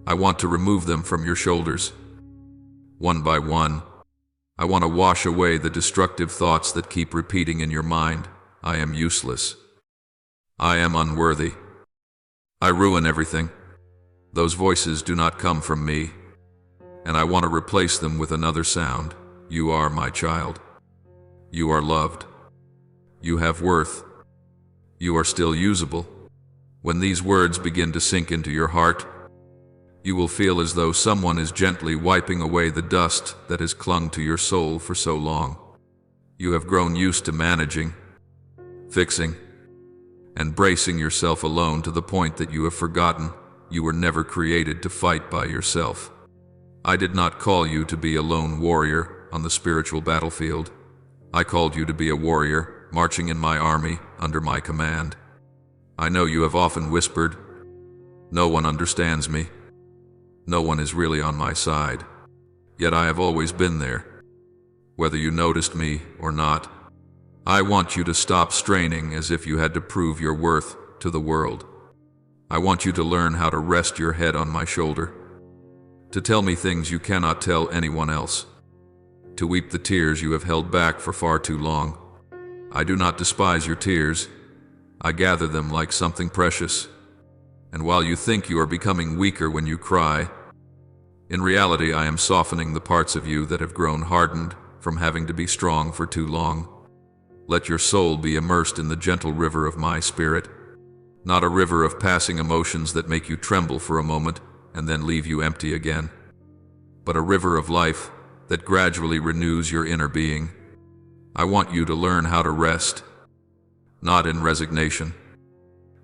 I want to remove them from your shoulders. One by one, I want to wash away the destructive thoughts that keep repeating in your mind. I am useless. I am unworthy. I ruin everything. Those voices do not come from me, and I want to replace them with another sound. You are my child. You are loved. You have worth. You are still usable. When these words begin to sink into your heart, you will feel as though someone is gently wiping away the dust that has clung to your soul for so long. You have grown used to managing, fixing, and bracing yourself alone to the point that you have forgotten you were never created to fight by yourself. I did not call you to be a lone warrior on the spiritual battlefield. I called you to be a warrior marching in my army under my command. I know you have often whispered, "No one understands me. No one is really on my side." Yet I have always been there, whether you noticed me or not. I want you to stop straining as if you had to prove your worth to the world. I want you to learn how to rest your head on my shoulder, to tell me things you cannot tell anyone else, to weep the tears you have held back for far too long. I do not despise your tears. I gather them like something precious. And while you think you are becoming weaker when you cry, in reality I am softening the parts of you that have grown hardened from having to be strong for too long. Let your soul be immersed in the gentle river of my spirit, not a river of passing emotions that make you tremble for a moment and then leave you empty again, but a river of life that gradually renews your inner being. I want you to learn how to rest, not in resignation,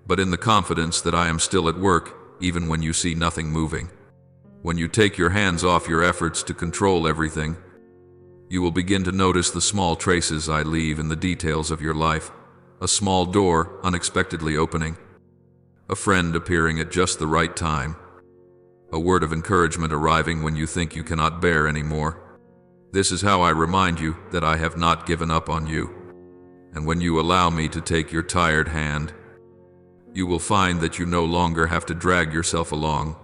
but in the confidence that I am still at work even when you see nothing moving. When you take your hands off your efforts to control everything, you will begin to notice the small traces I leave in the details of your life. A small door unexpectedly opening, a friend appearing at just the right time, a word of encouragement arriving when you think you cannot bear anymore. This is how I remind you that I have not given up on you. And when you allow me to take your tired hand, you will find that you no longer have to drag yourself along,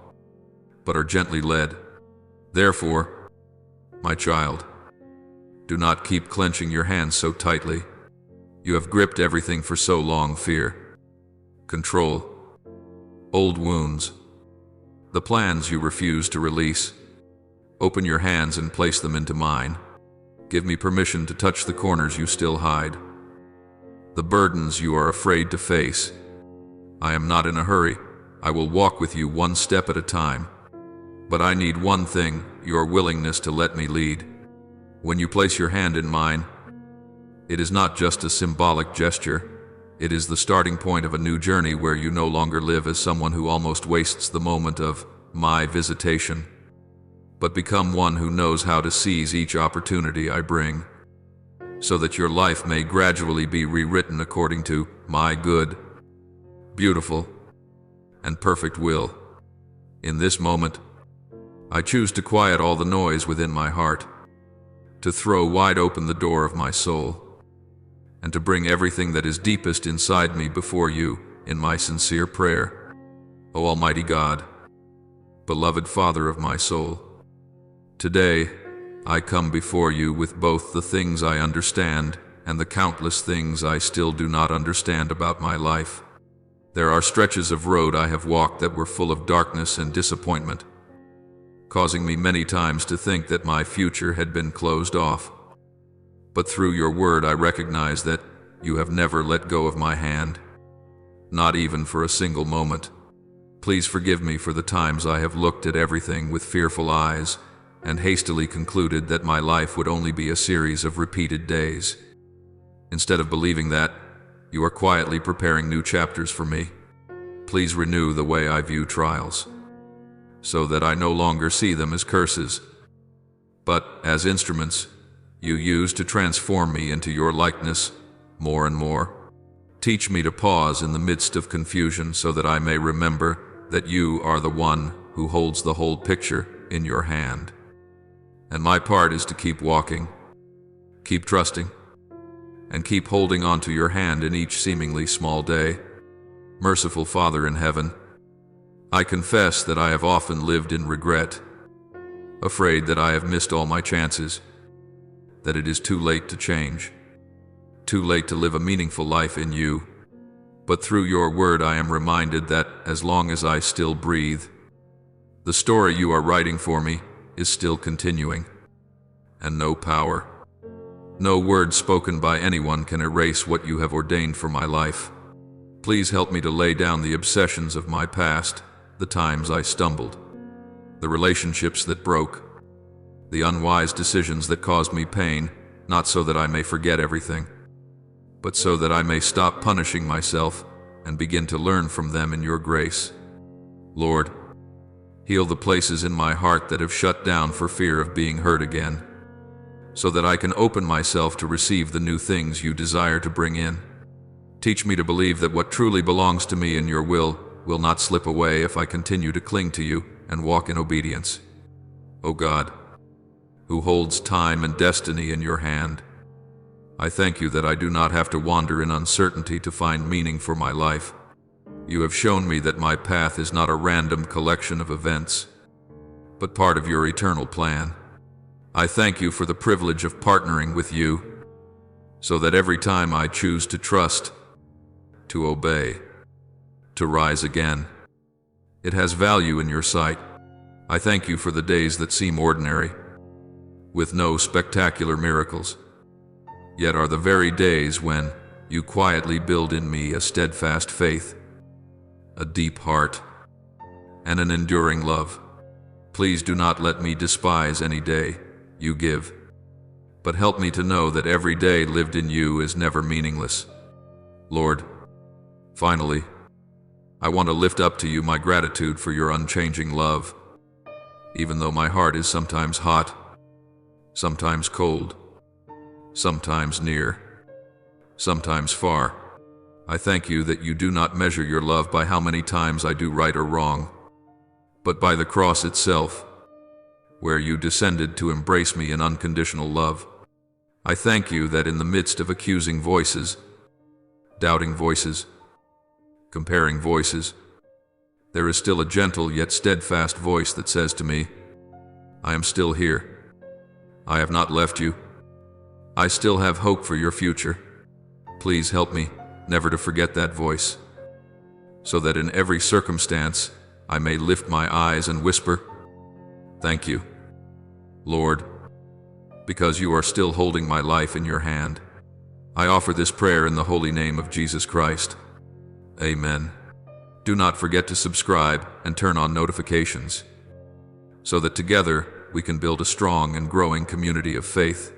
but are gently led. Therefore, my child, do not keep clenching your hands so tightly. You have gripped everything for so long: fear, control, old wounds, the plans you refuse to release. Open your hands and place them into mine. Give me permission to touch the corners you still hide, the burdens you are afraid to face. I am not in a hurry. I will walk with you one step at a time. But I need one thing: your willingness to let me lead. When you place your hand in mine, it is not just a symbolic gesture. It is the starting point of a new journey where you no longer live as someone who almost wastes the moment of my visitation, but become one who knows how to seize each opportunity I bring, so that your life may gradually be rewritten according to my good, beautiful, and perfect will. In this moment, I choose to quiet all the noise within my heart, to throw wide open the door of my soul, and to bring everything that is deepest inside me before you in my sincere prayer. O Almighty God, beloved Father of my soul, today I come before you with both the things I understand and the countless things I still do not understand about my life. There are stretches of road I have walked that were full of darkness and disappointment, causing me many times to think that my future had been closed off. But through your word I recognize that you have never let go of my hand. not even for a single moment. Please forgive me for the times I have looked at everything with fearful eyes and hastily concluded that my life would only be a series of repeated days. Instead of believing that, you are quietly preparing new chapters for me. Please renew the way I view trials, so that I no longer see them as curses, but as instruments you use to transform me into your likeness more and more. Teach me to pause in the midst of confusion so that I may remember that you are the one who holds the whole picture in your hand. And my part is to keep walking, keep trusting, and keep holding on to your hand in each seemingly small day. Merciful Father in heaven, I confess that I have often lived in regret, afraid that I have missed all my chances, that it is too late to change, too late to live a meaningful life in you. But through your word I am reminded that as long as I still breathe, the story you are writing for me is still continuing, and no power, no word spoken by anyone can erase what you have ordained for my life. Please help me to lay down the obsessions of my past, the times I stumbled, the relationships that broke, the unwise decisions that caused me pain, not so that I may forget everything, but so that I may stop punishing myself and begin to learn from them in your grace. Lord, heal the places in my heart that have shut down for fear of being hurt again, so that I can open myself to receive the new things you desire to bring in. Teach me to believe that what truly belongs to me in your will not slip away if I continue to cling to you and walk in obedience. O God, who holds time and destiny in your hand, I thank you that I do not have to wander in uncertainty to find meaning for my life. You have shown me that my path is not a random collection of events, but part of your eternal plan. I thank you for the privilege of partnering with you, so that every time I choose to trust, to obey, to rise again, it has value in your sight. I thank you for the days that seem ordinary, with no spectacular miracles, yet are the very days when you quietly build in me a steadfast faith, a deep heart, and an enduring love. Please do not let me despise any day you give, but help me to know that every day lived in you is never meaningless. Lord, finally, I want to lift up to you my gratitude for your unchanging love. Even though my heart is sometimes hot, sometimes cold, sometimes near, sometimes far, I thank you that you do not measure your love by how many times I do right or wrong, but by the cross itself, where you descended to embrace me in unconditional love. I thank you that in the midst of accusing voices, doubting voices, comparing voices, there is still a gentle yet steadfast voice that says to me, I am still here. I have not left you. I still have hope for your future. Please help me never to forget that voice, so that in every circumstance I may lift my eyes and whisper, thank you, Lord, because you are still holding my life in your hand. I offer this prayer in the holy name of Jesus Christ. Amen. Do not forget to subscribe and turn on notifications, so that together we can build a strong and growing community of faith.